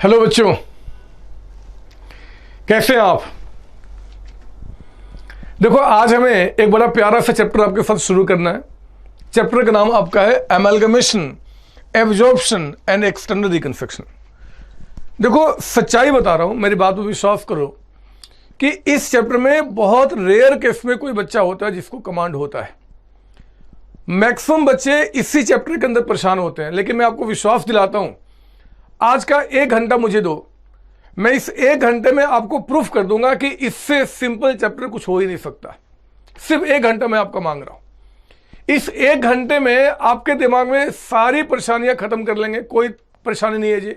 Hello बच्चों, कैसे हैं आप। देखो, आज हमें एक बड़ा प्यारा सा चैप्टर आपके साथ शुरू करना है। चैप्टर का नाम आपका है amalgamation, absorption and external reconstruction. देखो, सच्चाई बता रहा हूं, मेरी बात पर विश्वास करो कि इस चैप्टर में बहुत रेयर केस में कोई बच्चा होता है जिसको कमांड होता है। मैक्सिमम बच्चे इसी चैप्टर के अंदर परेशान होते हैं, लेकिन मैं आपको विश्वास दिलाता हूं, आज का 1 घंटा मुझे दो, मैं इस 1 घंटे में आपको प्रूफ कर दूंगा कि इससे सिंपल चैप्टर कुछ हो ही नहीं सकता। सिर्फ 1 घंटा मैं आपका मांग रहा हूं। इस 1 घंटे में आपके दिमाग में सारी परेशानियां खत्म कर लेंगे। कोई परेशानी नहीं है जी।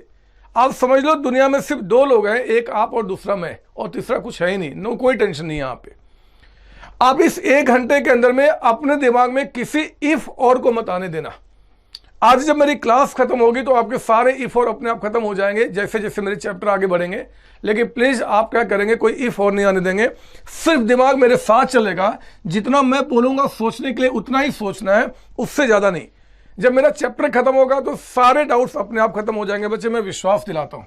आप समझ लो, दुनिया में सिर्फ 2 लोग हैं, एक आप और दूसरा मैं, और तीसरा कुछ है ही नहीं। नो, कोई टेंशन नहीं है यहाँ पे। आप इस 1 घंटे के अंदर में अपने दिमाग में किसी इफ और को मत आने देना। आज जब मेरी क्लास खत्म होगी तो आपके सारे इफ और अपने आप खत्म हो जाएंगे जैसे जैसे मेरे चैप्टर आगे बढ़ेंगे। लेकिन प्लीज आप क्या करेंगे, कोई इफ और नहीं आने देंगे। सिर्फ दिमाग मेरे साथ चलेगा। जितना मैं बोलूंगा सोचने के लिए उतना ही सोचना है, उससे ज्यादा नहीं। जब मेरा चैप्टर खत्म होगा तो सारे डाउट्स अपने आप खत्म हो जाएंगे बच्चे, मैं विश्वास दिलाता हूं।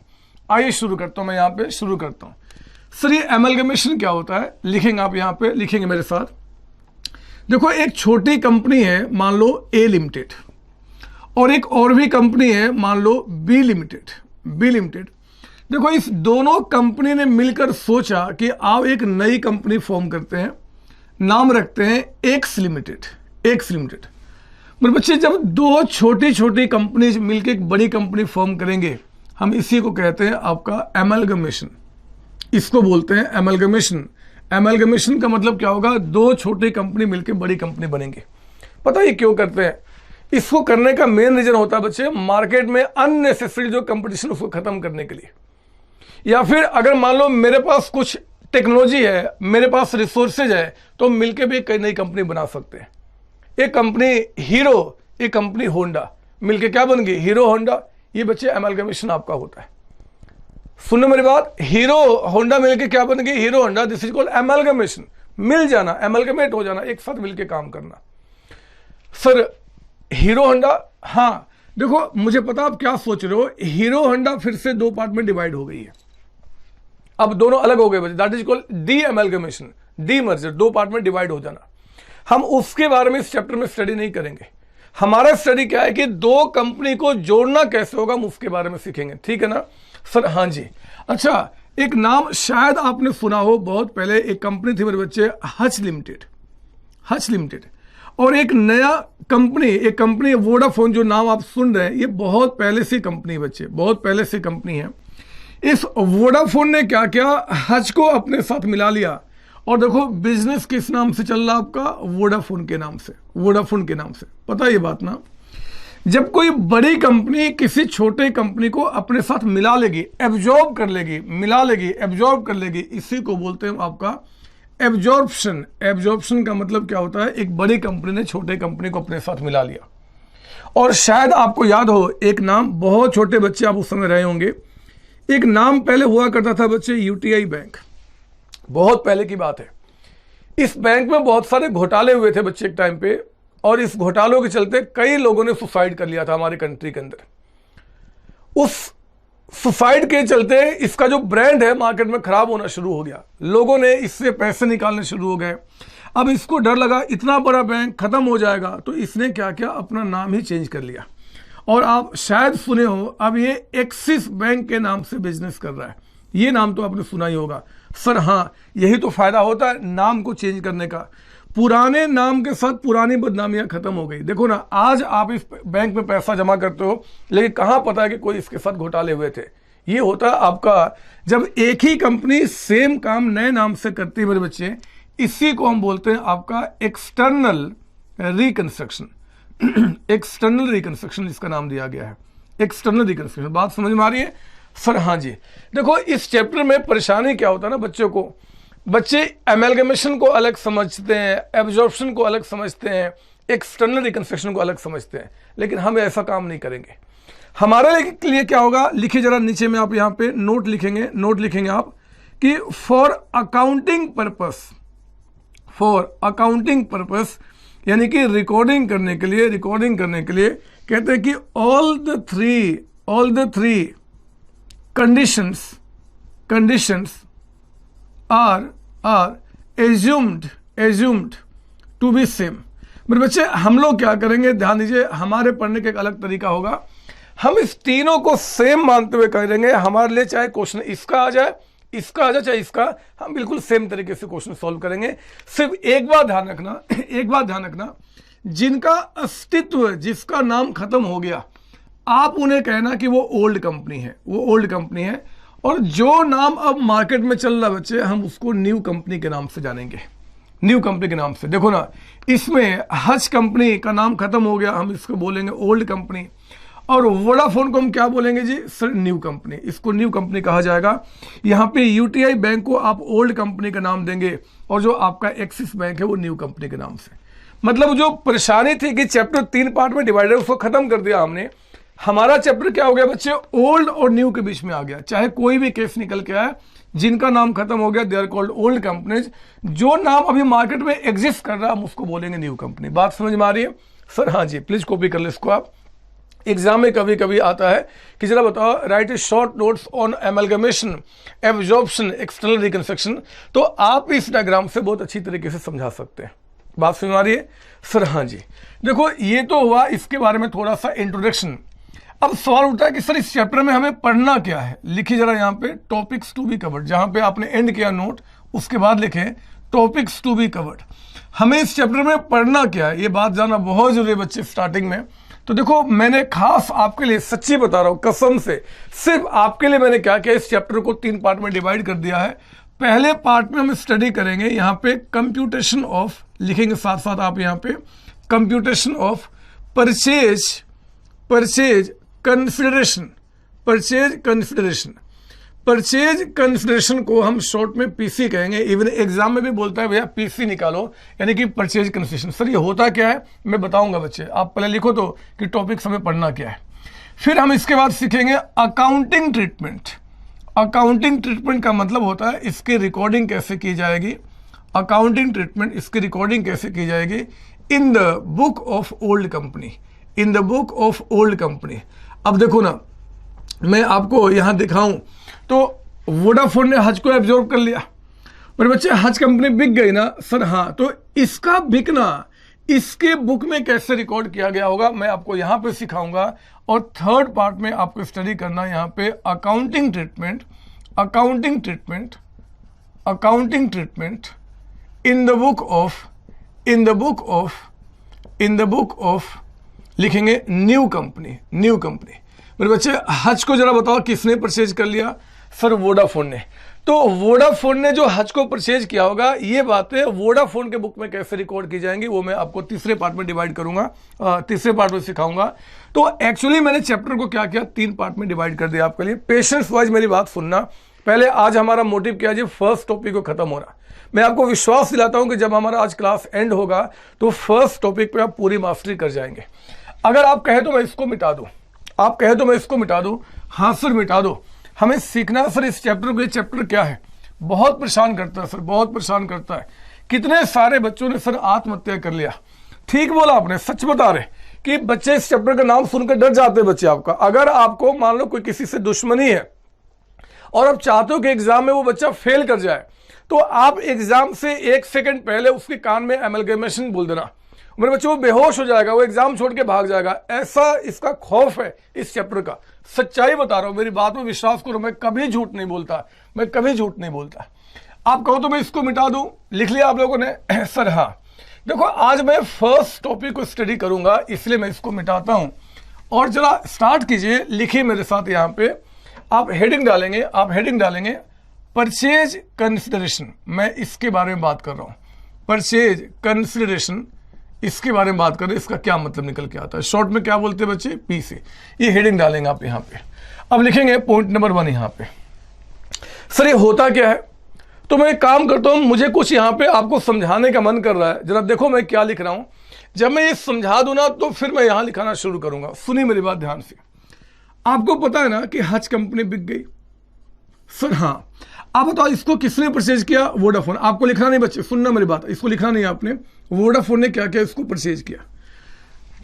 आइए शुरू करता हूं। मैं यहाँ पे शुरू करता हूं। सर, ये एमलगमेशन क्या होता है लिखेंगे आप, यहाँ पे लिखेंगे मेरे साथ। देखो, एक छोटी कंपनी है, मान लो ए लिमिटेड, और एक और भी कंपनी है, मान लो बी लिमिटेड। देखो, इस दोनों कंपनी ने मिलकर सोचा कि आओ एक नई कंपनी फॉर्म करते हैं, नाम रखते हैं एक्स लिमिटेड। मेरे बच्चे, जब 2 छोटी छोटी कंपनी मिलकर एक बड़ी कंपनी फॉर्म करेंगे, हम इसी को कहते हैं आपका एमलगमेशन। इसको बोलते हैं एमलगमेशन। एमलगमेशन का मतलब क्या होगा, 2 छोटी कंपनी मिलकर बड़ी कंपनी बनेंगे। पता है क्यों करते हैं? इसको करने का मेन रीजन होता है बच्चे, मार्केट में अननेसेसरी जो कंपटीशन उसको खत्म करने के लिए। या फिर अगर मान लो मेरे पास कुछ टेक्नोलॉजी है, मेरे पास रिसोर्सेज है, तो मिलके भी कई नई कंपनी बना सकते हैं। एक कंपनी हीरो, एक कंपनी होंडा, मिलके क्या बन गई? Hero Honda. ये बच्चे एमलगमेशन आपका होता है। सुनो मेरी बात, हीरो होंडा मिलके क्या बन गई? Hero Honda. This is called amalgamation. मिल जाना, एमलगमेट हो जाना, एक साथ मिलके काम करना। सर, हीरो होंडा, हाँ देखो, मुझे पता आप क्या सोच रहे हो, हीरो होंडा फिर से 2 पार्ट में डिवाइड हो गई है। अब दोनों अलग हो गए बच्चे। That is called D amalgamation, D merger, 2 part में डिवाइड हो जाना। हम उसके बारे में इस चैप्टर में स्टडी नहीं करेंगे। हमारा स्टडी क्या है कि 2 कंपनी को जोड़ना कैसे होगा, हम उसके बारे में सीखेंगे। ठीक है ना सर? हाँ जी। अच्छा, एक नाम शायद आपने सुना हो, बहुत पहले एक कंपनी थी मेरे बच्चे, हच लिमिटेड। और एक नया कंपनी, एक कंपनी वोडाफोन, जो नाम आप सुन रहे हैं, ये बहुत पहले से कंपनी बच्चे, बहुत पहले से कंपनी है। इस वोडाफोन ने क्या किया, हज को अपने साथ मिला लिया। और देखो, बिजनेस किस नाम से चल रहा आपका? वोडाफोन के नाम से। पता है ये बात ना? जब कोई बड़ी कंपनी किसी छोटे कंपनी को अपने साथ मिला लेगी, एब्जॉर्ब कर लेगी, इसी को बोलते हैं आपका एब्जॉर्प्शन। एब्जॉर्प्शन का मतलब क्या होता है? एक बड़ी कंपनी ने छोटे कंपनी को अपने साथ मिला लिया। और शायद आपको याद हो, एक नाम, बहुत छोटे बच्चे आप उस समय रहे होंगे, एक नाम पहले हुआ करता था बच्चे, यूटीआई बैंक। बहुत पहले की बात है। इस बैंक में बहुत सारे घोटाले हुए थे बच्चे एक टाइम पे, और इस घोटालों के चलते कई लोगों ने सुसाइड कर लिया था हमारे कंट्री के अंदर। उस सुसाइड के चलते इसका जो ब्रांड है मार्केट में खराब होना शुरू हो गया। लोगों ने इससे पैसे निकालने शुरू हो गए। अब इसको डर लगा इतना बड़ा बैंक खत्म हो जाएगा, तो इसने क्या किया, अपना नाम ही चेंज कर लिया। और आप शायद सुने हो, अब ये एक्सिस बैंक के नाम से बिजनेस कर रहा है। ये नाम तो आपने सुना ही होगा। सर हाँ, यही तो फायदा होता है नाम को चेंज करने का। पुराने नाम के साथ पुरानी बदनामियां खत्म हो गई। देखो ना, आज आप इस बैंक में पैसा जमा करते हो, लेकिन कहां पता है कि कोई इसके साथ घोटाले हुए थे। ये होता है आपका, जब एक ही कंपनी सेम काम नए नाम से करती है मेरे बच्चे, इसी को हम बोलते हैं आपका एक्सटर्नल रिकंस्ट्रक्शन। एक्सटर्नल रिकंस्ट्रक्शन इसका नाम दिया गया है, एक्सटर्नल रिकंस्ट्रक्शन। बात समझ में आ रही है? सर हाँ जी। देखो, इस चैप्टर में परेशानी क्या होता है ना बच्चों को, बच्चे एमलगमेशन को अलग समझते हैं, एब्जॉर्प्शन को अलग समझते हैं, एक्सटर्नल रिकंस्ट्रक्शन को अलग समझते हैं। लेकिन हम ऐसा काम नहीं करेंगे। हमारे लिए क्या होगा, लिखिए जरा नीचे में, आप यहाँ पे नोट लिखेंगे आप कि फॉर अकाउंटिंग पर्पस, यानी कि रिकॉर्डिंग करने के लिए कहते हैं कि all the three conditions are assumed to be same। मेरे बच्चे हम लोग क्या करेंगे, ध्यान दीजिए, हमारे पढ़ने का एक अलग तरीका होगा। हम इस तीनों को सेम मानते हुए करेंगे। हमारे लिए चाहे क्वेश्चन इसका आ जाए, इसका आ जाए, चाहे इसका, हम बिल्कुल सेम तरीके से क्वेश्चन सॉल्व करेंगे। सिर्फ एक बात ध्यान रखना, जिनका अस्तित्व, जिसका नाम खत्म हो गया, आप उन्हें कहना कि वो ओल्ड कंपनी है, और जो नाम अब मार्केट में चल रहा बच्चे, हम उसको न्यू कंपनी के नाम से जानेंगे, न्यू कंपनी के नाम से। देखो ना, इसमें हच कंपनी का नाम खत्म हो गया, हम इसको बोलेंगे ओल्ड कंपनी, और वोडाफोन को हम क्या बोलेंगे जी, सर न्यू कंपनी, इसको न्यू कंपनी कहा जाएगा। यहाँ पे यूटीआई बैंक को आप ओल्ड कंपनी का नाम देंगे, और जो आपका एक्सिस बैंक है वो न्यू कंपनी के नाम से। मतलब जो परेशानी थी कि चैप्टर 3 पार्ट में डिवाइडेड, उसको खत्म कर दिया हमने। हमारा चैप्टर क्या हो गया बच्चे, ओल्ड और न्यू के बीच में आ गया। चाहे कोई भी केस निकल के आए, जिनका नाम खत्म हो गया, they are called old companies. जो नाम अभी मार्केट में एग्जिस्ट कर रहा है, हम उसको बोलेंगे न्यू कंपनी। बात समझ में आ रही है सर? हाँ जी, प्लीज कॉपी कर ले इसको आप। एग्जाम में कभी कभी आता है कि जरा बताओ, right A short notes on amalgamation, absorption, external reconstruction. तो आप इस डायग्राम से बहुत अच्छी तरीके से समझा सकते हैं। बात समझ में आ रही है सर? हाँ जी। देखो, ये तो हुआ इसके बारे में थोड़ा सा इंट्रोडक्शन। अब सवाल उठता है कि सर इस चैप्टर में हमें पढ़ना क्या है। लिखिए जरा यहाँ पे, टॉपिक्स टू बी कवर्ड। जहां पे आपने एंड किया नोट, उसके बाद लिखें टॉपिक्स टू बी कवर्ड। हमें इस चैप्टर में पढ़ना क्या है, ये बात जानना बहुत जरूरी है बच्चे स्टार्टिंग में। तो देखो, मैंने खास आपके लिए, सच्ची बता रहा हूं कसम से, सिर्फ आपके लिए मैंने क्या किया, इस चैप्टर को 3 पार्ट में डिवाइड कर दिया है। पहले पार्ट में हम स्टडी करेंगे यहाँ पे कंप्यूटेशन ऑफ, लिखेंगे साथ साथ आप यहाँ पे, कंप्यूटेशन ऑफ परचेज कंसिडरेशन को हम शॉर्ट में पीसी कहेंगे। इवन एग्जाम में भी बोलता है भैया पीसी निकालो, यानी कि परचेज कंसिडरेशन। सर ये होता क्या है, मैं बताऊंगा बच्चे, आप पहले लिखो तो कि टॉपिक्स हमें पढ़ना क्या है। फिर हम इसके बाद सीखेंगे अकाउंटिंग ट्रीटमेंट। अकाउंटिंग ट्रीटमेंट का मतलब होता है इसकी रिकॉर्डिंग कैसे की जाएगी, अकाउंटिंग ट्रीटमेंट, इसकी रिकॉर्डिंग कैसे की जाएगी in the book of old company, in the book of old company. अब देखो ना, मैं आपको यहां दिखाऊं तो वोडाफोन ने हज को एब्जॉर्ब कर लिया। मेरे बच्चे, हज कंपनी बिक गई ना सर? हाँ। तो इसका बिकना इसके बुक में कैसे रिकॉर्ड किया गया होगा, मैं आपको यहां पे सिखाऊंगा। और थर्ड पार्ट में आपको स्टडी करना यहां पे accounting treatment in the book of लिखेंगे न्यू कंपनी। मेरे बच्चे, हज को जरा बताओ किसने परचेज कर लिया? सर वोडाफोन ने। तो वोडाफोन ने जो हज को परचेज किया होगा, ये बातें वोडाफोन के बुक में कैसे रिकॉर्ड की जाएंगी, वो मैं आपको तीसरे पार्ट में डिवाइड करूंगा, तीसरे पार्ट में सिखाऊंगा। तो एक्चुअली मैंने चैप्टर को क्या किया, 3 पार्ट में डिवाइड कर दिया आपके लिए। पेशेंस वाइज मेरी बात सुनना। पहले आज हमारा मोटिव क्या है, फर्स्ट टॉपिक को खत्म हो रहा। मैं आपको विश्वास दिलाता हूं कि जब हमारा आज क्लास एंड होगा तो फर्स्ट टॉपिक पे आप पूरी मास्टरी कर जाएंगे। अगर आप कहे तो मैं इसको मिटा दूं, हाँ सर मिटा दो। हमें सीखना है सर इस चैप्टर को, ये चैप्टर क्या है, बहुत परेशान करता है सर, बहुत परेशान करता है। कितने सारे बच्चों ने सर आत्महत्या कर लिया। ठीक बोला आपने, सच बता रहे कि बच्चे इस चैप्टर का नाम सुनकर डर जाते हैं बच्चे आपका। अगर आपको मान लो कोई किसी से दुश्मनी है और आप चाहते हो कि एग्जाम में वो बच्चा फेल कर जाए, तो आप एग्जाम से 1 सेकंड पहले उसके कान में एमलगमेशन बोल देना। मेरे बच्चों, वो बेहोश हो जाएगा, वो एग्जाम छोड़ के भाग जाएगा। ऐसा इसका खौफ है इस चैप्टर का। सच्चाई बता रहा हूं, मेरी बात में विश्वास करो, मैं कभी झूठ नहीं बोलता। आप कहो तो मैं इसको मिटा दूं। लिख लिया आप लोगों ने? सर हाँ। देखो, आज मैं फर्स्ट टॉपिक को स्टडी करूंगा, इसलिए मैं इसको मिटाता हूं। और जरा स्टार्ट कीजिए, लिखिए मेरे साथ। यहां पे आप हेडिंग डालेंगे परचेज कंसिडरेशन। मैं इसके बारे में बात कर रहा हूं, परचेज कंसिडरेशन, इसके बारे में बात करें, इसका क्या मतलब निकल के आता है। शॉर्ट में क्या बोलते हैं बच्चे, पी से। ये हेडिंग डालेंगे आप यहाँ पे। अब लिखेंगे पॉइंट नंबर 1 यहाँ पे। सर ये होता क्या है? तो मैं एक काम करता हूँ, मुझे कुछ यहाँ पे आपको समझाने का मन कर रहा है। जरा देखो मैं क्या लिख रहा हूँ। जब मैं ये समझा दूं ना, तो फिर मैं यहाँ लिखाना शुरू करूंगा। सुनिए मेरी बात ध्यान से। आपको पता है ना कि हज कंपनी बिक गई? सर हाँ। आप बताओ इसको किसने परचेज किया? वोडाफोन। आपको लिखना नहीं बच्चे, सुनना मेरी बात, इसको लिखना नहीं आपने। वोडाफोन ने क्या किया, इसको परचेज किया।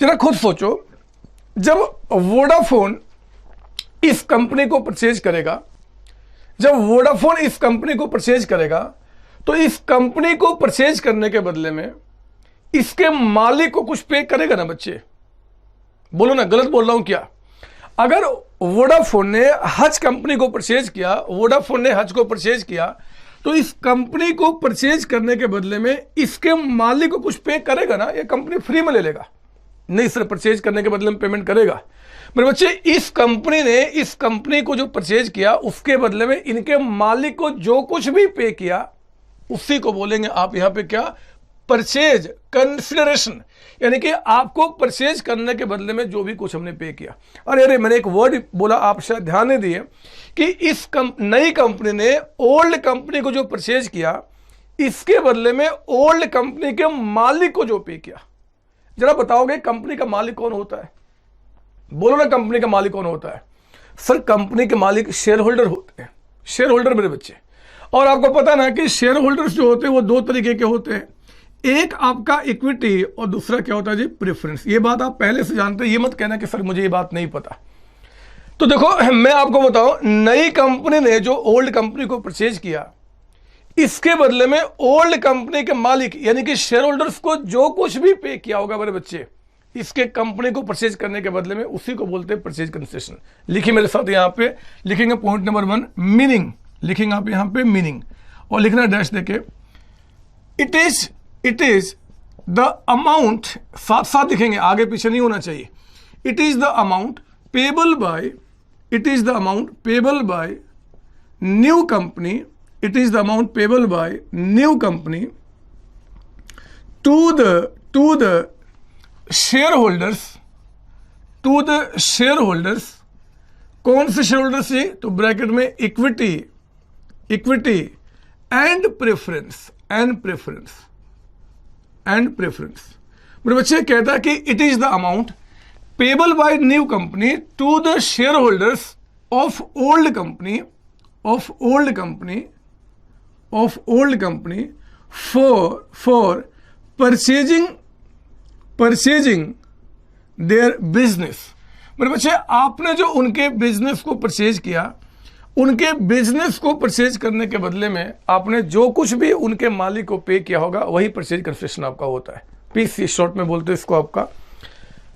जरा खुद सोचो, जब वोडाफोन इस कंपनी को परचेज करेगा, जब वोडाफोन इस कंपनी को परचेज करेगा तो इस कंपनी को परचेज करने के बदले में इसके मालिक को कुछ पे करेगा ना बच्चे। बोलो ना, गलत बोल रहा हूं क्या? अगर वोडाफोन ने हज कंपनी को परचेज किया, वोडाफोन ने हज को परचेज किया, तो इस कंपनी को परचेज करने के बदले में इसके मालिक को कुछ पे करेगा ना, ये कंपनी फ्री में ले लेगा? नहीं सर, परचेज करने के बदले में पेमेंट करेगा। मेरे बच्चे, इस कंपनी ने इस कंपनी को जो परचेज किया उसके बदले में इनके मालिक को जो कुछ भी पे किया उसी को बोलेंगे आप यहां पे क्या? Purchase consideration. यानी कि आपको परचेज करने के बदले में जो भी कुछ हमने पे किया। अरे मैंने एक वर्ड बोला, आप शायद ध्यान नहीं दिए कि इस नई कंपनी ने ओल्ड कंपनी को जो परचेज किया इसके बदले में ओल्ड कंपनी के मालिक को जो पे किया। जरा बताओगे कंपनी का मालिक कौन होता है? बोलो ना, कंपनी का मालिक कौन होता है? सर, कंपनी के मालिक शेयर होल्डर होते हैं। शेयर होल्डर मेरे बच्चे, और आपको पता ना कि शेयर होल्डर्स जो होते हैं वो दो तरीके के होते हैं, एक आपका इक्विटी और दूसरा क्या होता है जी? प्रेफरेंस। ये बात आप पहले से जानते हैं, ये मत कहना कि सर मुझे ये बात नहीं पता। तो देखो, मैं आपको बताऊं, नई कंपनी ने जो ओल्ड कंपनी को परचेज किया इसके बदले में ओल्ड कंपनी के मालिक यानी कि शेयर होल्डर्स को जो कुछ भी पे किया होगा मेरे बच्चे, इसके कंपनी को परचेज करने के बदले में उसी को बोलते हैं परचेज कंसेशन। लिखिए मेरे साथ, यहां पे लिखेंगे पॉइंट नंबर 1 मीनिंग, लिखेंगे आप यहां पे मीनिंग और लिखना डैश देके इट इज द अमाउंट, साथ साथ लिखेंगे, आगे पीछे नहीं होना चाहिए। It is the amount payable bye, it is the amount payable by new company, it is the amount payable by new company to the shareholders, to the shareholders। कौन से shareholders है? तो ब्रैकेट में इक्विटी एंड प्रेफरेंस, मेरे बच्चे कहता है कि it is the amount payable by new company to the shareholders of old company, of old company for purchasing their business। मेरे बच्चे, आपने जो उनके बिजनेस को परचेज किया, उनके बिजनेस को परचेज करने के बदले में आपने जो कुछ भी उनके मालिक को पे किया होगा वही परचेज कंसेशन आपका होता है। पीसी शॉर्ट में बोलते हैं इसको। आपका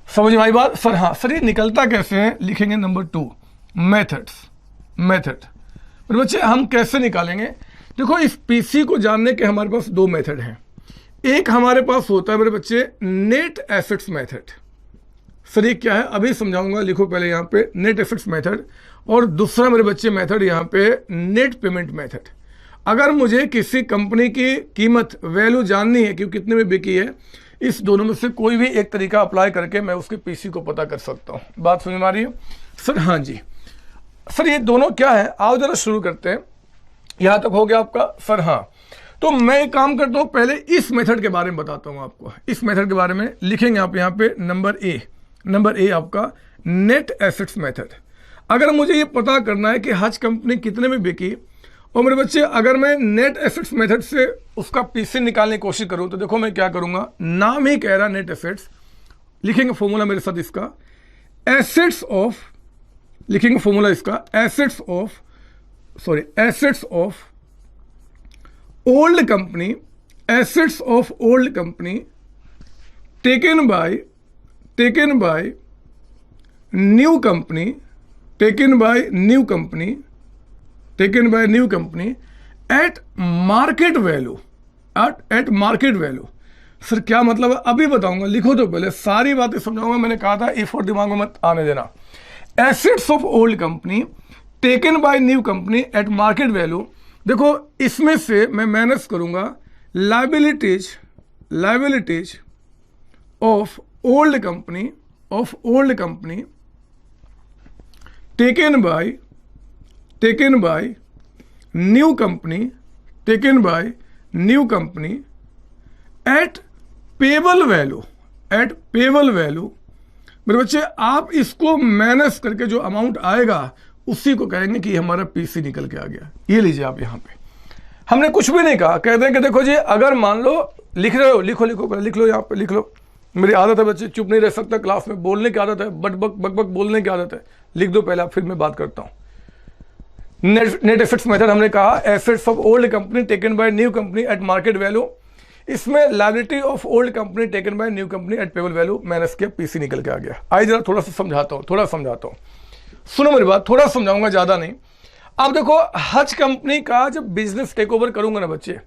समझ में आई बात? सर हाँ सर, ये निकलता कैसे है? लिखेंगे नंबर 2 मेथड। मेरे बच्चे, हम कैसे निकालेंगे? देखो, इस पीसी को जानने के हमारे पास 2 मेथड हैं। एक हमारे पास होता है मेरे बच्चे नेट एसेट्स मेथड। सर ये क्या है? अभी समझाऊंगा, लिखो पहले यहाँ पे नेट एसेट्स मेथड, और दूसरा मेरे बच्चे मेथड यहाँ पे नेट पेमेंट मेथड। अगर मुझे किसी कंपनी की कीमत, वैल्यू जाननी है कि कितने में बिकी है, इस दोनों में से कोई भी एक तरीका अप्लाई करके मैं उसके पीसी को पता कर सकता हूँ। बात समझ में आ रही है? सर हाँ जी। सर ये दोनों क्या है? आओ जरा शुरू करते हैं। यहां तक हो गया आपका? सर हाँ। तो मैं एक काम करता हूं, पहले इस मेथड के बारे में बताता हूं आपको। इस मेथड के बारे में लिखेंगे आप यहां पे नंबर ए आपका नेट एसेट्स मेथड। अगर मुझे ये पता करना है कि हज कंपनी कितने में बिकी, और मेरे बच्चे अगर मैं नेट एसेट्स मेथड से उसका पीसी निकालने की कोशिश करूं, तो देखो मैं क्या करूंगा, नाम ही कह रहा नेट एसेट्स। लिखेंगे फॉर्मूला मेरे साथ इसका, एसेट्स ऑफ, लिखेंगे फॉर्मूला इसका, assets of old company, assets of old company taken by new company, taken by new company at market value, eight market value. Sir क्या मतलब है? अभी बताऊंगा, लिखो तो पहले, सारी बातें समझाऊंगा। मैंने कहा था ए फॉर दिमाग में मत आने देना। Assets of old company taken by new company at market value. देखो इसमें से मैं माइनस करूंगा liabilities of old company taken by new company at payable value. मेरे बच्चे, आप इसको माइनस करके जो अमाउंट आएगा उसी को कहेंगे कि हमारा पीसी निकल के आ गया। ये लीजिए आप यहां पे, हमने कुछ भी नहीं कहा, कहते हैं कि देखो जी, अगर मान लो लिख रहे हो, लिखो पहले लिख लो, यहां पे लिख लो, मेरी आदत है बच्चे, चुप नहीं रह सकता, क्लास में बोलने की आदत है, बक बक बोलने की आदत है। लिख दो पहले, फिर मैं बात करता हूं। नेट एसेट्स मेथड हमने कहा, assets of old company taken by new company at market value. इसमें liability of old company taken by new company at payable value minus किया, पीसी निकल के आ गया। आइए जरा थोड़ा सा समझाता हूं, सुनो मेरी बात, थोड़ा समझाऊंगा, ज्यादा नहीं। अब देखो, हज कंपनी का जब बिजनेस टेक ओवर करूंगा ना बच्चे,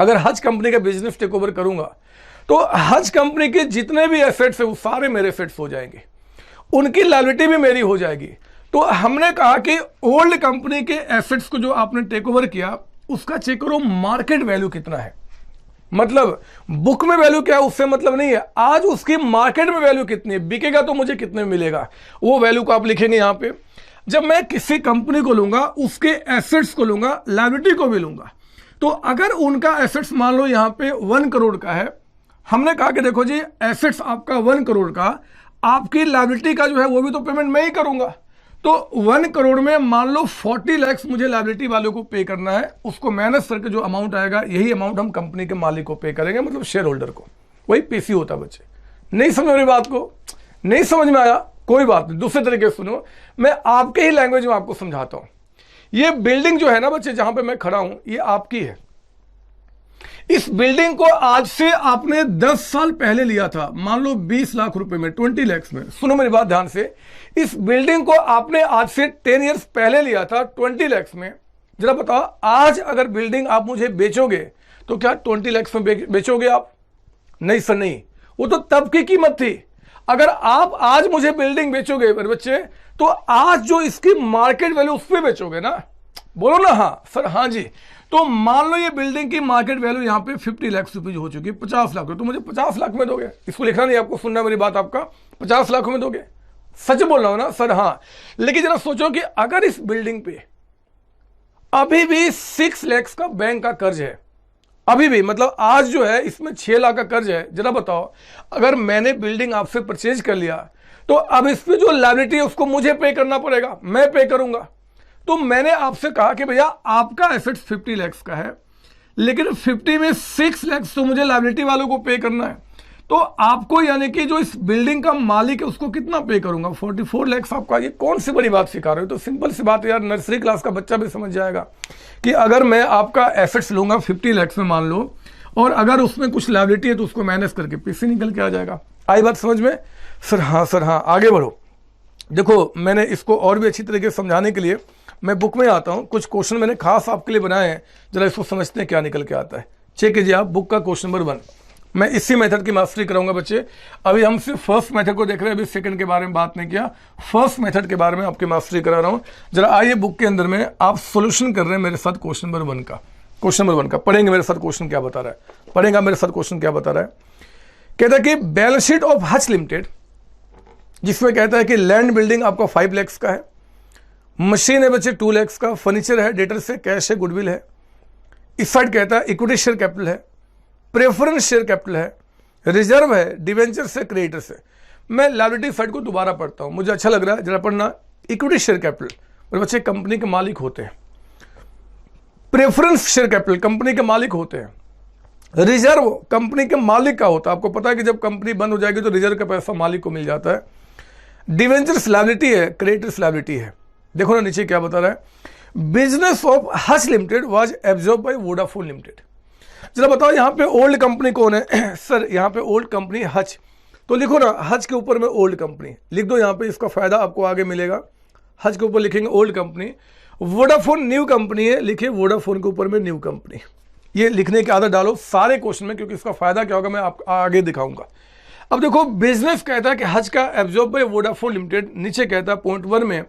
अगर हज कंपनी का बिजनेस टेक ओवर करूंगा तो हज कंपनी के जितने भी एसेट्स है वो सारे मेरे एसेट्स हो जाएंगे, उनकी लायबिलिटी भी मेरी हो जाएगी। तो हमने कहा कि ओल्ड कंपनी के एसेट्स को जो आपने टेक ओवर किया उसका चेक करो मार्केट वैल्यू कितना है। मतलब बुक में वैल्यू क्या है उससे मतलब नहीं है, आज उसकी मार्केट में वैल्यू कितनी है, बिकेगा तो मुझे कितने में मिलेगा, वो वैल्यू को आप लिखेंगे यहां पे। जब मैं किसी कंपनी को लूंगा, उसके एसेट्स को लूंगा, लायबिलिटी को भी लूंगा, तो अगर उनका एसेट्स मान लो यहां पे 1 करोड़ का है, हमने कहा कि देखो जी एसेट्स आपका 1 करोड़ का, आपकी लायबिलिटी का जो है वो भी तो पेमेंट मैं ही करूंगा। तो 1 करोड़ में मान लो 40 लाख मुझे लायबिलिटी वालों को पे करना है, उसको माइनस करके जो अमाउंट आएगा यही अमाउंट हम कंपनी के मालिक को पे करेंगे, मतलब शेयर होल्डर को। वही पीसी होता है बच्चे। नहीं समझ मेरी बात को? नहीं समझ में आया? कोई बात नहीं, दूसरे तरीके से सुनो, मैं आपके ही लैंग्वेज में आपको समझाता हूं। ये बिल्डिंग जो है ना बच्चे, जहां पे मैं खड़ा हूं, ये आपकी है। इस बिल्डिंग को आज से आपने 10 साल पहले लिया था, मान लो 20 लाख रुपए में, 20 लाख में। सुनो मेरी बात ध्यान से, इस बिल्डिंग को आपने आज से 10 इयर्स पहले लिया था 20 लाख में। जरा बताओ, आज अगर बिल्डिंग आप मुझे बेचोगे तो क्या 20 लाख में बेचोगे आप? नहीं सर नहीं, वो तो तब की कीमत थी। अगर आप आज मुझे बिल्डिंग बेचोगे मेरे बच्चे, तो आज जो इसकी मार्केट वैल्यू उस पर बेचोगे ना, बोलो ना हाँ सर, हाँ जी। तो मान लो ये बिल्डिंग की मार्केट वैल्यू यहां पे 50 लाख रुपीज हो चुकी है, 50 लाख, तो मुझे 50 लाख में दोगे? इसको लिखना नहीं, आपको सुनना मेरी बात, आपका 50 लाख में दोगे? सच बोल रहा हूं ना सर? हाँ। लेकिन जरा सोचो कि अगर इस बिल्डिंग पे अभी भी 6 लाख का बैंक का कर्ज है, अभी भी, मतलब आज जो है इसमें 6 लाख का कर्ज है, जरा बताओ, अगर मैंने बिल्डिंग आपसे परचेज कर लिया तो अब इस पे जो लायबिलिटी है उसको मुझे पे करना पड़ेगा, मैं पे करूंगा। तो मैंने आपसे कहा कि भैया आपका एसेट 50 लाख का है, लेकिन 50 में 6 लाख तो मुझे लायबिलिटी वालों को पे करना है। तो आपको यानी कि जो इस बिल्डिंग का मालिक है उसको कितना पे करूंगा? 44 लाख आपका। ये कौन सी बड़ी बात सिखा रहे हो? तो सिंपल सी बात है यार, नर्सरी क्लास का बच्चा भी समझ जाएगा कि अगर मैं आपका एसेट्स लूंगा 50 लाख में मान लो, और अगर उसमें कुछ लायबिलिटी है तो उसको माइनस करके पीसी निकल के आ जाएगा। आई बात समझ में? सर हाँ, आगे बढ़ो। देखो, मैंने इसको और भी अच्छी तरीके से समझाने के लिए मैं बुक में आता हूं, कुछ क्वेश्चन मैंने खास आपके लिए बनाए हैं, जरा इसको समझते हैं क्या निकल के आता है। चेक कीजिए आप बुक का क्वेश्चन नंबर 1। मैं इसी मेथड की मास्टरी कराऊंगा बच्चे। अभी हम सिर्फ फर्स्ट मेथड को देख रहे हैं, अभी सेकंड के बारे में बात नहीं किया, फर्स्ट मेथड के बारे में आपकी मास्टरी करा रहा हूं। जरा आइए बुक के अंदर में, आप सोल्यूशन कर रहे हैं मेरे साथ क्वेश्चन नंबर 1 का। क्वेश्चन नंबर 1 का पढ़ेंगे मेरे साथ, क्वेश्चन क्या बता रहा है, पढ़ेगा मेरे साथ क्वेश्चन क्या बता रहा है। कहता है कि balance sheet of Hutch limited, जिसमें कहता है कि लैंड बिल्डिंग आपका 5 लाख का है, मशीन है बच्चे 2 लाख का, फर्नीचर है, डेटर्स है, कैश है, गुडविल है। इस साइड कहता है इक्विटी शेयर कैपिटल है, प्रेफरेंस शेयर कैपिटल है, रिजर्व है, डिवेंचर से, क्रेडिटर से। मैं लायबिलिटी साइड को दोबारा पढ़ता हूं, मुझे अच्छा लग रहा है, जरा पढ़ना। इक्विटी शेयर कैपिटल मेरे बच्चे कंपनी के मालिक होते हैं, प्रेफरेंस शेयर कैपिटल कंपनी के मालिक होते हैं, रिजर्व कंपनी के मालिक का होता है। आपको पता है कि जब कंपनी बंद हो जाएगी तो रिजर्व का पैसा मालिक को मिल जाता है। डिवेंचर्स लायबिलिटी है, क्रेडिटर्स लायबिलिटी है। देखो ना नीचे क्या बता रहा है, business of Hutch limited was absorb by Vodafone limited. जरा बताओ यहाँ पे ओल्ड कंपनी कौन है? सर यहाँ पे ओल्ड कंपनी हच, तो लिखो ना हच के ऊपर में ओल्ड कंपनी लिख दो, यहाँ पे इसका फायदा आपको आगे मिलेगा। हच के ऊपर लिखेंगे old company, Vodafone new company है, लिखिए वोडाफोन के ऊपर में न्यू कंपनी। ये लिखने की आदत डालो सारे क्वेश्चन में, क्योंकि इसका फायदा क्या होगा मैं आपको आगे दिखाऊंगा। अब देखो, बिजनेस कहता है कि हज का एब्जॉर्ब बाय वोडाफोन लिमिटेड, नीचे कहता है पॉइंट 1 में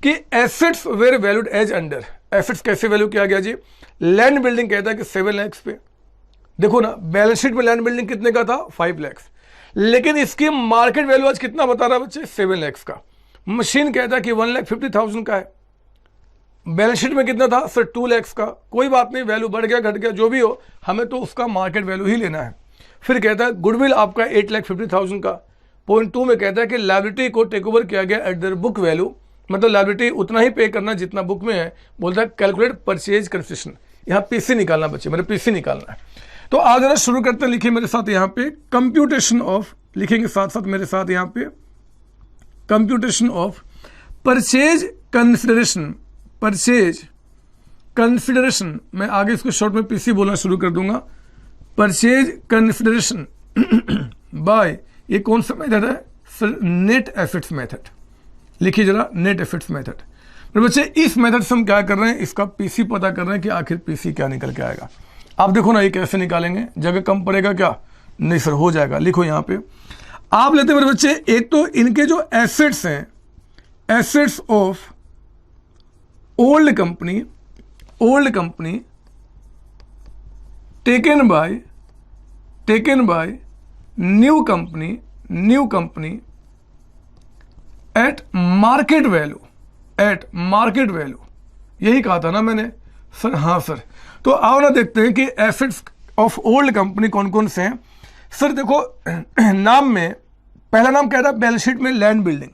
कि assets were valued as under. Assets कैसे वैल्यू किया गया जी? लैंड बिल्डिंग कहता है कि 7 लाख पे। देखो ना, बैलेंस शीट में लैंड बिल्डिंग कितने का था? 5 लाख, लेकिन इसकी मार्केट वैल्यू आज कितना बता रहा है बच्चे? 7 लाख का। मशीन कहता है कि 1,50,000 का है, बैलेंस शीट में कितना था? सर 2 लाख का। कोई बात नहीं, वैल्यू बढ़ गया घट गया जो भी हो, हमें तो उसका मार्केट वैल्यू ही लेना है। फिर कहता है गुडविल आपका 8,50,000 का। पॉइंट 2 में कहता है कि लायबिलिटी को टेक ओवर किया गया एट देयर बुक वैल्यू, मतलब लायबिलिटी उतना ही पे करना जितना बुक में है। बोलता है कैलकुलेट परचेज कंसेशन, यहाँ पीसी निकालना बच्चे, मेरे पीसी निकालना है। तो आज जरा शुरू करते हैं, लिखिए मेरे साथ यहाँ पे कंप्यूटेशन ऑफ, लिखेंगे साथ साथ मेरे साथ यहाँ पे computation of purchase consideration. Purchase consideration, मैं आगे इसको शॉर्ट में पीसी बोलना शुरू कर दूंगा। परचेज कंसिडरेशन बाय, ये कौन सा मेथड है सर? Net assets method. लिखिए जरा नेट एसेट्स मेथड। मेरे बच्चे इस मेथड से हम क्या कर रहे हैं, इसका पीसी पता कर रहे हैं कि आखिर पीसी क्या निकल के आएगा। आप देखो ना ये कैसे निकालेंगे, जगह कम पड़ेगा क्या? नहीं सर हो जाएगा। लिखो यहाँ पे आप लेते मेरे बच्चे, एक तो इनके जो एसेट्स हैं, assets of old company, old company taken by new company, new company at market value, eight market value. यही कहा था ना मैंने सर? हाँ सर। तो आओ ना देखते हैं कि एसेट्स ऑफ ओल्ड कंपनी कौन कौन से हैं। सर देखो नाम में पहला नाम क्या था, बैलेंस शीट में लैंड बिल्डिंग।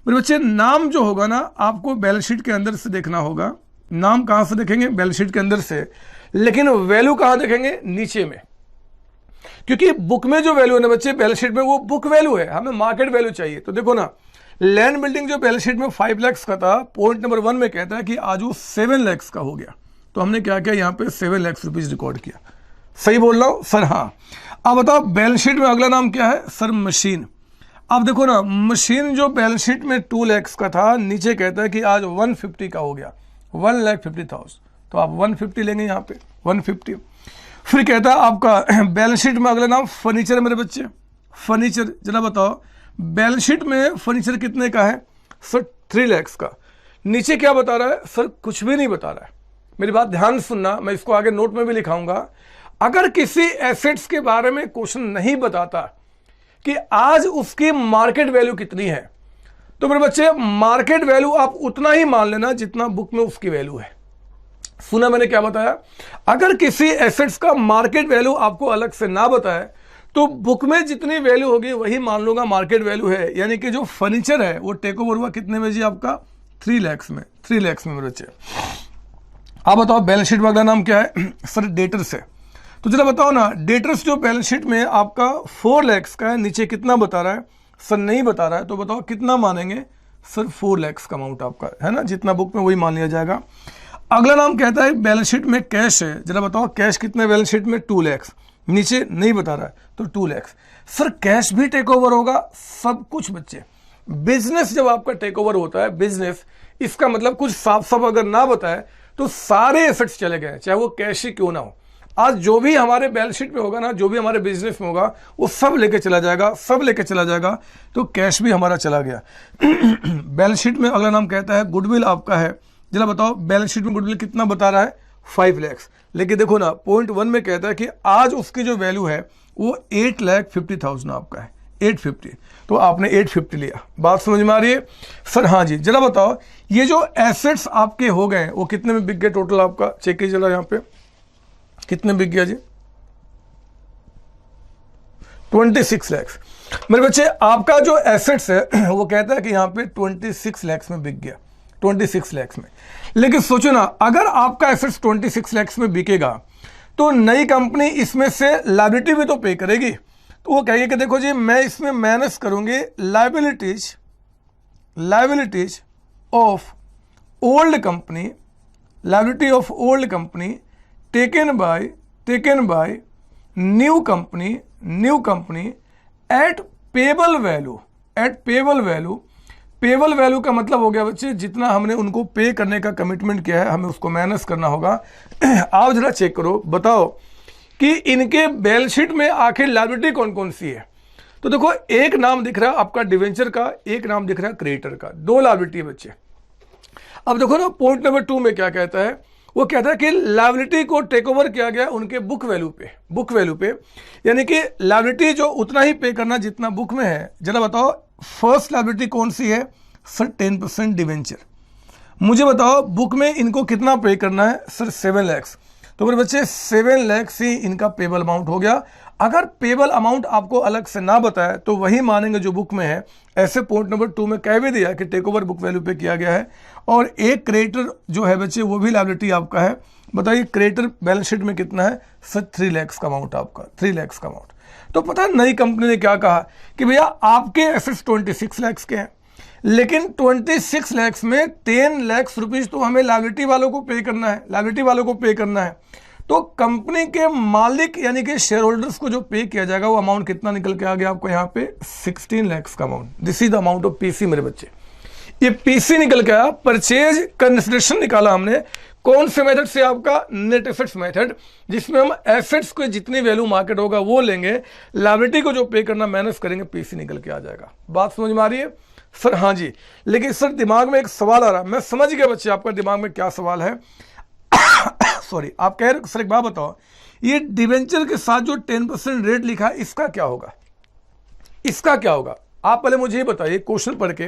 मेरे बच्चे नाम जो होगा ना आपको बैलेंस शीट के अंदर से देखना होगा। नाम कहां से देखेंगे? बैलेंस शीट के अंदर से। लेकिन वैल्यू कहां देखेंगे? नीचे में, क्योंकि बुक में जो वैल्यू है ना बच्चे बैलेंस शीट में वो बुक वैल्यू है, हमें मार्केट वैल्यू चाहिए। तो देखो ना लैंड बिल्डिंग जो बैलेंस शीट में 5 लाख का था, पॉइंट नंबर 1 में कहता है कि आज वो 7 लाख का हो गया। तो हमने क्या किया यहाँ पे 7 लाख रुपीज रिकॉर्ड किया। सही बोल रहा हूं सर? हाँ। अब बताओ बैलेंस शीट में अगला नाम क्या है सर? मशीन। अब देखो ना मशीन जो बैलेंस शीट में 2 लाख का था, नीचे कहता है कि आज 150 का हो गया, 1,50,000। तो आप 150 लेंगे यहाँ पे 150। फिर कहता है आपका बैलेंस शीट में अगला नाम फर्नीचर है मेरे बच्चे। फर्नीचर जरा बताओ बैलेंस शीट में फर्नीचर कितने का है सर? 3 लाख का। नीचे क्या बता रहा है सर? कुछ भी नहीं बता रहा है। मेरी बात ध्यान सुनना, मैं इसको आगे नोट में भी लिखाऊंगा। अगर किसी एसेट्स के बारे में क्वेश्चन नहीं बताता कि आज उसकी मार्केट वैल्यू कितनी है, तो मेरे बच्चे मार्केट वैल्यू आप उतना ही मान लेना जितना बुक में उसकी वैल्यू है। सुना मैंने क्या बताया? अगर किसी एसेट्स का मार्केट वैल्यू आपको अलग से ना बताए तो बुक में जितनी वैल्यू होगी वही मान लूंगा मार्केट वैल्यू है। यानी कि जो फर्नीचर है वो टेक ओवर हुआ कितने में जी आपका? 3 लाख में, 3 लाख में मेरे बच्चे। आप बताओ बैलेंस शीट में अगला नाम क्या है सर? डेटर्स है। तो जरा बताओ ना डेटर्स जो बैलेंस शीट में आपका 4 लाख का है, नीचे कितना बता रहा है सर? नहीं बता रहा है। तो बताओ कितना मानेंगे सर? 4 लाख का अमाउंट आपका है ना, जितना बुक में वही मान लिया जाएगा। अगला नाम कहता है बैलेंस शीट में कैश है। जरा बताओ कैश कितने बैलेंस शीट में? 2 लाख। नीचे नहीं बता रहा है तो 2 लाख। सर कैश भी टेक ओवर होगा? सब कुछ बच्चे, बिजनेस जब आपका टेक ओवर होता है, बिजनेस, इसका मतलब कुछ साफ साफ अगर ना बताए तो सारे एसेट्स चले गए, चाहे वो कैश ही क्यों ना हो। आज जो भी हमारे बैलेंस शीट में होगा ना, जो भी हमारे बिजनेस में होगा वो सब लेके चला जाएगा, सब लेके चला जाएगा। तो कैश भी हमारा चला गया। बैलेंस शीट में अगला नाम कहता है गुडविल आपका है। जरा बताओ बैलेंस शीट में गुडविल कितना बता रहा है? 5 लाख। लेकिन देखो ना पॉइंट 1 में कहता है कि आज उसकी जो वैल्यू है वो 8,50,000 आपका है, 850। तो आपने 850 लिया। बात समझ में आ रही है सर? हाँ जी। जरा बताओ ये जो एसेट्स आपके हो गए वो कितने में बिक गए टोटल आपका? चेक कीजिए जरा यहाँ पे कितने बिक गया जी? 26 लाख। मेरे बच्चे आपका जो एसेट्स है वो कहता है कि यहाँ पे 26 लाख में बिक गया, 26 लाख में। लेकिन सोचो ना अगर आपका एसेट्स 26 लाख में बिकेगा तो नई कंपनी इसमें से लायबिलिटी भी तो पे करेगी। तो वो कहेगी कि देखो जी मैं इसमें माइनस करूंगी liabilities of old company, liability of old company taken by new company at payable value, payable value का मतलब हो गया बच्चे जितना हमने उनको पे करने का कमिटमेंट किया है हमें उसको माइनस करना होगा। आप जरा चेक करो, बताओ कि इनके बैलेंस शीट में आखिर लायबिलिटी कौन कौन सी है। तो देखो एक नाम दिख रहा है आपका डिवेंचर का, एक नाम दिख रहा है क्रेडिटर का, 2 लायबिलिटी है बच्चे। अब देखो ना पॉइंट नंबर 2 में क्या कहता है, वो कहता है कि लायबिलिटी को टेक ओवर किया गया उनके बुक वैल्यू पे, यानी कि लायबिलिटी जो उतना ही पे करना जितना बुक में है। जरा बताओ फर्स्ट लायबिलिटी कौन सी है सर? 10% डिवेंचर। मुझे बताओ बुक में इनको कितना पे करना है सर? 7 लाख। तो मेरे बच्चे 7 लाख से इनका पेबल अमाउंट हो गया। अगर पेबल अमाउंट आपको अलग से ना बताए तो वही मानेंगे जो बुक में है। ऐसे पॉइंट नंबर 2 में कह भी दिया कि टेक ओवर बुक वैल्यू पे किया गया है और एक क्रेडिटर जो है बच्चे वो भी लायबिलिटी आपका है। बताइए क्रेडिटर बैलेंस शीट में कितना है सर? 3 लाख का अमाउंट आपका, 3 लाख का अमाउंट। तो पता है नई कंपनी ने क्या कहा कि भैया आपके एसेट्स 26 लाख के हैं, लेकिन 26 लाख में 10 लाख रुपीज तो हमें लायबिलिटी वालों को पे करना है, लायबिलिटी वालों को पे करना है। तो कंपनी के मालिक यानी कि शेयर होल्डर्स को जो पे किया जाएगा वो अमाउंट कितना निकल के आ गया आपको यहाँ पे? 16 लाख का amount. This is the amount of PC मेरे बच्चे। ये पीसी निकल के आया, परचेज कंसिडरेशन निकाला हमने। कौन से मेथड से? आपका नेट एसेट्स मेथड, जिसमें हम एसेट्स को जितनी वैल्यू मार्केट होगा वो लेंगे, लायबिलिटी को जो पे करना माइनस करेंगे, पीसी निकल के आ जाएगा। बात समझ में आ रही है सर? हाँ जी। लेकिन सर दिमाग में एक सवाल आ रहा है, मैं समझ गया बच्चे आपका दिमाग में क्या सवाल है। सॉरी, आप कह रहे हो सर एक बात बताओ, ये डिवेंचर के साथ जो 10% रेट लिखा है इसका क्या होगा? इसका क्या होगा? आप पहले मुझे ये बताइए क्वेश्चन पढ़ के,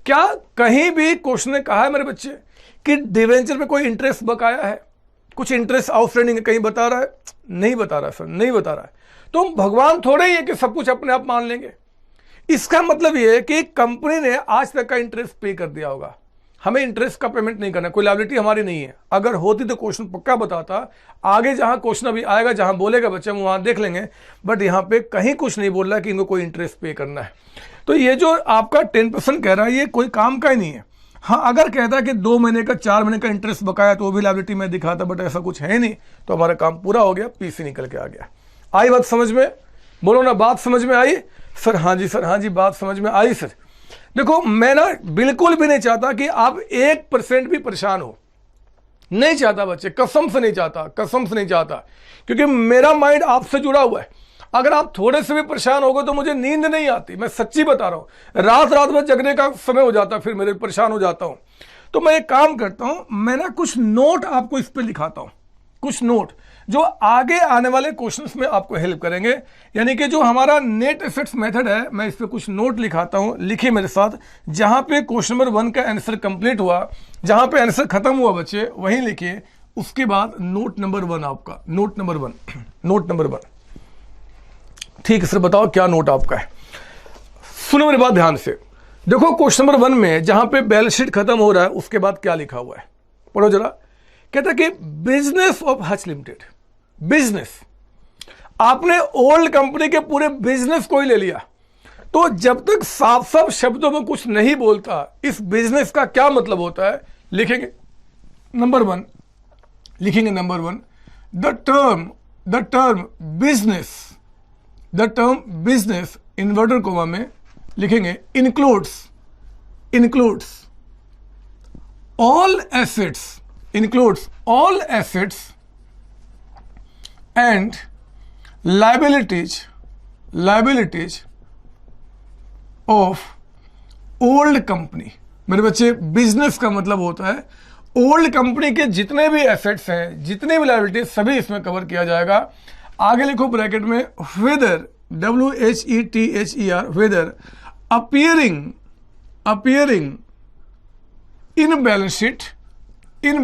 क्या कहीं भी क्वेश्चन ने कहा है मेरे बच्चे कि डिवेंचर में कोई इंटरेस्ट बकाया है, कुछ इंटरेस्ट आउटस्टैंडिंग कहीं बता रहा है? नहीं बता रहा सर, नहीं बता रहा है। तो भगवान थोड़े ही है कि सब कुछ अपने आप मान लेंगे। इसका मतलब यह है कि कंपनी ने आज तक का इंटरेस्ट पे कर दिया होगा, हमें इंटरेस्ट का पेमेंट नहीं करना, कोई लायबिलिटी हमारी नहीं है। अगर होती तो क्वेश्चन पक्का बताता, आगे जहां क्वेश्चन अभी आएगा जहां बोलेगा बच्चे हम वहां देख लेंगे, बट यहां पे कहीं कुछ नहीं बोल रहा कि इनको कोई इंटरेस्ट पे करना है। तो ये जो आपका 10% कह रहा है ये कोई काम का ही नहीं है। हाँ, अगर कहता है कि 2 महीने का 4 महीने का इंटरेस्ट बकाया तो वो भी लायबिलिटी में दिखाता, बट ऐसा कुछ है नहीं, तो हमारा काम पूरा हो गया, पीसी निकल के आ गया। आई बात समझ में? बोलो ना, बात समझ में आई सर? हाँ जी सर, हाँ जी, बात समझ में आई सर। देखो मैं ना बिल्कुल भी नहीं चाहता कि आप 1% भी परेशान हो, नहीं चाहता बच्चे, कसम से नहीं चाहता, कसम से नहीं चाहता, क्योंकि मेरा माइंड आपसे जुड़ा हुआ है। अगर आप थोड़े से भी परेशान हो गए तो मुझे नींद नहीं आती, मैं सच्ची बता रहा हूं। रात रात में जगने का समय हो जाता, फिर मेरे परेशान हो जाता हूं। तो मैं एक काम करता हूं, मैं ना कुछ नोट आपको इस पे लिखाता हूं, कुछ नोट जो आगे आने वाले क्वेश्चंस में आपको हेल्प करेंगे। यानी कि जो हमारा नेट एसेट्स मेथड है, मैं इस पे कुछ नोट लिखाता हूं, लिखिए मेरे साथ। जहां पे क्वेश्चन नंबर 1 का आंसर कंप्लीट हुआ, जहां पे आंसर खत्म हुआ बच्चे वहीं लिखिए। उसके बाद नोट नंबर 1 आपका, नोट नंबर 1, नोट नंबर 1। ठीक है सर, बताओ क्या नोट आपका है? सुनो मेरी बात ध्यान से। देखो क्वेश्चन नंबर 1 में जहां पे बैलेंस शीट खत्म हो रहा है उसके बाद क्या लिखा हुआ है, पढ़ो जरा। कहता है कि business of Hutch limited, business. आपने ओल्ड कंपनी के पूरे बिजनेस को ही ले लिया, तो जब तक साफ साफ शब्दों में कुछ नहीं बोलता इस बिजनेस का क्या मतलब होता है, लिखेंगे नंबर 1, लिखेंगे number 1, the term business, the term business inverted comma में लिखेंगे includes all assets, includes all assets and liabilities of old company। मेरे बच्चे बिजनेस का मतलब होता है ओल्ड कंपनी के जितने भी एसेट्स हैं, जितने भी लायबिलिटीज, सभी इसमें कवर किया जाएगा। आगे लिखो ब्रैकेट में whether, WHETHER, whether appearing in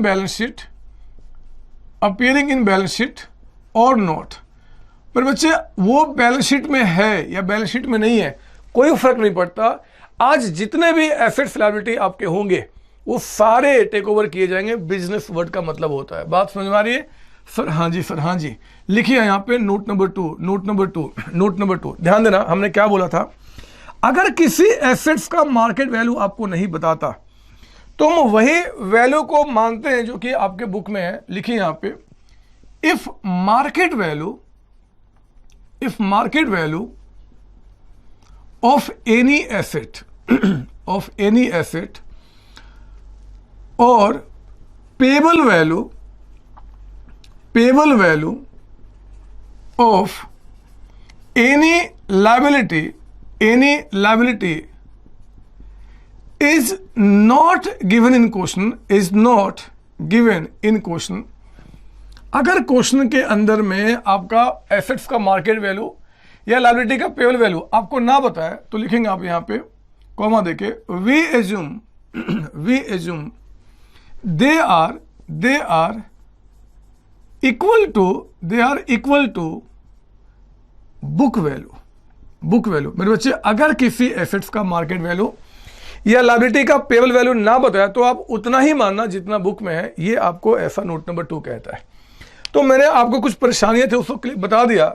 balance sheet, appearing in balance sheet or not। पर बच्चे वो बैलेंस शीट में है या बैलेंस शीट में नहीं है कोई फर्क नहीं पड़ता। आज जितने भी एसेट्स लायबिलिटी आपके होंगे वो सारे टेक ओवर किए जाएंगे। बिजनेस वर्ड का मतलब होता है, बात समझ में आ रही है सर? हाँ जी सर, हाँ जी। लिखिए यहाँ पे note number 2, note number 2, note number 2। ध्यान देना, हमने क्या बोला था, अगर किसी एसेट्स का मार्केट वैल्यू आपको नहीं बताता तो हम वही वैल्यू को मानते हैं जो कि आपके बुक में है। लिखिए यहां पे, if market value of any asset और payable value of any liability is not given in question, अगर क्वेश्चन के अंदर में आपका एसेट्स का मार्केट वैल्यू या लायबिलिटी का पेबल वैल्यू आपको ना बताए तो लिखेंगे आप यहाँ पे कॉमा देके, we assume they are equal to book value. मेरे बच्चे, अगर किसी एसेट्स का मार्केट वैल्यू या लायबिलिटी का पेबल वैल्यू ना बताया तो आप उतना ही मानना जितना बुक में है। ये आपको ऐसा नोट नंबर 2 कहता है। तो मैंने आपको कुछ परेशानियां थी उसको बता दिया।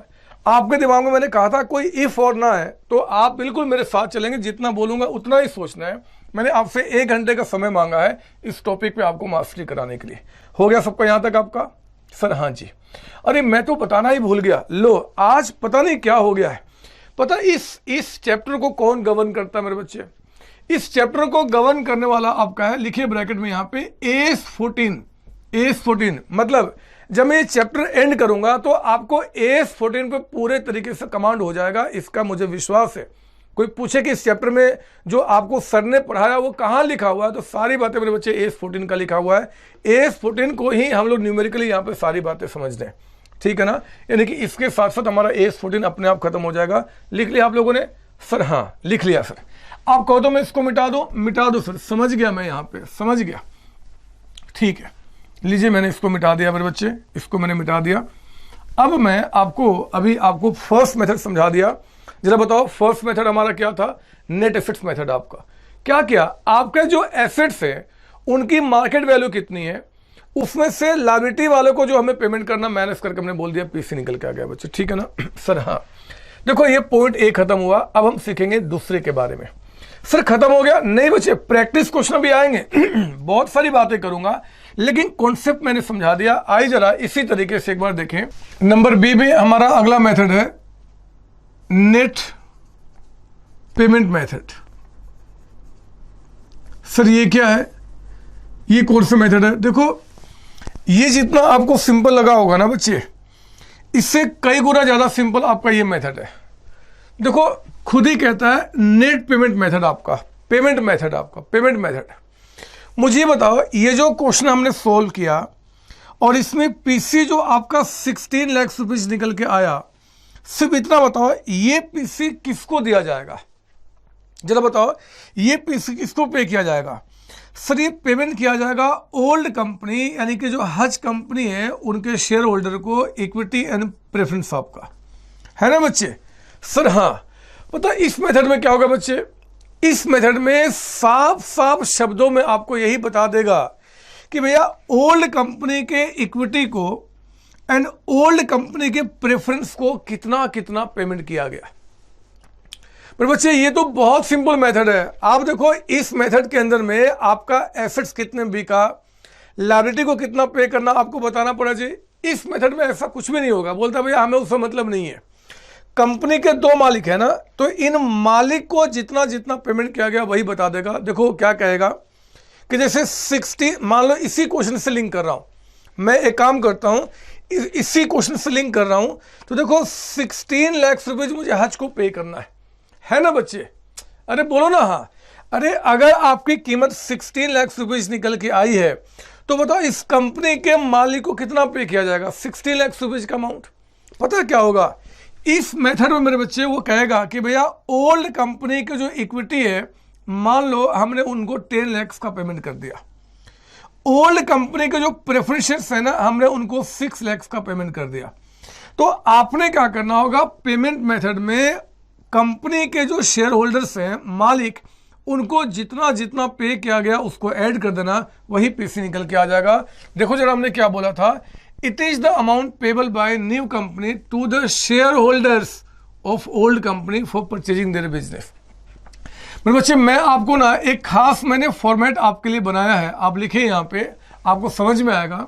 आपके दिमाग में मैंने कहा था कोई इफ और ना है तो आप बिल्कुल मेरे साथ चलेंगे, जितना बोलूंगा उतना ही सोचना है। मैंने आपसे 1 घंटे का समय मांगा है इस टॉपिक पे आपको मास्टरी कराने के लिए। हो गया सबका यहां तक आपका? सर हाँ जी। अरे मैं तो बताना ही भूल गया, लो आज पता नहीं क्या हो गया है। पता इस चैप्टर को कौन गवर्न करता है मेरे बच्चे? इस चैप्टर को गवर्न करने वाला आपका है, लिखिए ब्रैकेट में यहां पे एस 14। मतलब जब मैं ये चैप्टर एंड करूंगा तो आपको एस 14 पे पूरे तरीके से कमांड हो जाएगा, इसका मुझे विश्वास है। कोई पूछे कि इस चैप्टर में जो आपको सर ने पढ़ाया वो कहां लिखा हुआ है, तो सारी बातें मेरे बच्चे एस 14 का लिखा हुआ है। एस 14 को ही हम लोग न्यूमेरिकली यहां पे सारी बातें समझ दें, ठीक है ना। यानी कि इसके साथ साथ हमारा एस 14 अपने आप खत्म हो जाएगा। लिख लिया आप लोगों ने? सर हाँ लिख लिया सर। आप कहो तो मैं इसको मिटा दो सर। समझ गया मैं, यहां पे समझ गया, ठीक है। लीजिए मैंने इसको मिटा दिया मेरे बच्चे, इसको मैंने मिटा दिया। अब मैं आपको फर्स्ट मेथड समझा दिया। जरा बताओ फर्स्ट मेथड हमारा क्या था? Net assets method. आपका क्या किया? आपके जो एसेट्स है उनकी मार्केट वैल्यू कितनी है, उसमें से लायबिलिटी वाले को जो हमें पेमेंट करना माइनस करके हमने बोल दिया, पीसी निकल के आ गया बच्चे, ठीक है ना। सर हाँ। देखो ये पॉइंट ए खत्म हुआ। अब हम सीखेंगे दूसरे के बारे में। सर खत्म हो गया? नहीं बच्चे, प्रैक्टिस क्वेश्चन भी आएंगे। बहुत सारी बातें करूंगा लेकिन कॉन्सेप्ट मैंने समझा दिया। आइए जरा इसी तरीके से एक बार देखें। नंबर बी में हमारा अगला मेथड है नेट पेमेंट मेथड। सर ये क्या है? ये कौन सा मेथड है? देखो ये जितना आपको सिंपल लगा होगा ना बच्चे, इससे कई गुना ज्यादा सिंपल आपका ये मेथड है। देखो खुद ही कहता है नेट पेमेंट मेथड। आपका पेमेंट मेथड। मुझे ये बताओ, ये जो क्वेश्चन हमने सोल्व किया और इसमें पीसी जो आपका 16 लाख रुपीज निकल के आया, सिर्फ इतना बताओ ये पीसी किसको दिया जाएगा? जरा बताओ ये पीसी किसको पे किया जाएगा? सर ये पेमेंट किया जाएगा ओल्ड कंपनी, यानी कि जो हज कंपनी है उनके शेयर होल्डर को इक्विटी एंड प्रेफरेंस आपका, है ना बच्चे? सर हाँ। पता इस मेथड में क्या होगा बच्चे? इस मेथड में साफ शब्दों में आपको यही बता देगा कि भैया ओल्ड कंपनी के इक्विटी को एंड ओल्ड कंपनी के प्रेफरेंस को कितना कितना पेमेंट किया गया। पर बच्चे ये तो बहुत सिंपल मेथड है। आप देखो इस मेथड के अंदर में आपका एसेट्स कितने बिका, लायबिलिटी को कितना पे करना आपको बताना पड़ा चाहिए। इस मेथड में ऐसा कुछ भी नहीं होगा। बोलता भैया हमें उससे मतलब नहीं है। कंपनी के 2 मालिक है ना, तो इन मालिक को जितना जितना पेमेंट किया गया वही बता देगा। देखो क्या कहेगा कि जैसे 60, मान लो इसी क्वेश्चन से लिंक कर रहा हूं मैं, एक काम करता हूं इसी क्वेश्चन से लिंक कर रहा हूं। तो देखो 16 लाख रुपए मुझे हज को पे करना है ना बच्चे? अरे बोलो ना हाँ। अरे अगर आपकी कीमत 16 लाख रुपीज निकल के आई है तो बताओ इस कंपनी के मालिक को कितना पे किया जाएगा? 16 लाख रुपीज का अमाउंट। पता क्या होगा इस मेथड में मेरे बच्चे? वो कहेगा कि भैया ओल्ड कंपनी की जो इक्विटी है, मान लो हमने उनको 10 लाख का पेमेंट कर दिया। ओल्ड कंपनी के जो प्रेफरेंस है ना, हमने उनको 6 लाख का पेमेंट कर दिया। तो आपने क्या करना होगा, पेमेंट मेथड में कंपनी के जो शेयर होल्डर्स हैं, मालिक, उनको जितना जितना पे किया गया उसको ऐड कर देना, वही पीसी निकल के आ जाएगा। देखो जरा हमने क्या बोला था, it is the amount payable by new company to the shareholders of old company for purchasing their business. मेरे बच्चे मैं आपको ना एक खास मैंने फॉर्मेट आपके लिए बनाया है, आप लिखे यहाँ पे, आपको समझ में आएगा।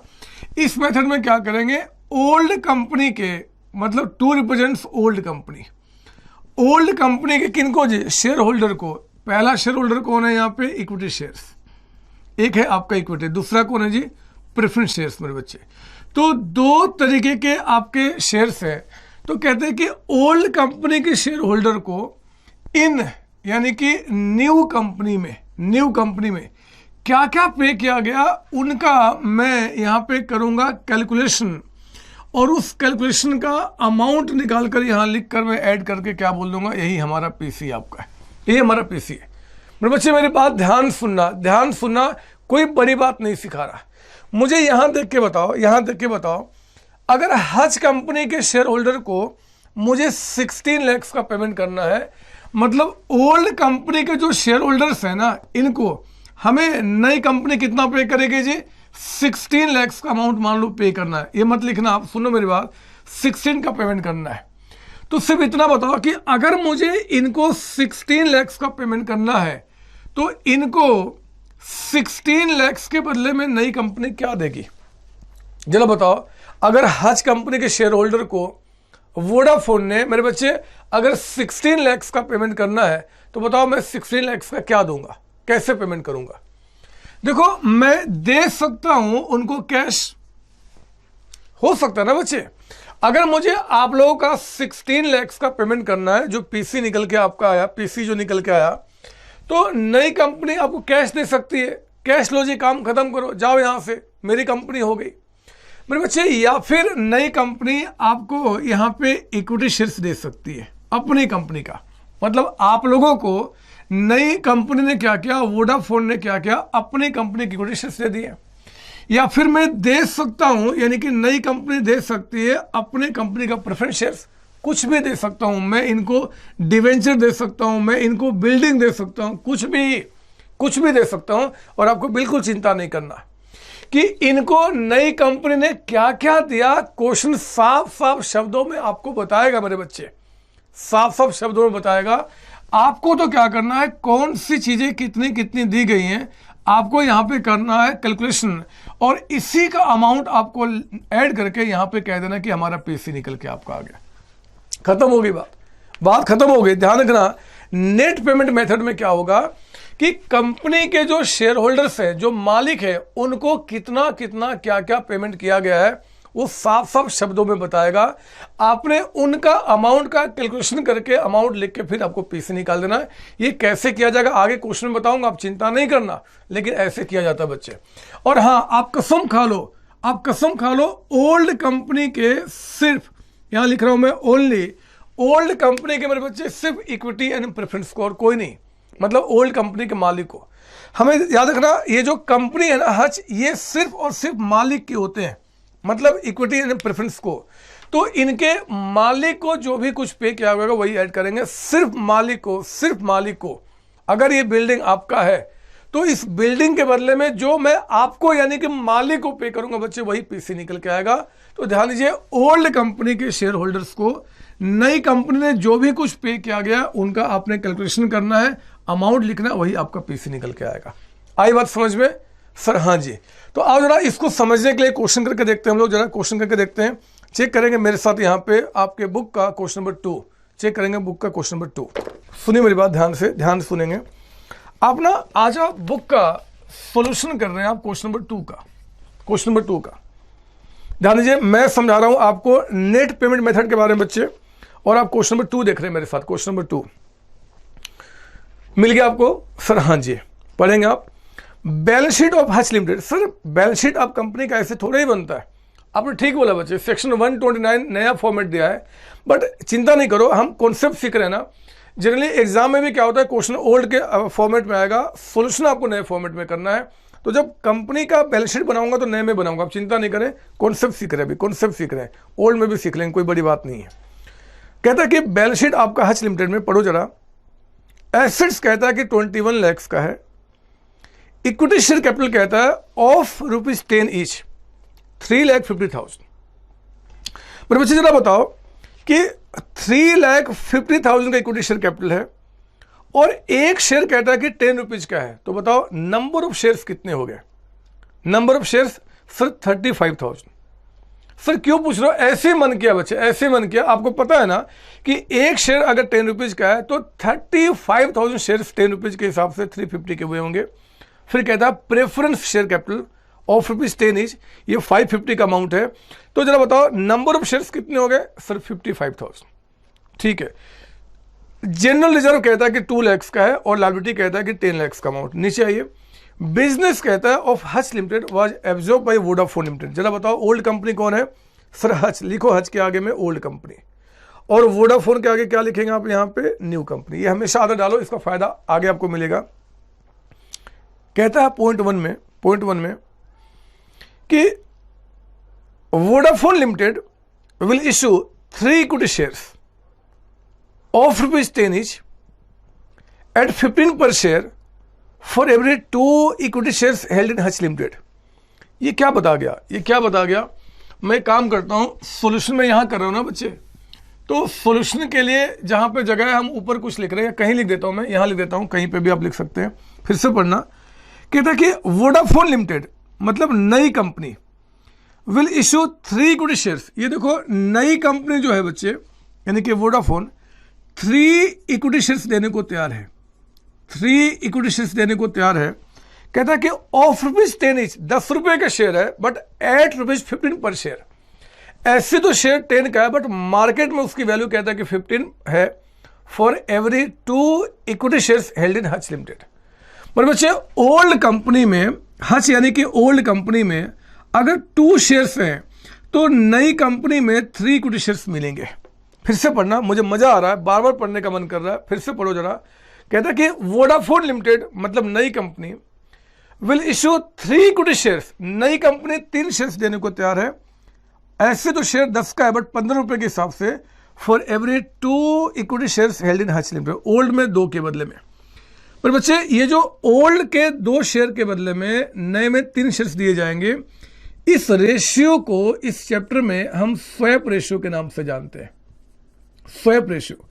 इस मेथड में क्या करेंगे, ओल्ड कंपनी के मतलब to represents old company, old company के किनको जी, शेयर होल्डर को। पहला शेयर होल्डर कौन है यहाँ पे, इक्विटी शेयर्स, एक है आपका इक्विटी, दूसरा कौन है जी, प्रेफरेंस शेयर्स। मेरे बच्चे तो 2 तरीके के आपके शेयर्स हैं। तो कहते हैं कि ओल्ड कंपनी के शेयर होल्डर को इन यानी कि न्यू कंपनी में क्या क्या पे किया गया उनका मैं यहाँ पे करूँगा कैलकुलेशन, और उस कैलकुलेशन का अमाउंट निकाल कर यहाँ लिख कर मैं ऐड करके क्या बोल दूंगा, यही हमारा पीसी आपका है, यही हमारा पीसी है। मेरे बच्चे मेरी बात ध्यान सुनना, कोई बड़ी बात नहीं सिखा रहा। मुझे यहाँ देख के बताओ, अगर हज कंपनी के शेयर होल्डर को मुझे 16 लाख का पेमेंट करना है, मतलब ओल्ड कंपनी के जो शेयर होल्डर्स हैं ना, इनको हमें नई कंपनी कितना पे करेगी जी? 16 लाख का अमाउंट मान लो पे करना है। ये मत लिखना, आप सुनो मेरी बात, 16 का पेमेंट करना है। तो सिर्फ इतना बताओ कि अगर मुझे इनको 16 लाख का पेमेंट करना है तो इनको 16 लाख के बदले में नई कंपनी क्या देगी? जरा बताओ। अगर हज कंपनी के शेयर होल्डर को वोडाफोन ने, मेरे बच्चे, अगर 16 लाख का पेमेंट करना है तो बताओ मैं 16 लाख का क्या दूंगा, कैसे पेमेंट करूंगा? देखो, मैं दे सकता हूं उनको कैश, हो सकता है ना बच्चे। अगर मुझे आप लोगों का 16 लाख का पेमेंट करना है, जो पीसी निकल के आपका आया, पीसी जो निकल के आया, तो नई कंपनी आपको कैश दे सकती है। कैश लो जी, काम खत्म करो, जाओ यहां से, मेरी कंपनी हो गई मेरे बच्चे। या फिर नई कंपनी आपको यहां पे इक्विटी शेयर्स दे सकती है अपनी कंपनी का। मतलब आप लोगों को नई कंपनी ने क्या किया, वोडाफोन ने क्या किया, अपनी कंपनी की इक्विटी शेयर्स दे दिए। या फिर मैं दे सकता हूं, यानी कि नई कंपनी दे सकती है अपनी कंपनी का प्रेफरेंस शेयर्स, कुछ भी दे सकता हूं मैं इनको, डिवेंचर दे सकता हूं मैं इनको, बिल्डिंग दे सकता हूं, कुछ भी दे सकता हूं। और आपको बिल्कुल चिंता नहीं करना कि इनको नई कंपनी ने क्या क्या दिया। क्वेश्चन साफ साफ शब्दों में आपको बताएगा मेरे बच्चे, साफ साफ शब्दों में बताएगा। आपको तो क्या करना है, कौन सी चीजें कितनी कितनी दी गई हैं, आपको यहां पे करना है कैलकुलेशन, और इसी का अमाउंट आपको ऐड करके यहां पे कह देना कि हमारा पीसी निकल के आपका आ गया। खत्म होगी बात खत्म हो गई। ध्यान रखना, नेट पेमेंट मेथड में क्या होगा कि कंपनी के जो शेयर होल्डर्स हैं, जो मालिक है, उनको कितना कितना क्या क्या पेमेंट किया गया है वो साफ साफ शब्दों में बताएगा। आपने उनका अमाउंट का कैलकुलेशन करके अमाउंट लिख के फिर आपको पीसी निकाल देना है। ये कैसे किया जाएगा आगे क्वेश्चन में बताऊंगा, आप चिंता नहीं करना, लेकिन ऐसे किया जाता है बच्चे। और हाँ, आप कसम खा लो, ओल्ड कंपनी के सिर्फ, यहां लिख रहा हूं मैं, ओनली ओल्ड कंपनी के मेरे बच्चे सिर्फ इक्विटी एंड प्रेफरेंस को, और कोई नहीं। मतलब ओल्ड कंपनी के मालिक को हमें याद रखना, ये जो कंपनी है ना हज, ये सिर्फ और सिर्फ मालिक के होते हैं, मतलब इक्विटी एंड प्रेफरेंस को। तो इनके मालिक को जो भी कुछ पे किया होगा वही ऐड करेंगे, सिर्फ मालिक को। अगर ये बिल्डिंग आपका है तो इस बिल्डिंग के बदले में जो मैं आपको, यानी कि मालिक को पे करूंगा बच्चे, वही पीसी निकल के आएगा। तो ध्यान दीजिए, ओल्ड कंपनी के शेयर होल्डर्स को नई कंपनी ने जो भी कुछ पे किया गया उनका आपने कैलकुलेशन करना है, अमाउंट लिखना, वही आपका पीसी निकल के आएगा। आई बात समझ में सर? हाँ जी। तो आओ जरा इसको समझने के लिए क्वेश्चन करके देखते हैं हम लोग, जरा क्वेश्चन करके देखते हैं। चेक करेंगे मेरे साथ यहाँ पे आपके बुक का क्वेश्चन नंबर 2, चेक करेंगे बुक का क्वेश्चन नंबर 2। सुनिए मेरी बात ध्यान से सुनेंगे आप ना। आज आप बुक का सॉल्यूशन कर रहे हैं, आप क्वेश्चन नंबर 2 का ध्यान दीजिए। मैं समझा रहा हूं आपको नेट पेमेंट मेथड के बारे में बच्चे, और आप क्वेश्चन नंबर 2 देख रहे हैं मेरे साथ। क्वेश्चन नंबर 2 मिल गया आपको सर? हाँ जी, पढ़ेंगे आप। Balance sheet of Hutch limited. Sir balance sheet आप कंपनी का ऐसे थोड़ा ही बनता है, आपने ठीक बोला बच्चे। सेक्शन 129 नया फॉर्मेट दिया है, बट चिंता नहीं करो, हम कॉन्सेप्ट सीख रहे हैं ना। जनरली एग्जाम में भी क्या होता है, क्वेश्चन ओल्ड के फॉर्मेट में आएगा, सॉल्यूशन आपको नए फॉर्मेट में करना है। तो जब कंपनी का बैलेंस शीट बनाऊंगा तो नए में बनाऊंगा, आप चिंता नहीं करें, कॉन्सेप्ट सीख रहे हैं अभी, कॉन्सेप्ट सीख रहे हैं, ओल्ड में भी सीख लेंगे, कोई बड़ी बात नहीं है। कहता है कि बैलेंस शीट आपका हच लिमिटेड में, पढ़ो जरा। एसेट्स कहता है कि 21 लाख का है। इक्विटी शेयर कैपिटल कहता है ऑफ ₹10 ईच, 3,50,000। मेरे बच्चे जरा बताओ कि 3,50,000 का इक्विटी शेयर कैपिटल है और एक शेयर कहता है कि 10 रुपीज का है। तो बताओ नंबर ऑफ शेयर्स कितने हो गए? Number of shares sir 35,000। Sir क्यों पूछ रहे हो? ऐसे मन किया बच्चे, ऐसे मन किया। आपको पता है ना कि एक शेयर अगर 10 रुपीज का है तो 35,000 शेयर्स 10 रुपीज के हिसाब से 350 के हुए होंगे। फिर कहता है preference share capital of ₹10 each, ये 550 का अमाउंट है। तो जरा बताओ नंबर ऑफ शेयर्स कितने हो गए? सर 55,000। ठीक है। जनरल रिजर्व कहता है कि 2 लाख का है और लायबिलिटी कहता है कि 10 लाख का अमाउंट। नीचे आइए, बिजनेस कहता है of Hutch limited was absorb by Vodafone limited. जरा बताओ ओल्ड कंपनी कौन है? सर हच, लिखो हच के आगे में ओल्ड कंपनी, और वोडाफोन के आगे क्या लिखेंगे आप यहाँ पे? New company. ये हमेशा आदत डालो, इसका फायदा आगे आपको मिलेगा। कहता है पॉइंट वन में कि Vodafone limited will issue 3 equity shares of ₹10 each eight 15 पर share for every 2 equity shares held in Hutch limited. ये क्या बता गया, ये क्या बता गया? मैं काम करता हूं, सॉल्यूशन में यहां कर रहा हूं ना बच्चे, तो सॉल्यूशन के लिए जहां पे जगह है हम ऊपर कुछ लिख रहे हैं, कहीं लिख देता हूं, मैं यहां लिख देता हूं, कहीं पे भी आप लिख सकते हैं। फिर से पढ़ना, कहता है कि वोडाफोन लिमिटेड मतलब नई company will issue 3 equity shares. ये देखो नई कंपनी जो है बच्चे, यानी कि वोडाफोन 3 इक्विटी शेयर्स देने को तैयार है, 3 इक्विटी शेयर्स देने को तैयार है। कहता है कि ऑफ ₹10 ईच, 10 रुपए का शेयर है, बट एट ₹15 पर शेयर। ऐसे तो शेयर 10 का है, बट मार्केट में उसकी वैल्यू कहता है कि 15 है for every 2 equity shares held in Hutch limited. पर बच्चे ओल्ड कंपनी में, हच यानी कि ओल्ड कंपनी में अगर 2 शेयर्स हैं तो नई कंपनी में 3 इक्विटी शेयर्स मिलेंगे। फिर से पढ़ना, मुझे मजा आ रहा है, बार बार पढ़ने का मन कर रहा है, फिर से पढ़ो जरा। कहता है कि वोडाफोन लिमिटेड मतलब नई company will issue 3 equity shares, नई कंपनी 3 शेयर्स देने को तैयार है। ऐसे तो शेयर 10 का है, बट 15 रुपए के हिसाब से for every 2 equity shares held in Hutch limited, old में 2 के बदले में। पर बच्चे ये जो ओल्ड के 2 शेयर के बदले में नए में 3 शेयर्स दिए जाएंगे, इस रेशियो को इस चैप्टर में हम स्वैप रेशियो के नाम से जानते हैं। स्वैप रेशियो,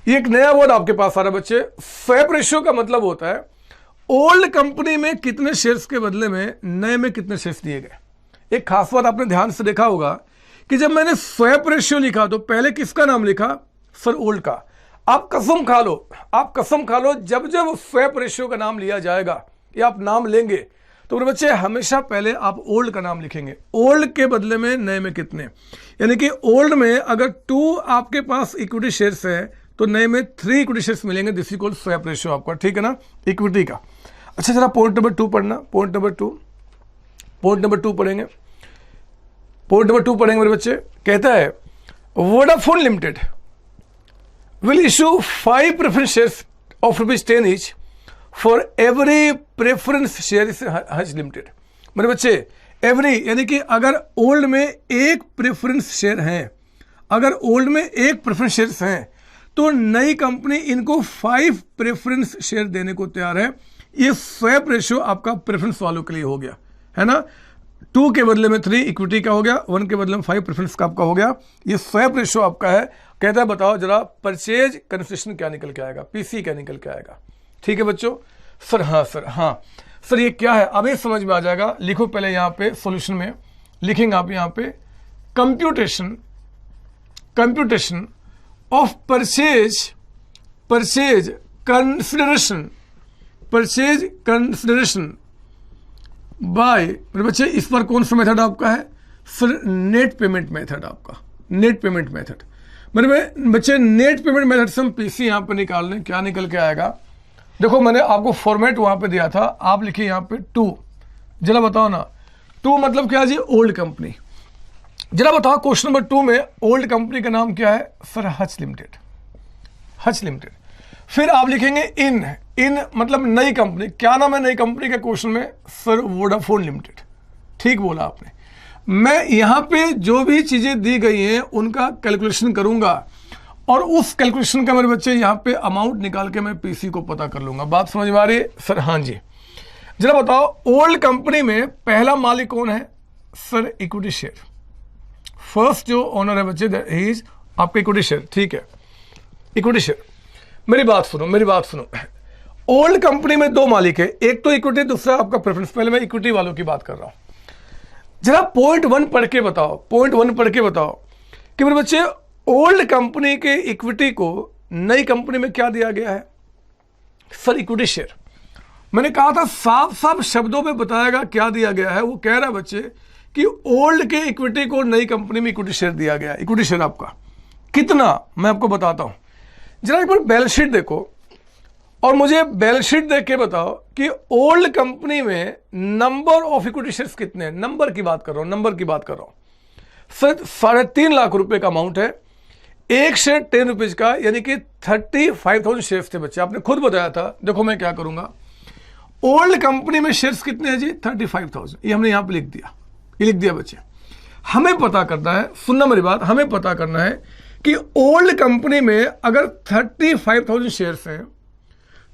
ये एक नया वर्ड आपके पास आ रहा है बच्चे। स्वैप रेशियो का मतलब होता है ओल्ड कंपनी में कितने शेयर्स के बदले में नए में कितने शेयर्स दिए गए। एक खास बात आपने ध्यान से देखा होगा कि जब मैंने स्वैप रेशियो लिखा तो पहले किसका नाम लिखा? सर ओल्ड का। आप कसम खा लो, आप कसम खा लो, जब जब स्वैप रेशियो का नाम लिया जाएगा या आप नाम लेंगे तो मेरे बच्चे हमेशा पहले आप ओल्ड का नाम लिखेंगे, ओल्ड के बदले में नए में कितने। यानी कि ओल्ड में अगर 2 आपके पास इक्विटी शेयर्स है तो नए में 3 इक्विटी शेयर्स मिलेंगे, this is called swap ratio आपका, ठीक है ना, इक्विटी का। अच्छा जरा पॉइंट नंबर 2 पढ़ना, पॉइंट नंबर 2 पढ़ेंगे, पॉइंट नंबर 2 पढ़ेंगे मेरे बच्चे। कहता है Vodafone limited will issue 5 preference shares of ₹10 each for every preference share is Hutch limited. मेरे बच्चे एवरी यानी कि अगर ओल्ड में 1 प्रेफरेंस शेयर है, अगर ओल्ड में 1 प्रेफरेंस शेयर्स हैं तो नई कंपनी इनको 5 प्रेफरेंस शेयर देने को तैयार है। ये स्वैप रेशियो आपका प्रेफरेंस वालों के लिए हो गया, है ना। 2 के बदले में 3 इक्विटी का हो गया, 1 के बदले में 5 प्रेफरेंस का आपका हो गया। ये स्वैप रेशियो आपका है। कहता है बताओ जरा परचेज कंसिडरेशन क्या निकल के आएगा, पीसी क्या निकल के आएगा। ठीक है बच्चों? सर हाँ सर, हाँ सर ये क्या है, अब ये समझ में आ जाएगा। लिखो पहले यहाँ पे सॉल्यूशन में लिखेंगे आप यहाँ पे computation of purchase consideration by, मेरे बच्चे इस पर कौन सा मेथड आपका है? सर नेट पेमेंट मेथड आपका, नेट पेमेंट मेथड। मेरे बच्चे नेट पेमेंट मेथड से हम पीसी यहाँ पे निकाल लें, क्या निकल के आएगा? देखो मैंने आपको फॉर्मेट वहां पे दिया था, आप लिखिए यहाँ पे 2। जरा बताओ ना 2 मतलब क्या जी? Old company. जरा बताओ क्वेश्चन नंबर 2 में ओल्ड कंपनी का नाम क्या है? Sir Hutch limited, Hutch limited. फिर आप लिखेंगे इन मतलब नई कंपनी। क्या नाम है नई कंपनी के क्वेश्चन में? Sir Vodafone limited. ठीक बोला आपने। मैं यहां पे जो भी चीजें दी गई हैं उनका कैलकुलेशन करूंगा और उस कैलकुलेशन का मेरे बच्चे यहां पे अमाउंट निकाल के मैं पीसी को पता कर लूंगा। बात समझ में आ रही है? सर हाँ जी। जरा बताओ ओल्ड कंपनी में पहला मालिक कौन है? Sir equity share. फर्स्ट जो ओनर है बच्चे ही इज आपका इक्विटी शेयर। ठीक है, इक्विटी शेयर। मेरी बात सुनो। ओल्ड कंपनी में 2 मालिक है, एक तो इक्विटी, दूसरा आपका प्रेफरेंस। पहले मैं इक्विटी वालों की बात कर रहा हूं। जरा पॉइंट 1 पढ़ के बताओ कि मेरे बच्चे ओल्ड कंपनी के इक्विटी को नई कंपनी में क्या दिया गया है? Sir equity share. मैंने कहा था साफ साफ शब्दों में बताएगा क्या दिया गया है। वो कह रहा है बच्चे कि ओल्ड के इक्विटी को नई कंपनी में इक्विटी शेयर दिया गया। इक्विटी शेयर आपका कितना, मैं आपको बताता हूं। जरा एक बार बैलेंस शीट देखो और मुझे बैलेंस शीट देख के बताओ कि ओल्ड कंपनी में नंबर ऑफ इक्विटी शेयर्स कितने हैं। नंबर की बात कर रहा हूं। सर 3.5 लाख रुपए का अमाउंट है, एक शेयर 10 रुपीज का, यानी कि 35,000 शेयर्स थे बच्चे। आपने खुद बताया था। देखो मैं क्या करूंगा, ओल्ड कंपनी में शेयर्स कितने हैं जी? 35,000। ये हमने यहां पे लिख दिया, ये लिख दिया बच्चे। हमें पता करना है, सुनना मेरी बात, हमें पता करना है कि ओल्ड कंपनी में अगर 35,000 शेयर्स हैं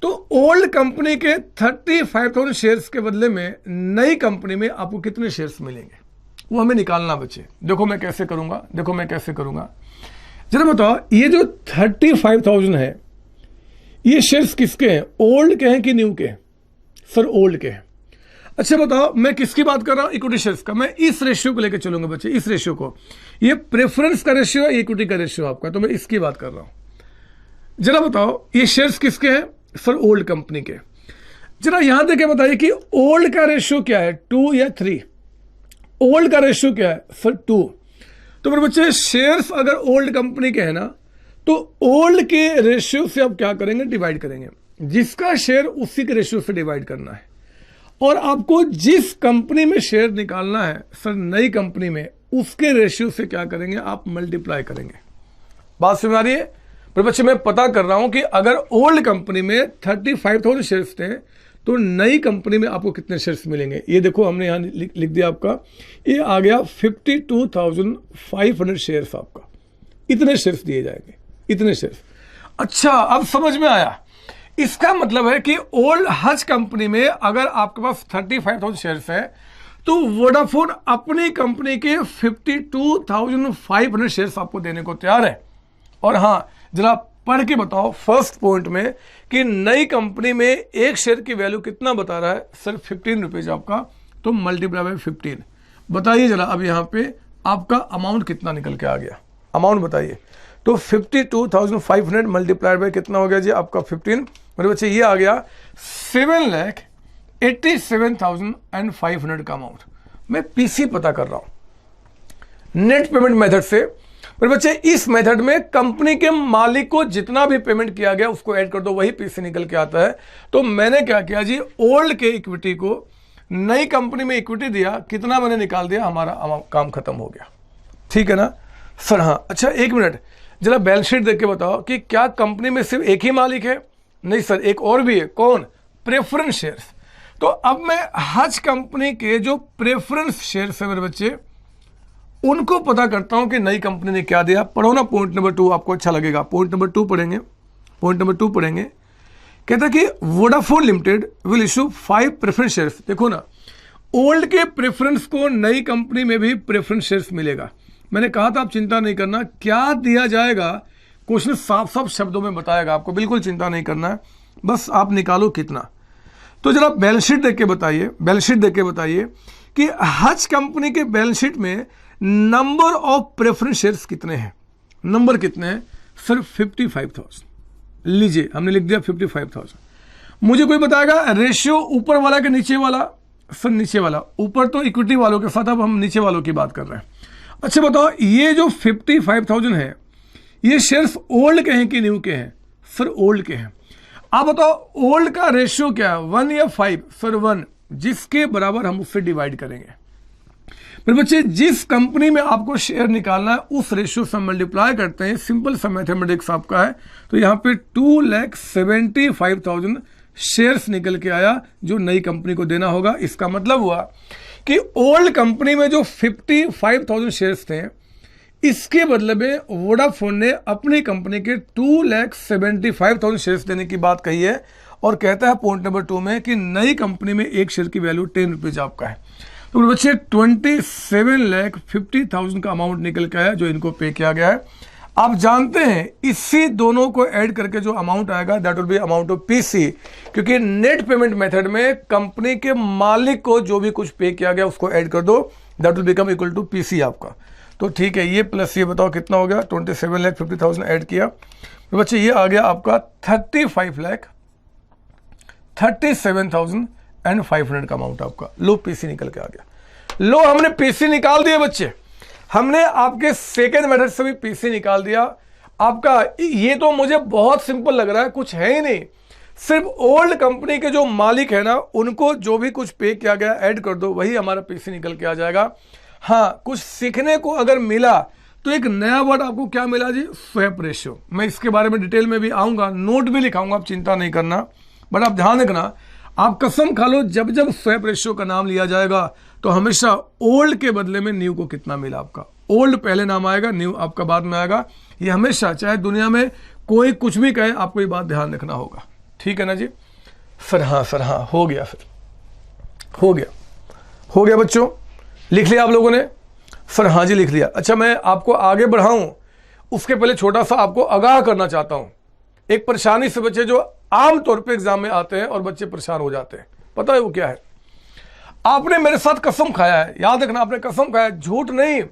तो ओल्ड कंपनी के 35,000 शेयर्स के बदले में नई कंपनी में आपको कितने शेयर्स मिलेंगे, वो हमें निकालना बच्चे। देखो मैं कैसे करूंगा, जरा बताओ, ये जो 35,000 है, ये शेयर्स किसके हैं, ओल्ड के हैं कि न्यू के? सर ओल्ड के हैं। अच्छा बताओ, मैं किसकी बात कर रहा हूं, इक्विटी शेयर्स का। मैं इस रेशियो को लेकर चलूंगा बच्चे, इस रेशियो को। ये प्रेफरेंस का रेशियो है, इक्विटी का रेशियो आपका, तो मैं इसकी बात कर रहा हूं। जरा बताओ, ये शेयर्स किसके हैं? सर ओल्ड कंपनी के। जरा यहां देख के बताइए कि ओल्ड का रेशियो क्या है, 2 या 3? ओल्ड का रेशियो क्या है? सर 2। तो मेरे बच्चे, शेयर्स अगर ओल्ड कंपनी के हैं ना, तो ओल्ड के रेशियो से आप क्या करेंगे, डिवाइड करेंगे। जिसका शेयर उसी के रेशियो से डिवाइड करना है। और आपको जिस कंपनी में शेयर निकालना है सर, नई कंपनी में, उसके रेशियो से क्या करेंगे, आप मल्टीप्लाई करेंगे। बात समझ आ रही है? पर बच्चे मैं पता कर रहा हूं कि अगर ओल्ड कंपनी में 35,000 शेयर्स थे, तो नई कंपनी में आपको कितने शेयर्स मिलेंगे। ये देखो हमने यहां लिख दिया आपका, ये आ गया 52,500 शेयर्स। आपका इतने शेयर्स दिए जाएंगे, इतने शेयर्स। अच्छा, अब समझ में आया। इसका मतलब है कि ओल्ड हज कंपनी में अगर आपके पास 35,000 शेयर्स है, तो वोडाफोन अपनी कंपनी के 52,500 शेयर्स आपको देने को तैयार है। और हां, जरा पढ़ के बताओ फर्स्ट पॉइंट में कि नई कंपनी में एक शेयर की वैल्यू कितना बता रहा है, सर 15 रुपीज आपका, तो मल्टीप्लाई बाय 15। बताइए जरा, अब यहां पे आपका अमाउंट कितना निकल के आ गया, अमाउंट बताइए। तो 52,500 मल्टीप्लाइड बाय कितना हो गया जी आपका 15। मेरे बच्चे ये आ गया 7,87,500 का अमाउंट। मैं पीसी पता कर रहा हूं नेट पेमेंट मेथड से। मेरे बच्चे, इस मेथड में कंपनी के मालिक को जितना भी पेमेंट किया गया उसको ऐड कर दो, वही पीसी निकल के आता है। तो मैंने क्या किया जी, ओल्ड के इक्विटी को नई कंपनी में इक्विटी दिया, कितना मैंने निकाल दिया, हमारा काम खत्म हो गया। ठीक है ना सर? हाँ। अच्छा एक मिनट, जरा बैलेंस शीट देख के बताओ कि क्या कंपनी में सिर्फ एक ही मालिक है? नहीं सर, एक और भी है। कौन? Preference shares. तो अब मैं हज कंपनी के जो प्रेफरेंस शेयर्स है मेरे बच्चे, उनको पता करता हूं कि नई कंपनी ने क्या दिया। पढ़ो ना पॉइंट नंबर 2, आपको अच्छा लगेगा। पॉइंट नंबर 2 पढ़ेंगे, पॉइंट नंबर 2 पढ़ेंगे। कहता है कि Vodafone limited will issue 5 preference shares. देखो ना, ओल्ड के प्रेफरेंस को नई कंपनी में भी प्रेफरेंस शेयर्स मिलेगा। मैंने कहा था आप चिंता नहीं करना, क्या दिया जाएगा क्वेश्चन साफ साफ शब्दों में बताएगा आपको, बिल्कुल चिंता नहीं करना है, बस आप निकालो कितना। तो जरा बैलेंस शीट देख के बताइए, बैलेंस शीट देख के बताइए कि हज कंपनी के बैलेंस शीट में नंबर ऑफ प्रेफरेंस शेयर्स कितने हैं। नंबर कितने हैं सर? 55,000। लीजिए, हमने लिख दिया 55,000। मुझे कोई बताएगा रेशियो ऊपर वाला के नीचे वाला? सर नीचे वाला। ऊपर तो इक्विटी वालों के साथ, अब हम नीचे वालों की बात कर रहे हैं। अच्छा बताओ, ये जो 55,000 है, ये शेयर्स ओल्ड के हैं कि न्यू के हैं? सर ओल्ड के हैं। आप बताओ ओल्ड का रेशियो क्या है, 1 या 5? सर 1, जिसके बराबर हम उससे डिवाइड करेंगे। फिर बच्चे, जिस कंपनी में आपको शेयर निकालना है उस रेशियो से मल्टीप्लाई करते हैं। सिंपल सा मैथमेटिक्स आपका है। तो यहां पे 2,75,000 शेयर्स निकल के आया जो नई कंपनी को देना होगा। इसका मतलब हुआ कि ओल्ड कंपनी में जो 55,000 शेयर्स थे, इसके बदले में वोडाफोन ने अपनी कंपनी के 2,75,000 शेयर्स देने की बात कही है। और कहता है पॉइंट नंबर 2 में कि नई कंपनी में एक शेयर की वैल्यू 10 रुपीज आपका है। तो बच्चे 27,50,000 का अमाउंट निकल के आया जो इनको पे किया गया है। आप जानते हैं इसी दोनों को ऐड करके जो अमाउंट आएगा that will be amount of PC, क्योंकि नेट पेमेंट मेथड में कंपनी के मालिक को जो भी कुछ पे किया गया उसको ऐड कर दो, that will become equal to PC आपका। तो ठीक है, ये प्लस ये बताओ कितना हो गया, 27,50,000 ऐड किया तो बच्चे ये आ गया आपका 37,500 का अमाउंट आपका। लो पीसी निकल के आ गया। लो हमने पीसी निकाल दिया बच्चे, हमने आपके सेकेंड मेथड से भी पीसी निकाल दिया आपका। ये तो मुझे बहुत सिंपल लग रहा है, कुछ है ही नहीं, सिर्फ ओल्ड कंपनी के जो मालिक है ना उनको जो भी कुछ पे किया गया ऐड कर दो, वही हमारा पीसी निकल के आ जाएगा। हाँ, कुछ सीखने को अगर मिला तो एक नया वर्ड आपको क्या मिला जी, स्वैप रेशियो। मैं इसके बारे में डिटेल में भी आऊंगा, नोट भी लिखाऊंगा, आप चिंता नहीं करना। बट आप ध्यान रखना, आप कसम खा लो जब जब स्वैप रेशियो का नाम लिया जाएगा तो हमेशा ओल्ड के बदले में न्यू को कितना मिला आपका। ओल्ड पहले नाम आएगा, न्यू आपका बाद में आएगा। ये हमेशा, चाहे दुनिया में कोई कुछ भी कहे, आपको ये बात ध्यान रखना होगा। ठीक है ना जी। फिर हाँ हो गया, फिर हो गया बच्चों, लिख लिया आप लोगों ने? फिर हाँ जी लिख लिया। अच्छा, मैं आपको आगे बढ़ाऊं उसके पहले छोटा सा आपको आगाह करना चाहता हूं। एक परेशानी से बच्चे जो आम तौर पे एग्जाम में आते हैं और बच्चे परेशान हो जाते हैं, पता है वो क्या है? आपने मेरे साथ कसम खाया है, याद रखना, आपने कसम खाया, झूठ नहीं,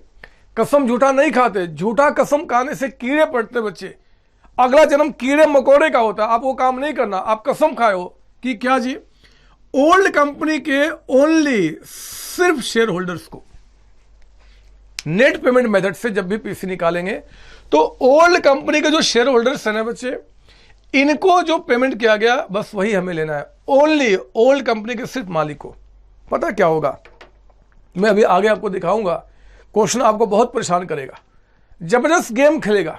कसम झूठा नहीं खाते, झूठा कसम खाने से कीड़े पड़ते बच्चे, अगला जन्म कीड़े मकोड़े का होता है। आप वो काम नहीं करना। आप कसम खाए हो कि क्या जी, ओल्ड कंपनी के ओनली सिर्फ शेयर होल्डर्स को नेट पेमेंट मेथड से जब भी पीसी निकालेंगे तो ओल्ड कंपनी के जो शेयर होल्डर्स है ना बच्चे, इनको जो पेमेंट किया गया बस वही हमें लेना है, ओनली ओल्ड कंपनी के सिर्फ मालिक को। पता क्या होगा, मैं अभी आगे आपको दिखाऊंगा, क्वेश्चन आपको बहुत परेशान करेगा, जबरदस्त गेम खेलेगा।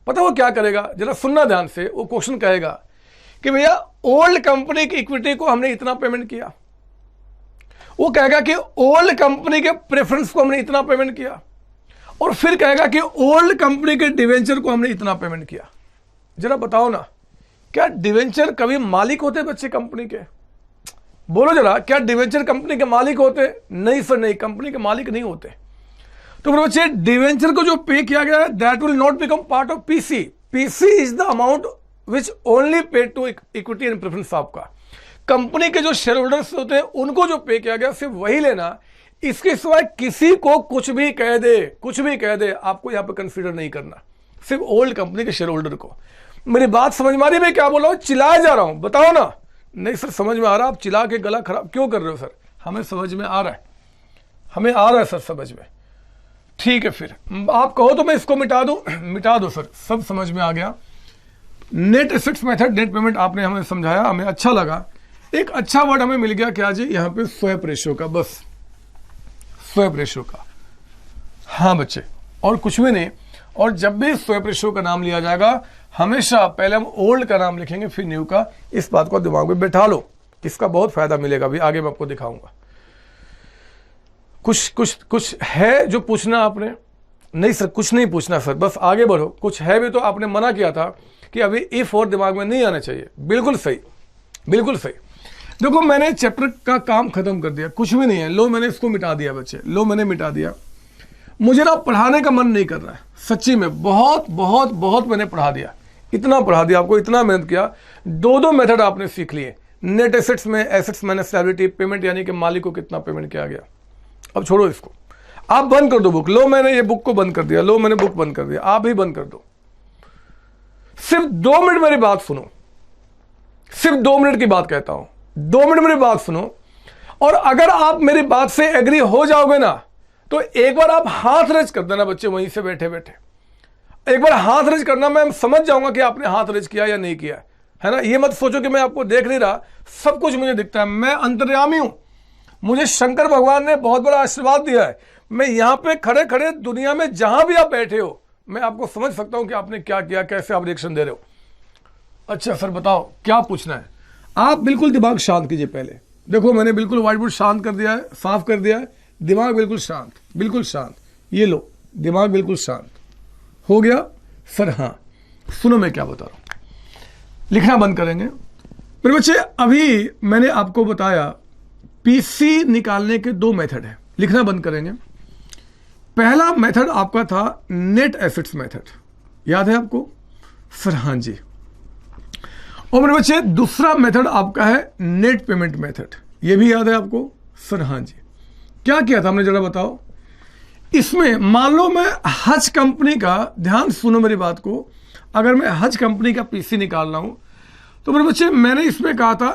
पता वो क्या करेगा, जरा सुनना ध्यान से। वो क्वेश्चन कहेगा कि भैया ओल्ड कंपनी की इक्विटी को हमने इतना पेमेंट किया, वो कहेगा कि ओल्ड कंपनी के प्रेफरेंस को हमने इतना पेमेंट किया, और फिर कहेगा कि ओल्ड कंपनी के डिवेंचर को हमने इतना पेमेंट किया। जरा बताओ ना, क्या डिवेंचर कभी मालिक होते बच्चे कंपनी के? बोलो जरा, क्या डिवेंचर कंपनी के मालिक होते? नहीं सर नहीं, कंपनी के मालिक नहीं होते। तो फिर बच्चे डिवेंचर को जो पे किया गया है that will not become part of PC. PC is the amount which only paid to equity and preference. आपका कंपनी के जो शेयर होल्डर्स होते हैं उनको जो पे किया गया सिर्फ वही लेना, इसके सिवाय किसी को कुछ भी कह दे आपको यहां पर कंसीडर नहीं करना, सिर्फ ओल्ड कंपनी के शेयर होल्डर को। मेरी बात समझ में आ रही है? मैं क्या बोल रहा हूं, चिल्लाया जा रहा हूं, बताओ ना। नहीं सर समझ में आ रहा, आप चिल्ला के गला खराब क्यों कर रहे हो सर? हमें समझ में आ रहा है, हमें आ रहा है सर समझ में। ठीक है, फिर आप कहो तो मैं इसको मिटा दूं। मिटा दो सर, सब समझ में आ गया। Net assets method, net payment आपने हमें समझाया, हमें अच्छा लगा। एक अच्छा वर्ड हमें मिल गया क्या जी, यहाँ पे स्वैप रेशियो का, बस स्वैप रेशियो का। हाँ बच्चे, और कुछ भी नहीं। और जब भी स्वैप रेशियो का नाम लिया जाएगा हमेशा पहले हम ओल्ड का नाम लिखेंगे फिर न्यू का। इस बात को दिमाग में बैठा लो, इसका बहुत फायदा मिलेगा, अभी आगे मैं आपको दिखाऊंगा। कुछ है जो पूछना आपने? नहीं सर कुछ नहीं पूछना सर, बस आगे बढ़ो। कुछ है भी तो आपने मना किया था कि अभी इफ और दिमाग में नहीं आना चाहिए। बिल्कुल सही, बिल्कुल सही। देखो मैंने चैप्टर का काम खत्म कर दिया, कुछ भी नहीं है। लो मैंने इसको मिटा दिया बच्चे, लो मैंने मिटा दिया। मुझे ना पढ़ाने का मन नहीं कर रहा है सच्ची में, बहुत मैंने पढ़ा दिया, इतना पढ़ा दिया आपको, इतना मेहनत किया। दो मेथड आपने सीख लिए, नेट एसेट्स में एसेट्स माइनस लायबिलिटी, पेमेंट यानी कि मालिक को कितना पेमेंट किया गया। अब छोड़ो इसको, आप बंद कर दो बुक। लो मैंने ये बुक को बंद कर दिया, लो मैंने बुक बंद कर दिया, आप ही बंद कर दो। सिर्फ 2 मिनट मेरी बात सुनो, सिर्फ 2 मिनट की बात कहता हूं, 2 मिनट मेरी बात सुनो। और अगर आप मेरी बात से एग्री हो जाओगे ना तो एक बार आप हाथ रेज कर देना बच्चे, वहीं से बैठे बैठे एक बार हाथ रेज करना, मैं समझ जाऊंगा कि आपने हाथ रेज किया या नहीं किया, है ना। ये मत सोचो कि मैं आपको देख नहीं रहा, सब कुछ मुझे दिखता है, मैं अंतर्यामी हूं। मुझे शंकर भगवान ने बहुत बड़ा आशीर्वाद दिया है। मैं यहां पे खड़े खड़े दुनिया में जहां भी आप बैठे हो मैं आपको समझ सकता हूं कि आपने क्या किया, कैसे आप रिएक्शन दे रहे हो। अच्छा सर बताओ क्या पूछना है? आप बिल्कुल दिमाग शांत कीजिए पहले। देखो मैंने बिल्कुल व्हाइट बोर्ड शांत कर दिया है, साफ कर दिया है, दिमाग बिल्कुल शांत, बिल्कुल शांत। ये लो दिमाग बिल्कुल शांत हो गया सर। हाँ सुनो मैं क्या बता रहा हूं, लिखना बंद करेंगे। पर बच्चे अभी मैंने आपको बताया पीसी निकालने के 2 मेथड है, लिखना बंद करेंगे। पहला मेथड आपका था नेट एसेट्स मेथड, याद है आपको? सर हाँ जी। और मेरे बच्चे दूसरा मेथड आपका है नेट पेमेंट मेथड, ये भी याद है आपको? सर हाँ जी। क्या किया था हमने जरा बताओ? इसमें मान लो मैं हज कंपनी का, ध्यान सुनो मेरी बात को, अगर मैं हज कंपनी का पीसी निकाल रहा हूं तो मेरे बच्चे मैंने इसमें कहा था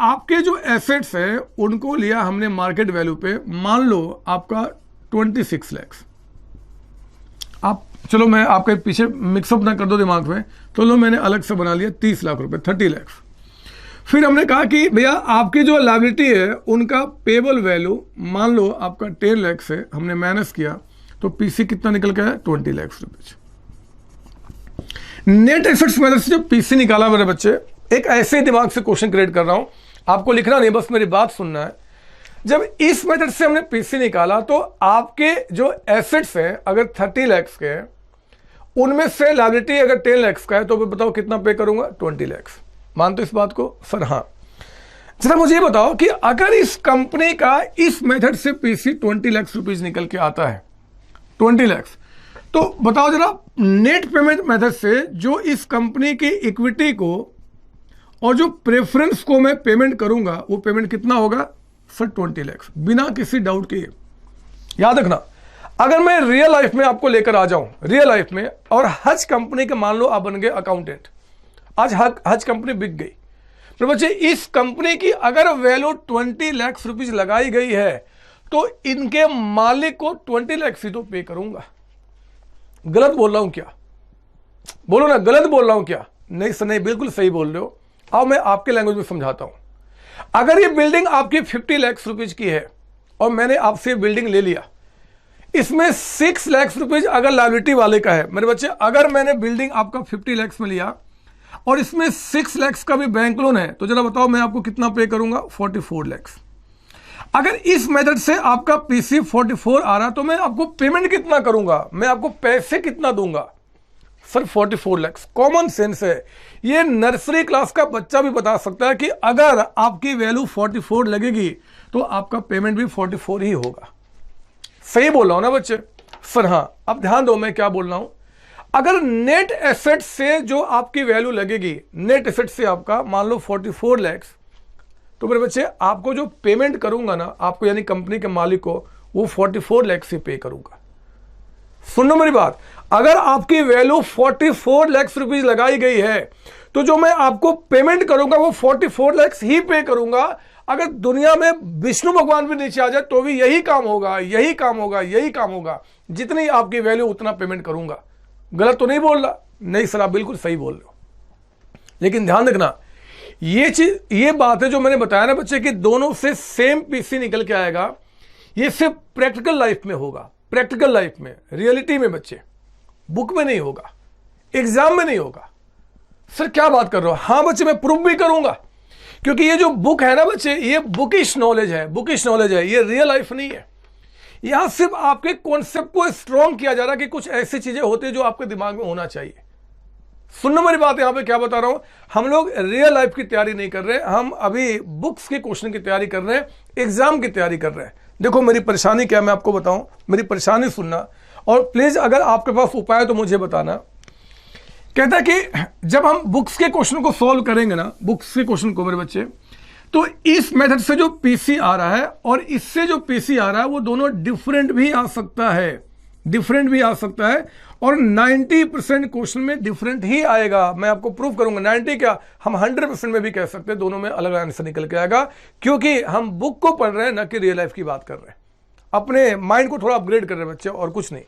आपके जो एसेट्स है उनको लिया हमने मार्केट वैल्यू पे, मान लो आपका 26 लाख। आप चलो मैं आपके पीछे मिक्सअप ना कर दो दिमाग में, तो लो मैंने अलग से बना लिया 30 लाख रुपए, 30 लाख। फिर हमने कहा कि भैया आपकी जो लायबिलिटी है उनका पेबल वैल्यू मान लो आपका 10 लाख से हमने माइनस किया तो पीसी कितना निकल गया? 20 लाख रुपए। नेट एसेट्स मेथड से जो पीसी निकाला मेरे बच्चे, एक ऐसे दिमाग से क्वेश्चन क्रिएट कर रहा हूं, आपको लिखना नहीं बस मेरी बात सुनना है। जब इस मेथड से हमने पीसी निकाला तो आपके जो एसेट्स हैं अगर 30 लाख के हैं, उनमें से लायबिलिटी अगर 10 लाख का है तो मैं बताओ कितना पे करूंगा? 20 लाख। मानते हो इस बात को? सर हाँ। जरा मुझे ये बताओ कि अगर इस कंपनी का इस मेथड से पीसी 20 लाख रुपीज निकल के आता है, 20 लाख, तो बताओ जरा नेट पेमेंट मेथड से जो इस कंपनी की इक्विटी को और जो प्रेफरेंस को मैं पेमेंट करूंगा वो पेमेंट कितना होगा? सर 20 लाख, बिना किसी डाउट के। याद रखना, अगर मैं रियल लाइफ में आपको लेकर आ जाऊं, रियल लाइफ में, और हज कंपनी के मान लो आप बन गए अकाउंटेंट, आज हज कंपनी बिक गई, तो बच्चे इस कंपनी की अगर वैल्यू 20 लाख रुपीज लगाई गई है तो इनके मालिक को 20 लाख ही तो पे करूंगा। गलत बोल रहा हूं क्या? बोलो ना, गलत बोल रहा हूं क्या? नहीं सर नहीं, बिल्कुल सही बोल रहे हो। अब मैं आपके लैंग्वेज में समझाता हूं। अगर ये बिल्डिंग आपकी 50 लाख रुपीज की है और मैंने आपसे बिल्डिंग ले लिया, इसमें 6 लाख रुपीज अगर लायबिलिटी वाले का है, मेरे बच्चे अगर मैंने बिल्डिंग आपका 50 लाख में लिया और इसमें 6 लाख का भी बैंक लोन है, तो जरा बताओ मैं आपको कितना पे करूंगा? 44 लाख। अगर इस मेथड से आपका पीसी 44 आ रहा तो मैं आपको पेमेंट कितना करूंगा? मैं आपको पैसे कितना दूंगा? सर 44 लाख। कॉमन सेंस है, ये नर्सरी क्लास का बच्चा भी बता सकता है कि अगर आपकी वैल्यू 44 लगेगी तो आपका पेमेंट भी 44 ही होगा। सही बोल रहा हूं ना बच्चे? सर हाँ। अब ध्यान दो मैं क्या बोल रहा हूं। अगर नेट एसेट से जो आपकी वैल्यू लगेगी, नेट एसेट से आपका मान लो 44 लाख, तो मेरे बच्चे आपको जो पेमेंट करूंगा ना, आपको यानी कंपनी के मालिक को, वो 44 लाख से पे करूंगा। सुनो मेरी बात, अगर आपकी वैल्यू 44 लाख रुपीज लगाई गई है तो जो मैं आपको पेमेंट करूंगा वो 44 लाख ही पे करूंगा। अगर दुनिया में विष्णु भगवान भी नीचे आ जाए तो भी यही काम होगा, यही काम होगा, यही काम होगा। जितनी आपकी वैल्यू उतना पेमेंट करूंगा। गलत तो नहीं बोल रहा? नहीं सर आप बिल्कुल सही बोल रहे हो। लेकिन ध्यान रखना, ये चीज, ये बात है जो मैंने बताया ना बच्चे कि दोनों से सेम पीसी निकल के आएगा, ये सिर्फ प्रैक्टिकल लाइफ में होगा। प्रैक्टिकल लाइफ में, रियलिटी में बच्चे, बुक में नहीं होगा, एग्जाम में नहीं होगा। सर क्या बात कर रहे हो? हाँ बच्चे मैं प्रूव भी करूंगा, क्योंकि ये जो बुक है ना बच्चे, ये बुकिश नॉलेज है, बुकिश नॉलेज है, ये रियल लाइफ नहीं है। यहां सिर्फ आपके कॉन्सेप्ट को स्ट्रॉन्ग किया जा रहा है कि कुछ ऐसी चीजें होती है जो आपके दिमाग में होना चाहिए। सुनना मेरी बात, यहां पे क्या बता रहा हूं, हम लोग रियल लाइफ की तैयारी नहीं कर रहे, हम अभी बुक्स के क्वेश्चन की तैयारी कर रहे हैं, एग्जाम की तैयारी कर रहे हैं। देखो मेरी परेशानी क्या, मैं आपको बताऊं, मेरी परेशानी सुनना, और प्लीज अगर आपके पास उपाय है तो मुझे बताना। कहता है कि जब हम बुक्स के क्वेश्चन को सॉल्व करेंगे ना, बुक्स के क्वेश्चन को मेरे बच्चे, तो इस मेथड से जो पीसी आ रहा है और इससे जो पीसी आ रहा है वो दोनों डिफरेंट भी आ सकता है, डिफरेंट भी आ सकता है, और 90% क्वेश्चन में डिफरेंट ही आएगा। मैं आपको प्रूव करूंगा, 90 क्या, हम 100% में भी कह सकते हैं, दोनों में अलग आंसर निकल के आएगा, क्योंकि हम बुक को पढ़ रहे हैं ना कि रियल लाइफ की बात कर रहे हैं। अपने माइंड को थोड़ा अपग्रेड कर रहे हैं बच्चे, और कुछ नहीं।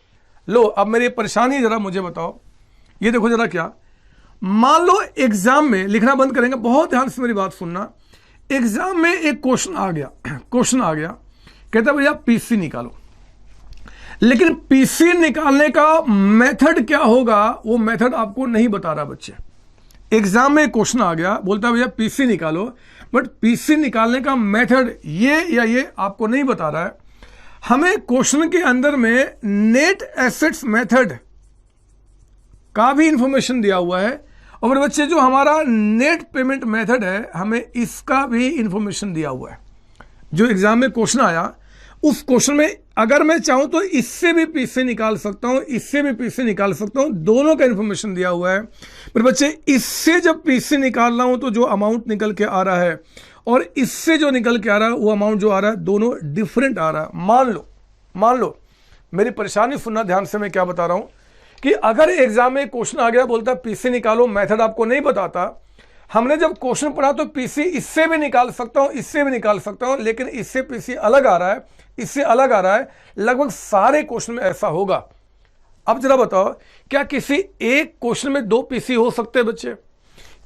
लो अब मेरी परेशानी जरा मुझे बताओ, ये देखो जरा क्या, मान लो एग्जाम में, लिखना बंद करेंगे, बहुत ध्यान से मेरी बात सुनना। एग्जाम में एक क्वेश्चन आ गया, क्वेश्चन आ गया, कहता भैया पीसी निकालो, लेकिन पीसी निकालने का मेथड क्या होगा वो मेथड आपको नहीं बता रहा बच्चे। एग्जाम में क्वेश्चन आ गया, बोलता भैया पीसी निकालो, बट पीसी निकालने का मेथड ये या ये आपको नहीं बता रहा है। हमें क्वेश्चन के अंदर में नेट एसेट्स मेथड का भी इंफॉर्मेशन दिया हुआ है, और मेरे बच्चे जो हमारा नेट पेमेंट मेथड है हमें इसका भी इंफॉर्मेशन दिया हुआ है। जो एग्जाम में क्वेश्चन आया उस क्वेश्चन में अगर मैं चाहूं तो इससे भी पीसी निकाल सकता हूं, इससे भी पीसी निकाल सकता हूं, दोनों का इंफॉर्मेशन दिया हुआ है। मेरे बच्चे इससे जब पीसी निकाल रहा हूं तो जो अमाउंट निकल के आ रहा है और इससे जो निकल के आ रहा है वो अमाउंट जो आ रहा है दोनों डिफरेंट आ रहा है। मान लो मेरी परेशानी सुनना ध्यान से, मैं क्या बता रहा हूं कि अगर एग्जाम में क्वेश्चन आ गया, बोलता पीसी निकालो, मेथड आपको नहीं बताता, हमने जब क्वेश्चन पढ़ा तो पीसी इससे भी निकाल सकता हूं, इससे भी निकाल सकता हूं, लेकिन इससे पीसी अलग आ रहा है, इससे अलग आ रहा है, लगभग सारे क्वेश्चन में ऐसा होगा। अब जरा बताओ, क्या किसी एक क्वेश्चन में 2 पीसी हो सकते हैं बच्चे?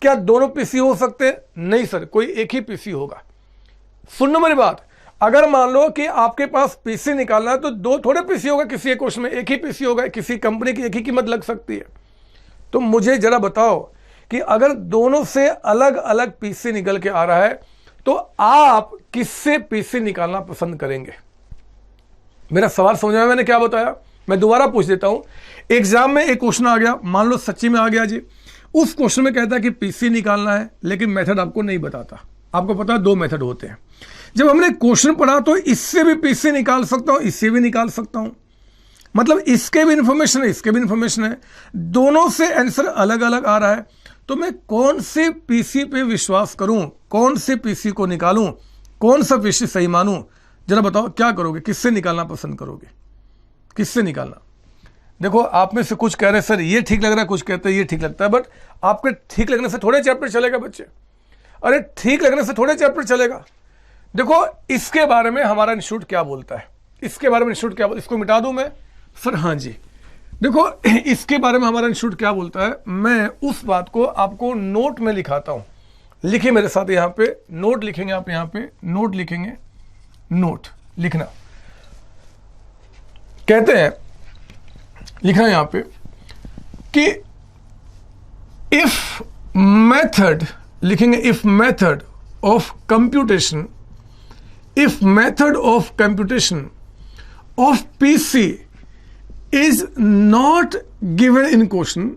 क्या दोनों पीसी हो सकते हैं? नहीं सर, कोई एक ही पीसी होगा। सुनो मेरी बात, अगर मान लो कि आपके पास पीसी निकालना है तो 2 थोड़े पीसी होगा, किसी एक क्वेश्चन में एक ही पीसी होगा, किसी कंपनी की एक ही कीमत लग सकती है। तो मुझे जरा बताओ कि अगर दोनों से अलग अलग पीसी निकल के आ रहा है तो आप किससे पीसी निकालना पसंद करेंगे? मेरा सवाल समझ में, मैंने क्या बताया? मैं दोबारा पूछ देता हूं। एग्जाम में एक क्वेश्चन आ गया, मान लो सच्ची में आ गया जी, उस क्वेश्चन में कहता है कि पीसी निकालना है, लेकिन मेथड आपको नहीं बताता। आपको पता है 2 मेथड होते हैं। जब हमने क्वेश्चन पढ़ा तो इससे भी पीसी निकाल सकता हूं, इससे भी निकाल सकता हूं, मतलब इसके भी इंफॉर्मेशन है, इसके भी इंफॉर्मेशन है, दोनों से आंसर अलग अलग आ रहा है। तो मैं कौन से पीसी पे विश्वास करूं, कौन से पीसी को निकालूं, कौन सा पीसी सही मानूं? जरा बताओ क्या करोगे, किससे निकालना पसंद करोगे, किससे निकालना? देखो आप में से कुछ कह रहे हैं सर ये ठीक लग रहा है, कुछ कहते हैं ये ठीक लगता है, बट आपके ठीक लगने से थोड़े चैप्टर चलेगा बच्चे। अरे ठीक लगने से थोड़े चैप्टर चलेगा। देखो इसके बारे में हमारा इंस्टीट्यूट क्या बोलता है, इसके बारे में इंस्टीट्यूट क्या बोलता है, इसको मिटा दूं मैं सर? हाँ जी, देखो इसके बारे में हमारा इंस्टीट्यूट क्या बोलता है, मैं उस बात को आपको नोट में लिखाता हूं। लिखिए मेरे साथ, यहां पे नोट लिखेंगे आप, यहां पे नोट लिखेंगे, नोट लिखना। कहते हैं, लिखना यहां पे कि इफ मेथड, लिखेंगे if method of computation, if method of computation of PC is not given in question,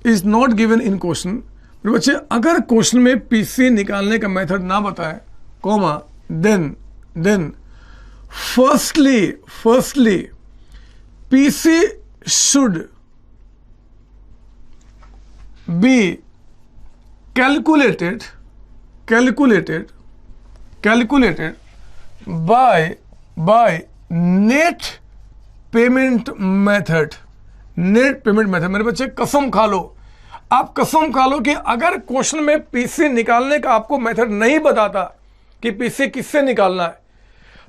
is not given in question। बच्चे अगर क्वेश्चन में पीसी निकालने का मेथड ना बताए, comma, then firstly PC should be calculated by net payment method, net payment method. मेरे बच्चे कसम खा लो, आप कसम खा लो कि अगर क्वेश्चन में पीसी निकालने का आपको मेथड नहीं बताता कि पीसी किससे निकालना है,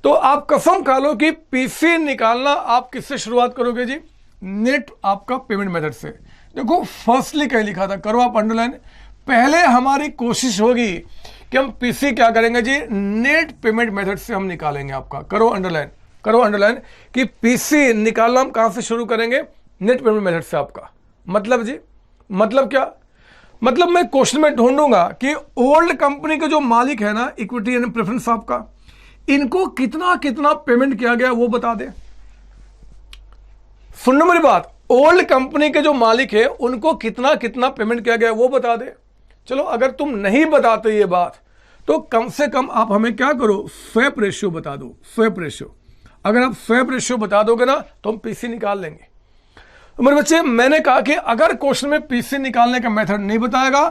तो आप कसम खा लो कि पीसी निकालना आप किससे शुरुआत करोगे जी? नेट आपका पेमेंट मेथड से। देखो फर्स्टली कहीं लिखा था, करो आप अंडरलाइन। पहले हमारी कोशिश होगी कि हम पीसी क्या करेंगे जी? नेट पेमेंट मेथड से हम निकालेंगे आपका। करो अंडरलाइन, करो अंडरलाइन कि पीसी निकालना हम कहां से शुरू करेंगे? नेट पेमेंट मेथड से आपका। मतलब जी, मतलब क्या? मतलब मैं क्वेश्चन में ढूंढूंगा कि ओल्ड कंपनी के जो मालिक है ना, इक्विटी एंड प्रेफरेंस आपका, इनको कितना कितना पेमेंट किया गया वो बता दे। सुनना मेरी बात, ओल्ड कंपनी के जो मालिक है उनको कितना कितना पेमेंट किया गया वो बता दे। चलो अगर तुम नहीं बताते ये बात, तो कम से कम आप हमें क्या करो? स्वैप रेशियो बता दो, स्वैप रेशियो। अगर आप स्वैप रेशियो बता दोगे ना तो हम पीसी निकाल लेंगे। तो मेरे बच्चे मैंने कहा कि अगर क्वेश्चन में पीसी निकालने का मेथड नहीं बताएगा,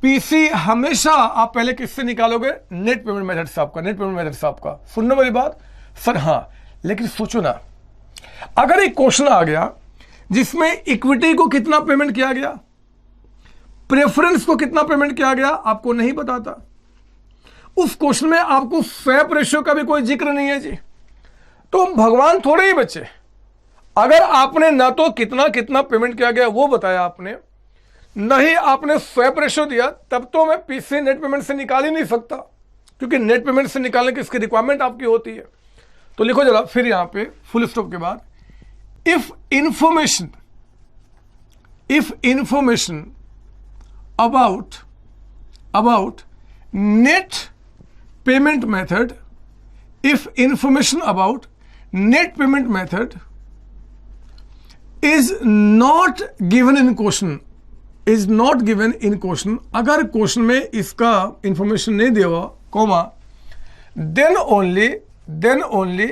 पीसी हमेशा आप पहले किससे निकालोगे? नेट पेमेंट मेथड से आपका, नेट पेमेंट मेथड से आपका। सुनना मेरी बात सर? हाँ, लेकिन सोचो ना, अगर एक क्वेश्चन आ गया जिसमें इक्विटी को कितना पेमेंट किया गया, प्रेफरेंस को कितना पेमेंट किया गया, आपको नहीं बताता, उस क्वेश्चन में आपको स्वैप रेशियो का भी कोई जिक्र नहीं है जी, तो हम भगवान थोड़े ही बच्चे। अगर आपने ना तो कितना कितना पेमेंट किया गया वो बताया आपने, नहीं आपने स्वैप रेशियो दिया, तब तो मैं पीसी नेट पेमेंट से निकाल ही नहीं सकता, क्योंकि नेट पेमेंट से निकालने की इसकी रिक्वायरमेंट आपकी होती है। तो लिखो जरा फिर यहां पे फुल स्टॉप के बाद, if information about net payment method, if information about net payment method is not given in question, अगर क्वेश्चन में इसका इंफॉर्मेशन नहीं दिया हुआ, comma, then only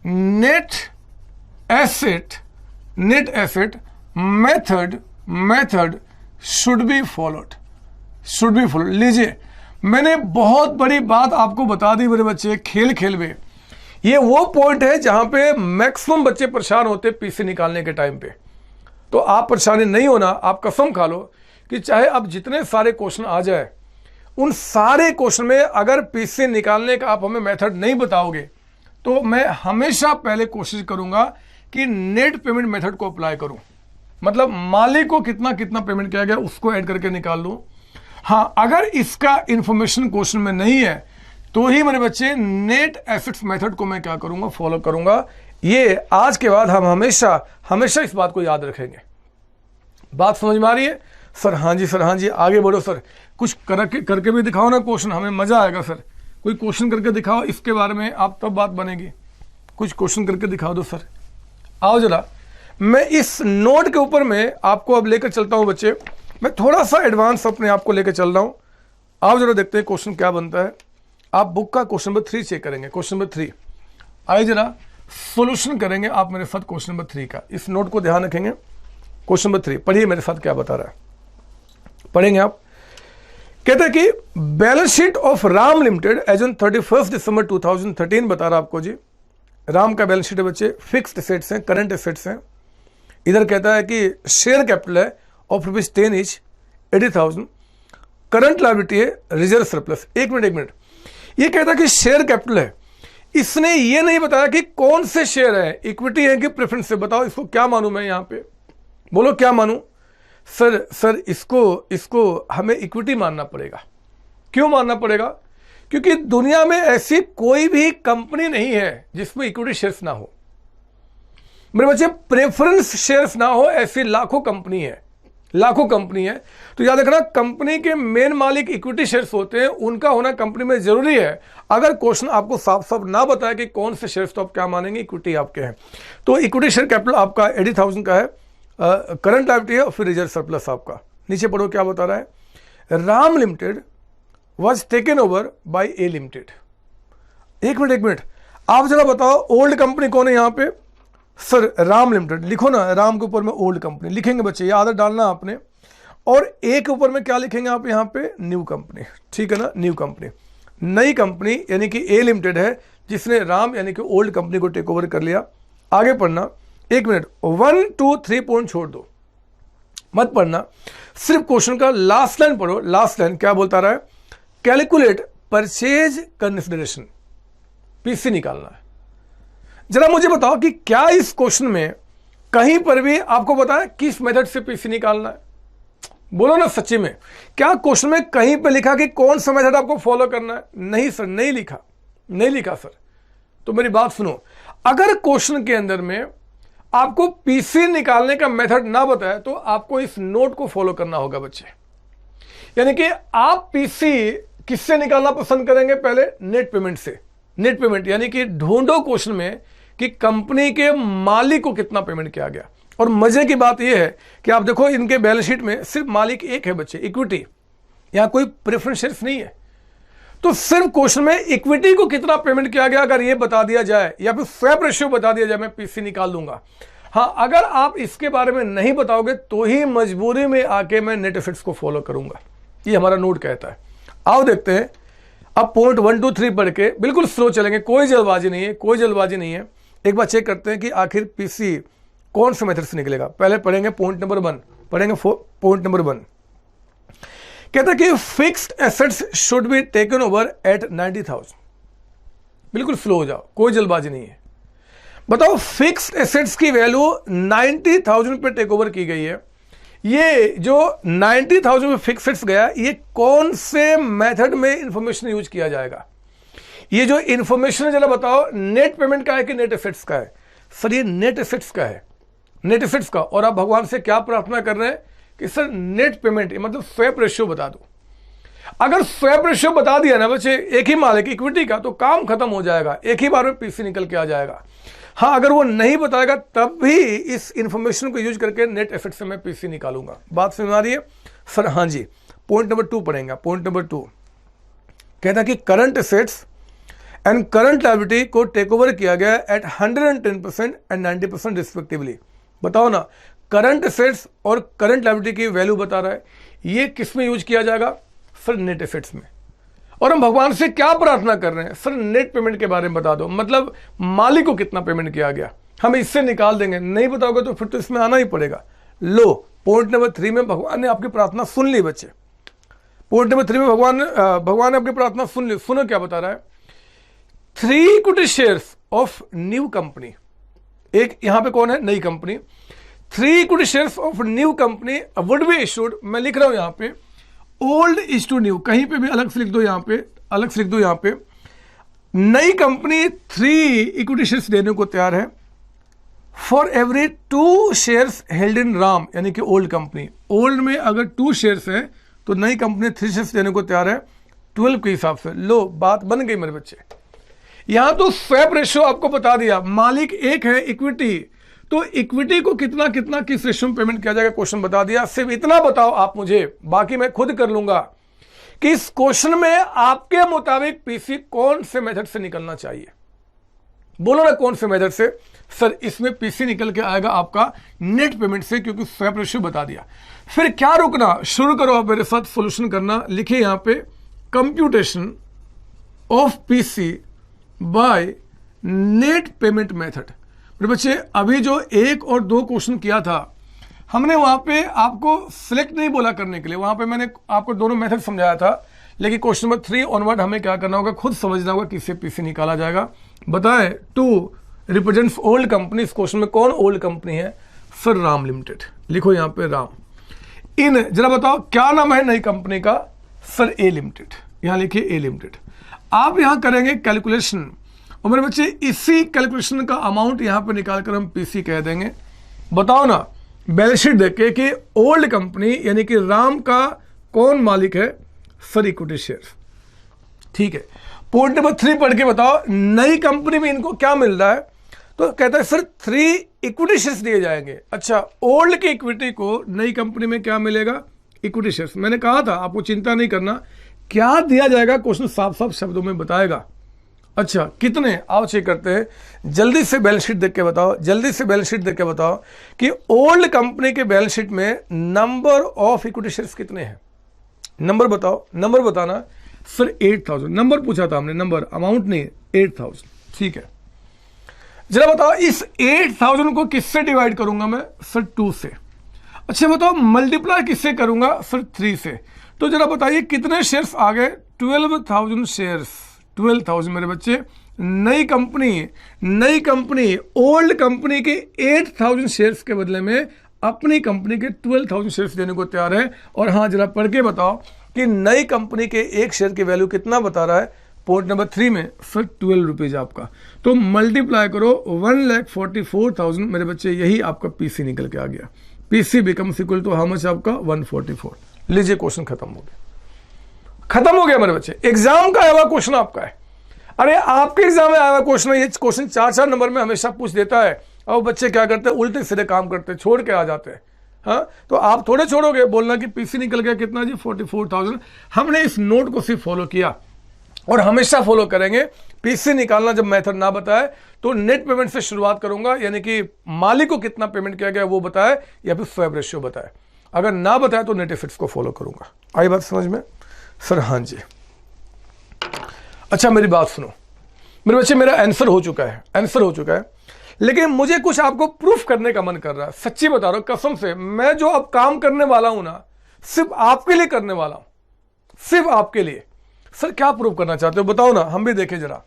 net asset method should be followed। लीजिए मैंने बहुत बड़ी बात आपको बता दी मेरे बच्चे, खेल खेल में। ये वो पॉइंट है जहां पे मैक्सिमम बच्चे परेशान होते पीसी निकालने के टाइम पे। तो आप परेशानी नहीं होना, आप कसम खा लो कि चाहे अब जितने सारे क्वेश्चन आ जाए, उन सारे क्वेश्चन में अगर पीसी निकालने का आप हमें मेथड नहीं बताओगे, तो मैं हमेशा पहले कोशिश करूंगा कि नेट पेमेंट मेथड को अप्लाई करूं। मतलब मालिक को कितना कितना पेमेंट किया गया उसको ऐड करके निकाल लूं। हाँ, अगर इसका इंफॉर्मेशन क्वेश्चन में नहीं है तो ही मेरे बच्चे नेट एसेट्स मेथड को मैं क्या करूंगा? फॉलो करूंगा। ये आज के बाद हम हमेशा इस बात को याद रखेंगे। बात समझ में आ रही है सर? हाँ जी सर, हाँ जी, आगे बढ़ो सर, कुछ करके भी दिखाओ ना क्वेश्चन, हमें मजा आएगा सर। कोई क्वेश्चन करके दिखाओ इसके बारे में, आप तब बात बनेगी। कुछ क्वेश्चन करके दिखाओ दो सर, आओ जरा। मैं इस नोट के ऊपर में आपको अब लेकर चलता हूं बच्चे, मैं थोड़ा सा एडवांस अपने आप को लेकर चल रहा हूं, आप जरा देखते हैं क्वेश्चन क्या बनता है। आप बुक का क्वेश्चन नंबर 3 चेक करेंगे। क्वेश्चन नंबर 3 आइए जरा सॉल्यूशन करेंगे आप मेरे साथ क्वेश्चन नंबर 3 का। इस नोट को ध्यान रखेंगे। क्वेश्चन नंबर 3 पढ़िए मेरे साथ क्या बता रहा है, पढ़ेंगे आप। कहते हैं कि balance sheet of Ram limited as on 31 दिसंबर 2013 बता रहा आपको जी। राम का बैलेंस शीट है बच्चे, फिक्स्ड एसेट्स हैं, करंट एसेट्स हैं। इधर कहता है कि शेयर कैपिटल है ऑफ ₹10 ईच 80,000, करंट लायबिलिटी है रिजर्व सरप्लस। एक मिनट, ये कहता है कि शेयर कैपिटल है, इसने ये नहीं बताया कि कौन से शेयर है, इक्विटी है कि प्रेफरेंस है। बताओ इसको क्या मानूं मैं यहां पे, बोलो क्या मानूं। सर इसको हमें इक्विटी मानना पड़ेगा। क्यों मानना पड़ेगा? क्योंकि दुनिया में ऐसी कोई भी कंपनी नहीं है जिसमें इक्विटी शेयर्स ना हो मेरे बच्चे, प्रेफरेंस शेयर्स ना हो, ऐसी लाखों कंपनी है, लाखों कंपनी है। तो याद रखना, कंपनी के मेन मालिक इक्विटी शेयर्स होते हैं, उनका होना कंपनी में जरूरी है। अगर क्वेश्चन आपको साफ साफ ना बताया कि कौन से शेयर्स, तो आप क्या मानेंगे, इक्विटी आपके हैं। तो इक्विटी शेयर कैपिटल आपका 80,000 का है, करंट लायबिलिटी है और फिर रिजर्व सरप्लस आपका। नीचे पढ़ो क्या बता रहा है। Ram limited was taken over by A limited. एक मिनट, आप जरा बताओ ओल्ड कंपनी कौन है यहां पे। सर राम लिमिटेड लिखो ना, राम के ऊपर में ओल्ड कंपनी लिखेंगे बच्चे, ये आदत डालना आपने। और ए के ऊपर में क्या लिखेंगे आप यहाँ पे, न्यू कंपनी, ठीक है ना, न्यू कंपनी, नई कंपनी, यानी कि ए लिमिटेड है जिसने राम यानी कि ओल्ड कंपनी को टेक ओवर कर लिया। आगे पढ़ना, एक मिनट, 1, 2, 3 पॉइंट छोड़ दो, मत पढ़ना, सिर्फ क्वेश्चन का लास्ट लाइन पढ़ो। लास्ट लाइन क्या बोलता रहा है, कैलकुलेट परचेज कंसिडरेशन, पीसी निकालना है। जरा मुझे बताओ कि क्या इस क्वेश्चन में कहीं पर भी आपको बताया किस मेथड से पीसी निकालना है? बोलो ना सच्ची में, क्या क्वेश्चन में कहीं पे लिखा कि कौन सा मेथड आपको फॉलो करना है? नहीं सर, नहीं लिखा सर। तो मेरी बात सुनो, अगर क्वेश्चन के अंदर में आपको पीसी निकालने का मेथड ना बताया तो आपको इस नोट को फॉलो करना होगा बच्चे। यानी कि आप पीसी किससे निकालना पसंद करेंगे? पहले नेट पेमेंट से। नेट पेमेंट यानी कि ढूंढो क्वेश्चन में कि कंपनी के मालिक को कितना पेमेंट किया गया। और मजे की बात यह है कि आप देखो इनके बैलेंस शीट में सिर्फ मालिक एक है बच्चे, इक्विटी, यहां कोई प्रेफरेंस शेयर्स नहीं है। तो सिर्फ क्वेश्चन में इक्विटी को कितना पेमेंट किया गया अगर ये बता दिया जाए या फिर स्वैप रेशियो बता दिया जाए, मैं पीसी निकाल दूंगा। हाँ, अगर आप इसके बारे में नहीं बताओगे तो ही मजबूरी में आके मैं नेट एसेट्स को फॉलो करूंगा, ये हमारा नोट कहता है। आओ देखते हैं, अब पॉइंट 1, 2, 3 पढ़ के बिल्कुल स्लो चलेंगे, कोई जल्दबाजी नहीं है। एक बार चेक करते हैं कि आखिर पीसी कौन से मेथड से निकलेगा। पहले पढ़ेंगे पॉइंट नंबर 1, पॉइंट नंबर 1 कहता है कि fixed assets should be taken over at 90,000। बिल्कुल स्लो हो जाओ, कोई जल्दबाजी नहीं है। बताओ फिक्स्ड एसेट्स की वैल्यू 90,000 पे टेक ओवर की गई है। ये जो 90,000 में फिक्स्ड एसेट्स गया, ये कौन से मेथड में इंफॉर्मेशन यूज किया जाएगा? ये जो इंफॉर्मेशन जरा बताओ, नेट पेमेंट का है कि नेट एसेट्स का है? सर ये नेट एसेट्स का है, नेट एसेट्स का। और आप भगवान से क्या प्रार्थना कर रहे हैं कि सर नेट पेमेंट मतलब स्वैप रेशियो बता दो। अगर स्वैप रेशियो बता दिया ना बच्चे, एक ही मालिक इक्विटी का, तो काम खत्म हो जाएगा, एक ही बार में पीसी निकल के आ जाएगा। हाँ, अगर वो नहीं बताएगा तब भी इस इंफॉर्मेशन को यूज करके नेट एसेट से मैं पीसी निकालूंगा। बात समझ आ रही है सर? हाँ जी। पॉइंट नंबर 2 पढ़ेंगे। पॉइंट नंबर 2 कहता है कि current assets and current liability को टेक ओवर किया गया एट 110% एंड 90% रिस्पेक्टिवली। बताओ ना, करंट एसेट्स और करंट लायबिलिटी की वैल्यू बता रहा है, ये किस में यूज किया जाएगा? सर नेट एसेट्स में। और हम भगवान से क्या प्रार्थना कर रहे हैं? सर नेट पेमेंट के बारे में बता दो, मतलब मालिक को कितना पेमेंट किया गया, हम इससे निकाल देंगे। नहीं बताओगे तो फिर तो इसमें आना ही पड़ेगा। लो, पॉइंट नंबर 3 में भगवान ने आपकी प्रार्थना सुन ली बच्चे। पॉइंट नंबर 3 में भगवान ने आपकी प्रार्थना सुन ली। सुनो क्या बता रहा है, 3 equity shares of new company, एक यहां पे कौन है? नई company. 3 equity shares of new company would be issued, मैं लिख रहा हूं यहां पे ओल्ड इज टू न्यू, कहीं पे भी अलग से लिख दो, यहां पे अलग से लिख दो। यहां पे नई कंपनी 3 इक्विटी शेयर्स देने को तैयार है for every 2 shares held in Ram, यानी कि ओल्ड कंपनी। ओल्ड में अगर 2 शेयर्स है तो नई कंपनी 3 शेयर्स देने को तैयार है 12 के हिसाब से। लो, बात बन गई मेरे बच्चे। यहां तो स्वैप रेशियो आपको बता दिया, मालिक एक है इक्विटी, तो इक्विटी को कितना कितना किस रेशियो में पेमेंट किया जाएगा क्वेश्चन बता दिया। सिर्फ इतना बताओ आप मुझे, बाकी मैं खुद कर लूंगा, कि इस क्वेश्चन में आपके मुताबिक पीसी कौन से मेथड से निकलना चाहिए। बोलो ना कौन से मेथड से। सर इसमें पीसी निकल के आएगा आपका नेट पेमेंट से, क्योंकि स्वैप रेशियो बता दिया। फिर क्या रुकना, शुरू करो आप मेरे साथ सॉल्यूशन करना। लिखिए यहां पे computation of PC by net payment method. मेरे बच्चे अभी जो 1 और 2 क्वेश्चन किया था, हमने वहां पे आपको सिलेक्ट नहीं बोला करने के लिए, वहां पे मैंने आपको दोनों मेथड समझाया था। लेकिन क्वेश्चन नंबर 3 ऑनवर्ड हमें क्या करना होगा, खुद समझना होगा किससे पीसी निकाला जाएगा। बताएं, 2 रिप्रेजेंट्स ओल्ड कंपनी। इस क्वेश्चन में कौन ओल्ड कंपनी है? Sir Ram limited. लिखो यहां पे राम। इन जरा बताओ क्या नाम है नई कंपनी का? सर ए लिमिटेड। यहां लिखिए ए लिमिटेड। आप यहां करेंगे कैलकुलेशन, और मेरे बच्चे इसी कैलकुलेशन का अमाउंट यहां पे निकालकर हम पीसी कह देंगे। बताओ ना बैलेंस शीट देख के कि ओल्ड कंपनी यानी कि राम का कौन मालिक है? Sir equity share. ठीक है, पॉइंट नंबर 3 पढ़ के बताओ नई कंपनी में इनको क्या मिल रहा है? तो कहता है सर 3 इक्विटी शेयर्स दिए जाएंगे। अच्छा, ओल्ड की इक्विटी को नई कंपनी में क्या मिलेगा? Equity shares. मैंने कहा था आपको चिंता नहीं करना, क्या दिया जाएगा क्वेश्चन साफ साफ शब्दों में बताएगा। अच्छा कितने, आओ चेक करते हैं। जल्दी से बैलेंस शीट देख के बताओ, जल्दी से बैलेंस शीट देख के बताओ कि ओल्ड कंपनी के बैलेंस शीट में नंबर ऑफ इक्विटी शेयर्स कितने हैं। नंबर बताओ, नंबर बताना। सर 8000 नंबर पूछा था हमने, नंबर अमाउंट नहीं, 8000। ठीक है, जरा बताओ इस 8000 को किससे डिवाइड करूंगा मैं? सर 2 से। अच्छा बताओ मल्टीप्लाई किससे करूंगा? सर 3 से। तो जरा बताइए कितने शेयर्स आ गए? 12,000 शेयर्स। 12,000 मेरे बच्चे। नई कंपनी ओल्ड कंपनी के 8,000 शेयर्स के बदले में अपनी कंपनी के 12,000 शेयर्स देने को तैयार है। और हाँ जरा पढ़ के बताओ कि नई कंपनी के एक शेयर की वैल्यू कितना बता रहा है? पॉइंट नंबर 3 में सर 12 रुपीज आपका। तो मल्टीप्लाई करो 1,44,000 मेरे बच्चे, यही आपका पीसी निकल के आ गया। PC becomes equal to how much आपका? 144। लीजिए क्वेश्चन खत्म हो गया, खत्म हो गया मेरे बच्चे। एग्जाम का आया हुआ क्वेश्चन आपका है। अरे आपके एग्जाम में आया हुआ क्वेश्चन है, ये क्वेश्चन 4-4 नंबर में हमेशा पूछ देता है। और बच्चे क्या करते हैं, उल्टे सीधे काम करते हैं, छोड़ के आ जाते हैं। हाँ तो आप थोड़े छोड़ोगे बोलना कि पीसी निकल गया कितना जी? 44,000। हमने इस नोट को सिर्फ फॉलो किया और हमेशा फॉलो करेंगे। पीसी निकालना जब मेथड ना बताए तो नेट पेमेंट से शुरुआत करूंगा, यानी कि मालिक को कितना पेमेंट किया गया वो बताए या फिर स्वैप रेशियो बताए। अगर ना बताए तो नेट एसेट्स को फॉलो करूंगा। आई बात समझ में? सर हाँ जी। अच्छा मेरी बात सुनो मेरे बच्चे, मेरा आंसर हो चुका है, आंसर हो चुका है, लेकिन मुझे कुछ आपको प्रूफ करने का मन कर रहा है। सच्ची बता रहा हूं कसम से, मैं जो अब काम करने वाला हूं ना, सिर्फ आपके लिए करने वाला हूं, सिर्फ आपके लिए। सर क्या प्रूफ करना चाहते हो बताओ ना, हम भी देखें जरा।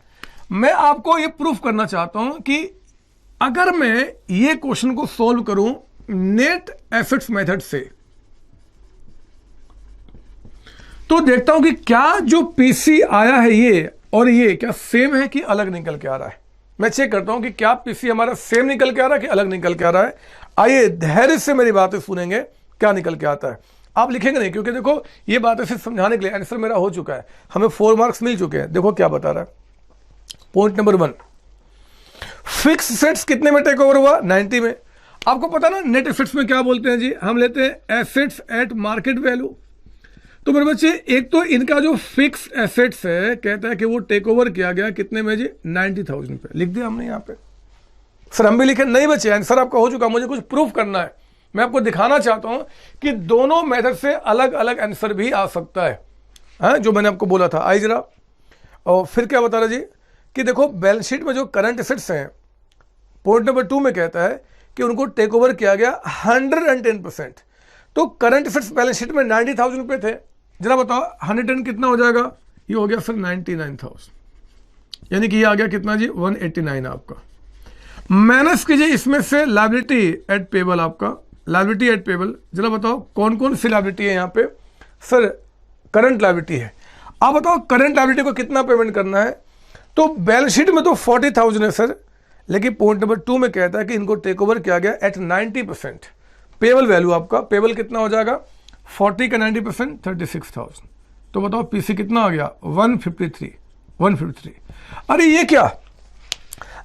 मैं आपको यह प्रूफ करना चाहता हूं कि अगर मैं ये क्वेश्चन को सॉल्व करूं नेट एसेट्स मेथड से, तो देखता हूं कि क्या जो पीसी आया है ये और ये क्या सेम है कि अलग निकल के आ रहा है। मैं चेक करता हूं कि क्या पीसी हमारा सेम निकल के आ रहा है कि अलग निकल के आ रहा है। आइए धैर्य से मेरी बातें सुनेंगे, क्या निकल के आता है। आप लिखेंगे नहीं, क्योंकि देखो ये बातें सिर्फ समझाने के लिए, आंसर मेरा हो चुका है, हमें 4 मार्क्स मिल चुके हैं। देखो क्या बता रहा है। पॉइंट नंबर 1, फिक्स एसेट्स कितने में टेक ओवर हुआ? 90 में। आपको पता ना नेट एसेट्स में क्या बोलते हैं जी, हम लेते हैं एसेट्स एट मार्केट वैल्यू। तो मेरे बच्चे एक तो इनका जो फिक्स एसेट्स है कहता है कि वो टेक ओवर किया गया कितने में जी? 90,000 पे। लिख दिया हमने यहाँ पे। सर हम भी लिखे नहीं बच्चे, आंसर आपका हो चुका, मुझे कुछ प्रूफ करना है। मैं आपको दिखाना चाहता हूं कि दोनों मेथड से अलग अलग आंसर भी आ सकता है, जो मैंने आपको बोला था। आई जरा, और फिर क्या बता रहा जी कि देखो बैलेंस शीट में जो करंट एसेट्स हैं, पॉइंट नंबर 2 में कहता है कि उनको टेक ओवर किया गया 110%। तो करंट एसेट्स बैलेंस शीट में 90,000 पे थे। जरा बताओ 110 कितना हो जाएगा? ये हो गया सर 99,000, यानी कि ये आ गया कितना जी? 189 आपका। माइनस कीजिए इसमें से लायबिलिटी एट पेबल, आपका लायबिलिटी एट पेबल। जरा बताओ कौन कौन सी लायबिलिटी है यहाँ पे? सर करंट लायबिलिटी है। आप बताओ करंट लायबिलिटी को कितना पेमेंट करना है? तो बैलेंस शीट में तो 40,000 है सर, लेकिन पॉइंट नंबर 2 में कहता है कि इनको टेक ओवर किया गया एट 90%। पेबल वैल्यू आपका, पेबल कितना हो जाएगा? 40 का 90% 36,000। तो बताओ पीसी कितना आ गया? 153। अरे ये क्या,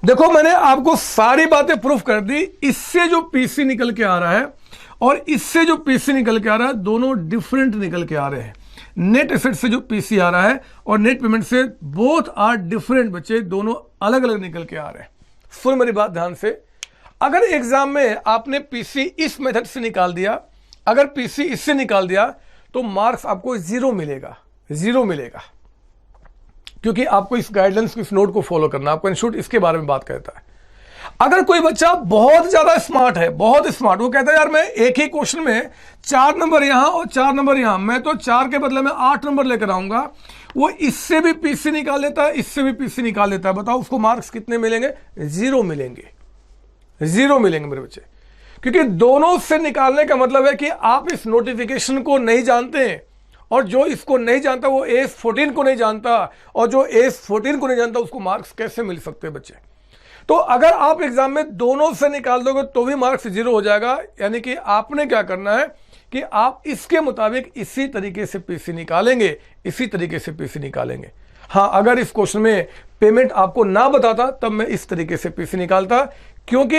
देखो मैंने आपको सारी बातें प्रूफ कर दी। इससे जो पीसी निकल के आ रहा है और इससे जो पीसी निकल के आ रहा है, दोनों डिफरेंट निकल के आ रहे हैं। नेट एसेट से जो पीसी आ रहा है और नेट पेमेंट से बोथ आर डिफरेंट बच्चे, दोनों अलग अलग निकल के आ रहे हैं। सुन मेरी बात ध्यान से, अगर एग्जाम में आपने पीसी इस मेथड से निकाल दिया, अगर पीसी इससे निकाल दिया, तो मार्क्स आपको 0 मिलेगा, 0 मिलेगा, क्योंकि आपको इस गाइडलाइंस, इस नोट को फॉलो करना, आपका इंस्टीट्यूट इसके बारे में बात करता है। अगर कोई बच्चा बहुत ज्यादा स्मार्ट है, बहुत स्मार्ट, वो कहता है यार मैं एक ही क्वेश्चन में 4 नंबर यहां और 4 नंबर यहां, मैं तो 4 के बदले में 8 नंबर लेकर आऊंगा, वो इससे भी पीसी निकाल लेता है, इससे भी पीसी निकाल लेता है। बताओ उसको मार्क्स कितने मिलेंगे? 0 मिलेंगे, 0 मिलेंगे मेरे बच्चे। क्योंकि दोनों से निकालने का मतलब है कि आप इस नोटिफिकेशन को नहीं जानते हैं, और जो इसको नहीं जानता वो AS14 को नहीं जानता, और जो AS14 को नहीं जानता उसको मार्क्स कैसे मिल सकते हैं बच्चे? तो अगर आप एग्जाम में दोनों से निकाल दोगे तो भी मार्क्स 0 हो जाएगा। यानी कि आपने क्या करना है कि आप इसके मुताबिक इसी तरीके से पीसी निकालेंगे, इसी तरीके से पीसी निकालेंगे। हाँ, अगर इस क्वेश्चन में पेमेंट आपको ना बताता तब मैं इस तरीके से पीसी निकालता, क्योंकि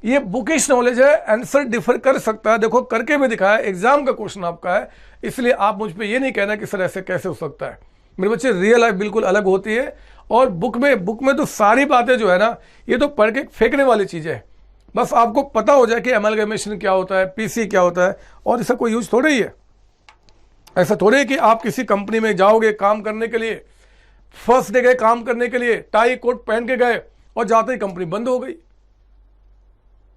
ये बुकिश नॉलेज है, आंसर डिफर कर सकता है। देखो करके भी दिखाया, एग्जाम का क्वेश्चन आपका है, इसलिए आप मुझ पे ये नहीं कहना कि सर ऐसे कैसे हो सकता है। मेरे बच्चे, रियल लाइफ बिल्कुल अलग होती है, और बुक में तो सारी बातें जो है ना, ये तो पढ़ के फेंकने वाली चीजें है। बस आपको पता हो जाए कि एमलगमेशन क्या होता है, पीसी क्या होता है, और इसका कोई यूज थोड़ा ही है। ऐसा थोड़े है कि आप किसी कंपनी में जाओगे काम करने के लिए, फर्स्ट डे गए काम करने के लिए, टाई कोट पहन के गए और जाते ही कंपनी बंद हो गई।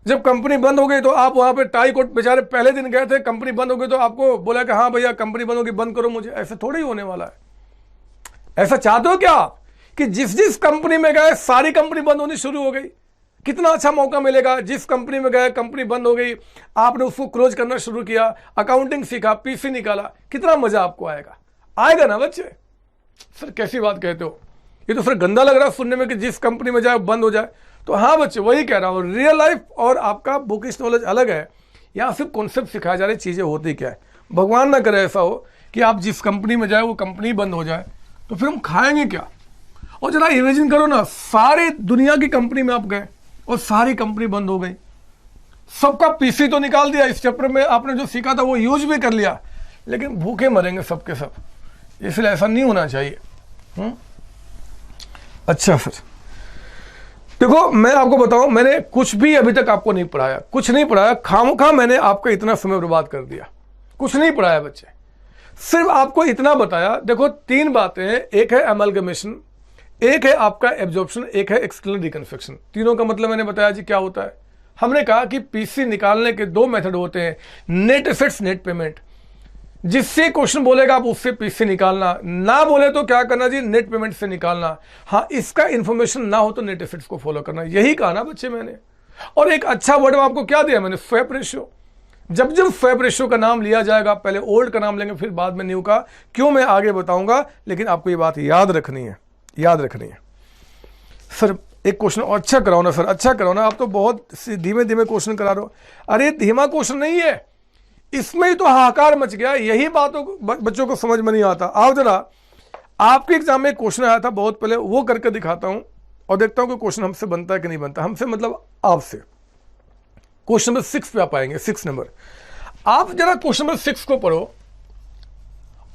जब कंपनी बंद हो गई तो आप वहां पे टाई कोट, बेचारे पहले दिन गए थे, कंपनी बंद हो गई तो आपको बोला कि हाँ भैया कंपनी बंद होगी, बंद करो मुझे। ऐसा थोड़ा ही होने वाला है। ऐसा चाहते हो क्या आप कि जिस जिस कंपनी में गए सारी कंपनी बंद होनी शुरू हो गई? कितना अच्छा मौका मिलेगा। जिस कंपनी में गए कंपनी बंद हो गई, आपने उसको क्लोज करना शुरू किया, अकाउंटिंग सीखा, पीसी निकाला, कितना मजा आपको आएगा? आएगा ना बच्चे? सर कैसी बात कहते हो, ये तो सर गंदा लग रहा है सुनने में कि जिस कंपनी में जाए बंद हो जाए। तो हाँ बच्चे, वही कह रहा हूं, रियल लाइफ और आपका बुकिश नॉलेज अलग है। यहाँ सिर्फ कॉन्सेप्ट सिखाया जा रही, चीजें होती क्या है। भगवान ना करे ऐसा हो कि आप जिस कंपनी में जाए वो कंपनी बंद हो जाए, तो फिर हम खाएंगे क्या? और जरा इमेजिन करो ना, सारी दुनिया की कंपनी में आप गए और सारी कंपनी बंद हो गई, सबका पीसी तो निकाल दिया, इस चैप्टर में आपने जो सीखा था वो यूज भी कर लिया, लेकिन भूखे मरेंगे सबके सब। इसलिए ऐसा नहीं होना चाहिए। अच्छा सर, देखो मैं आपको बताऊं, मैंने कुछ भी अभी तक आपको नहीं पढ़ाया, कुछ नहीं पढ़ाया, खामखा मैंने आपका इतना समय बर्बाद कर दिया। कुछ नहीं पढ़ाया बच्चे, सिर्फ आपको इतना बताया। देखो 3 बातें हैं, एक है एमलगमेशन, एक है आपका एब्जॉर्प्शन, एक है एक्सटर्नल रिकंस्ट्रक्शन। तीनों का मतलब मैंने बताया जी क्या होता है। हमने कहा कि पीसी निकालने के 2 मेथड होते हैं, नेट एसेट्स, नेट पेमेंट। जिससे क्वेश्चन बोलेगा आप उससे पीसी निकालना, ना बोले तो क्या करना जी, नेट पेमेंट से निकालना। हाँ, इसका इंफॉर्मेशन ना हो तो नेट एसेट्स को फॉलो करना। यही कहा ना बच्चे मैंने। और एक अच्छा वर्ड आपको क्या दिया मैंने, स्वैप रेशियो। जब जब स्वैप रेशियो का नाम लिया जाएगा, पहले ओल्ड का नाम लेंगे फिर बाद में न्यू का, क्यों मैं आगे बताऊंगा, लेकिन आपको ये बात याद रखनी है, याद रखनी है। सर एक क्वेश्चन और अच्छा कराओ ना सर, अच्छा कराओ ना, आप तो बहुत धीमे धीमे क्वेश्चन करा रहे हो। अरे धीमा क्वेश्चन नहीं है, इसमें ही तो हाहाकार मच गया। यही बातों बच्चों को समझ में नहीं आता। आओ जरा, आपके एग्जाम में क्वेश्चन आया था बहुत पहले, वो करके दिखाता हूं और देखता हूं कि क्वेश्चन हमसे बनता है कि नहीं बनता। हमसे मतलब आपसे। क्वेश्चन नंबर 6 पे आप आएंगे, 6 नंबर। आप जरा क्वेश्चन नंबर 6 को पढ़ो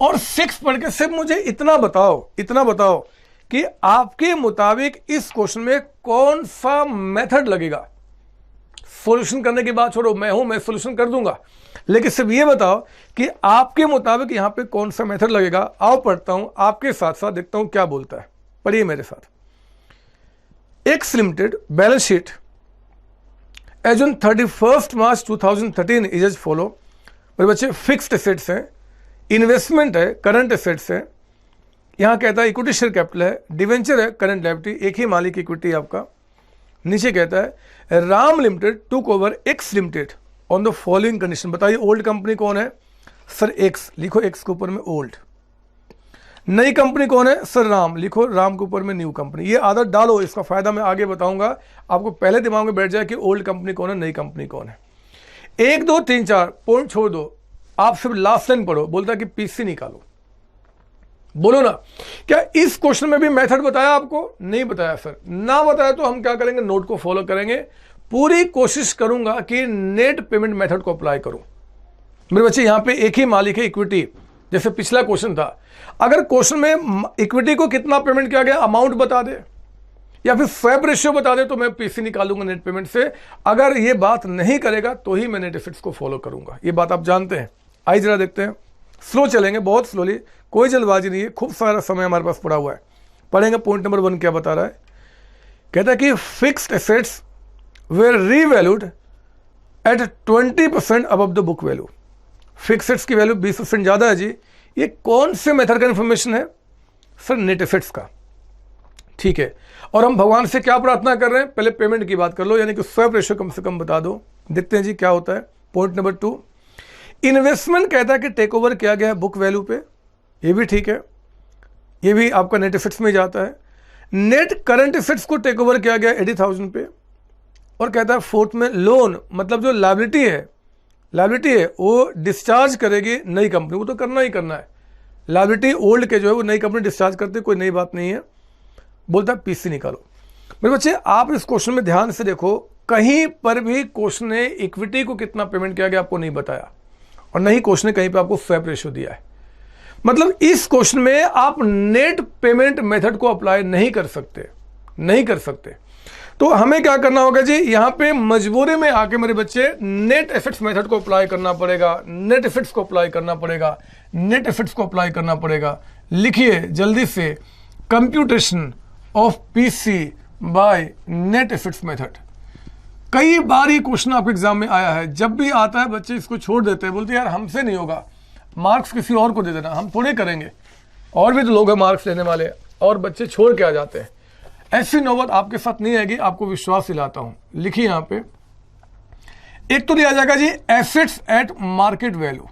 और 6 पढ़ के सिर्फ मुझे इतना बताओ कि आपके मुताबिक इस क्वेश्चन में कौन सा मेथड लगेगा। सॉल्यूशन करने की बात छोड़ो, मैं सॉल्यूशन कर दूंगा, लेकिन सिर्फ ये बताओ कि आपके मुताबिक यहां पे कौन सा मेथड लगेगा। आओ पढ़ता हूं आपके साथ साथ, देखता हूं क्या बोलता है। पढ़िए मेरे साथ। X limited balance sheet as on 31 March 2013 is as follow. मेरे बच्चे, फिक्स्ड एसेट्स हैं, इन्वेस्टमेंट है, करंट एसेट्स है, यहां कहता है इक्विटी शेयर कैपिटल है, डिवेंचर है, करंट लायबिलिटी, एक ही मालिक इक्विटी आपका। नीचे कहता है Ram limited took over X limited on the following condition. बताइए ओल्ड कंपनी कौन है? सर एक्स, लिखो एक्स के ऊपर में ओल्ड। नई कंपनी कौन है? सर राम, लिखो राम के ऊपर में न्यू कंपनी। ये आदत डालो, इसका फायदा मैं आगे बताऊंगा। आपको पहले दिमाग में बैठ जाए कि ओल्ड कंपनी कौन है, नई कंपनी कौन है। 1 2 3 4 पॉइंट छोड़ दो, आप सिर्फ लास्ट लाइन पढ़ो। बोलता कि पीसी निकालो, बोलो ना, क्या इस क्वेश्चन में भी मेथड बताया आपको? नहीं बताया सर। ना बताया तो हम क्या करेंगे, नोट को फॉलो करेंगे। पूरी कोशिश करूंगा कि नेट पेमेंट मेथड को अप्लाई करूं। मेरे बच्चे यहां पे एक ही मालिक है, इक्विटी, जैसे पिछला क्वेश्चन था। अगर क्वेश्चन में इक्विटी को कितना पेमेंट किया गया अमाउंट बता दे या फिर स्वैप रेशियो बता दे तो मैं पीसी निकालूंगा नेट पेमेंट से। अगर ये बात नहीं करेगा तो ही मैं नेट एसेट्स को फॉलो करूंगा। ये बात आप जानते हैं। आइए जरा देखते हैं, स्लो चलेंगे, बहुत स्लोली, कोई जल्दबाजी नहीं है, खूब सारा समय हमारे पास पड़ा हुआ है। पढ़ेंगे। पॉइंट नंबर 1 क्या बता रहा है, कहता है कि fixed assets were revalued at 20% above the book value. Fixed assets की वैल्यू 20% ज़्यादा है जी। ये कौन से मेथड का इन्फॉर्मेशन है सर? नेट एसेट्स का। ठीक है, और हम भगवान से क्या प्रार्थना कर रहे हैं? पहले पेमेंट की बात कर लो, यानी कि स्वैप रेशियो कम से कम बता दो। देखते हैं जी क्या होता है। पॉइंट नंबर 2, इन्वेस्टमेंट कहता है कि टेक ओवर किया गया है बुक वैल्यू पे, ये भी ठीक है, ये भी आपका नेट एसेट्स में जाता है। नेट करंट एसेट्स को टेक ओवर किया गया 80,000 पे, और कहता है फोर्थ में लोन, मतलब जो लायबिलिटी है वो डिस्चार्ज करेगी नई कंपनी, वो तो करना ही करना है। लायबिलिटी ओल्ड के जो है वो नई कंपनी डिस्चार्ज करती है, कोई नई बात नहीं है। बोलता है पीसी निकालो। मेरे बच्चे आप इस क्वेश्चन में ध्यान से देखो, कहीं पर भी क्वेश्चन ने इक्विटी को कितना पेमेंट किया गया आपको नहीं बताया, और नहीं क्वेश्चन ने कहीं पे आपको स्वैप रेशियो दिया है। मतलब इस क्वेश्चन में आप नेट पेमेंट मेथड को अप्लाई नहीं कर सकते। तो हमें क्या करना होगा जी, यहां पे मजबूरी में आके मेरे बच्चे नेट एसेट्स मेथड को अप्लाई करना पड़ेगा। नेट एसेट्स को अप्लाई करना पड़ेगा। लिखिए जल्दी से, computation of PC by net assets method. कई बार ये क्वेश्चन आपके एग्जाम में आया है। जब भी आता है बच्चे इसको छोड़ देते हैं, बोलते हैं यार हमसे नहीं होगा, मार्क्स किसी और को दे देना, हम थोड़े करेंगे, और भी तो लोग हैं मार्क्स लेने वाले, और बच्चे छोड़ के आ जाते हैं। ऐसी नौबत आपके साथ नहीं आएगी, आपको विश्वास दिलाता हूं। लिखिए यहां पे, एक तो दिया जाएगा जी assets at market value.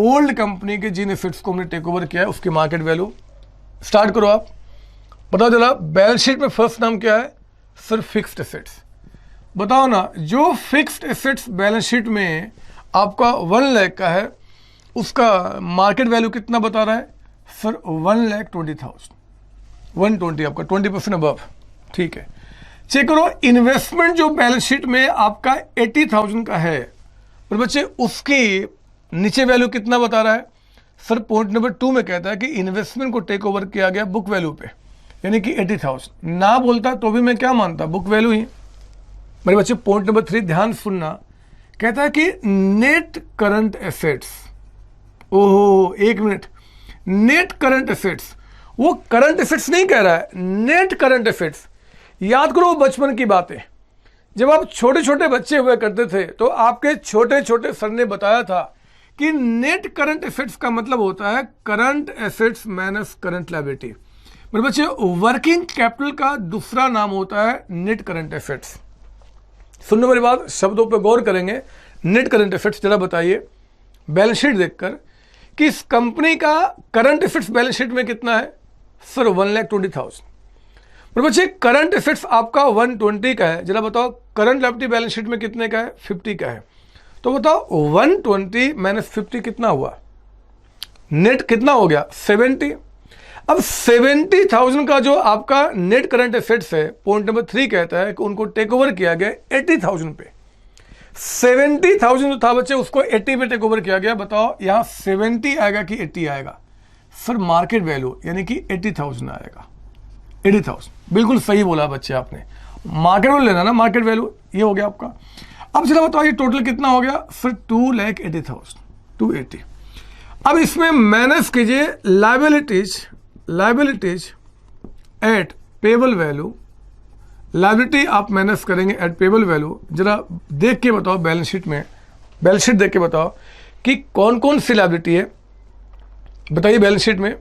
Old company के जिन एसेट्स को हमने टेक ओवर किया है उसकी मार्केट वैल्यू। स्टार्ट करो आप, बताओ जरा। बैलेंस शीट में फर्स्ट नाम क्या है सर? Fixed assets. बताओ ना, जो फिक्स्ड एसेट्स बैलेंस शीट में आपका 1 लाख का है, उसका मार्केट वैल्यू कितना बता रहा है सर? 1,20,000। 120 आपका 20% अबव। ठीक है, चेक करो। इन्वेस्टमेंट जो बैलेंस शीट में आपका 80,000 का है, पर बच्चे उसकी नीचे वैल्यू कितना बता रहा है सर? पॉइंट नंबर 2 में कहता है कि इन्वेस्टमेंट को टेक ओवर किया गया बुक वैल्यू पे, यानी कि 80,000। ना बोलता तो भी मैं क्या मानता, बुक वैल्यू ही। मेरे बच्चे पॉइंट नंबर 3 ध्यान सुनना, कहता है कि नेट करंट एसेट्स। ओहो, एक मिनट, नेट करंट एसेट्स, वो करंट एसेट्स नहीं कह रहा है, नेट करंट एसेट्स। याद करो बचपन की बातें, जब आप छोटे छोटे बच्चे हुए करते थे तो आपके छोटे छोटे सर ने बताया था कि नेट करंट एसेट्स का मतलब होता है current assets minus current liability. मेरे बच्चे वर्किंग कैपिटल का दूसरा नाम होता है नेट करंट एसेट्स। सुनने मेरी बात, शब्दों पर गौर करेंगे। नेट करंट एसेट्स जरा बताइए बैलेंस शीट देखकर कि इस कंपनी का करंट एसेट्स बैलेंस शीट में कितना है सर? 1,20,000। मेरे बच्चे करंट एसेट्स आपका 120 का है, जरा बताओ करंट लायबिलिटी बैलेंस शीट में कितने का है? 50 का है। तो बताओ 120 माइनस 50 कितना हुआ? नेट कितना हो गया? 70। अब 70,000 का जो आपका नेट करंट एसेट्स है, पॉइंट नंबर 3 कहता है कि उनको टेक ओवर किया गया 80,000 पे। 70,000 जो था बच्चे उसको 80 पे टेक ओवर किया गया। बताओ यहां 70 आएगा कि 80 आएगा सर? मार्केट वैल्यू यानी कि 80,000 आएगा। 80,000 बिल्कुल सही बोला बच्चे आपने, मार्केट वैल्यू लेना ना, मार्केट वैल्यू ये हो गया आपका। अब चलो बताओ ये टोटल कितना हो गया सर? 2,80,000, 280। अब इसमें माइनस कीजिए liabilities at payable value. Liability आप माइनस करेंगे एट पेबल वैल्यू। जरा देख के बताओ बैलेंस शीट में, बैलेंस शीट देख के बताओ कि कौन कौन सी लायबिलिटी है, बताइए बैलेंस शीट में।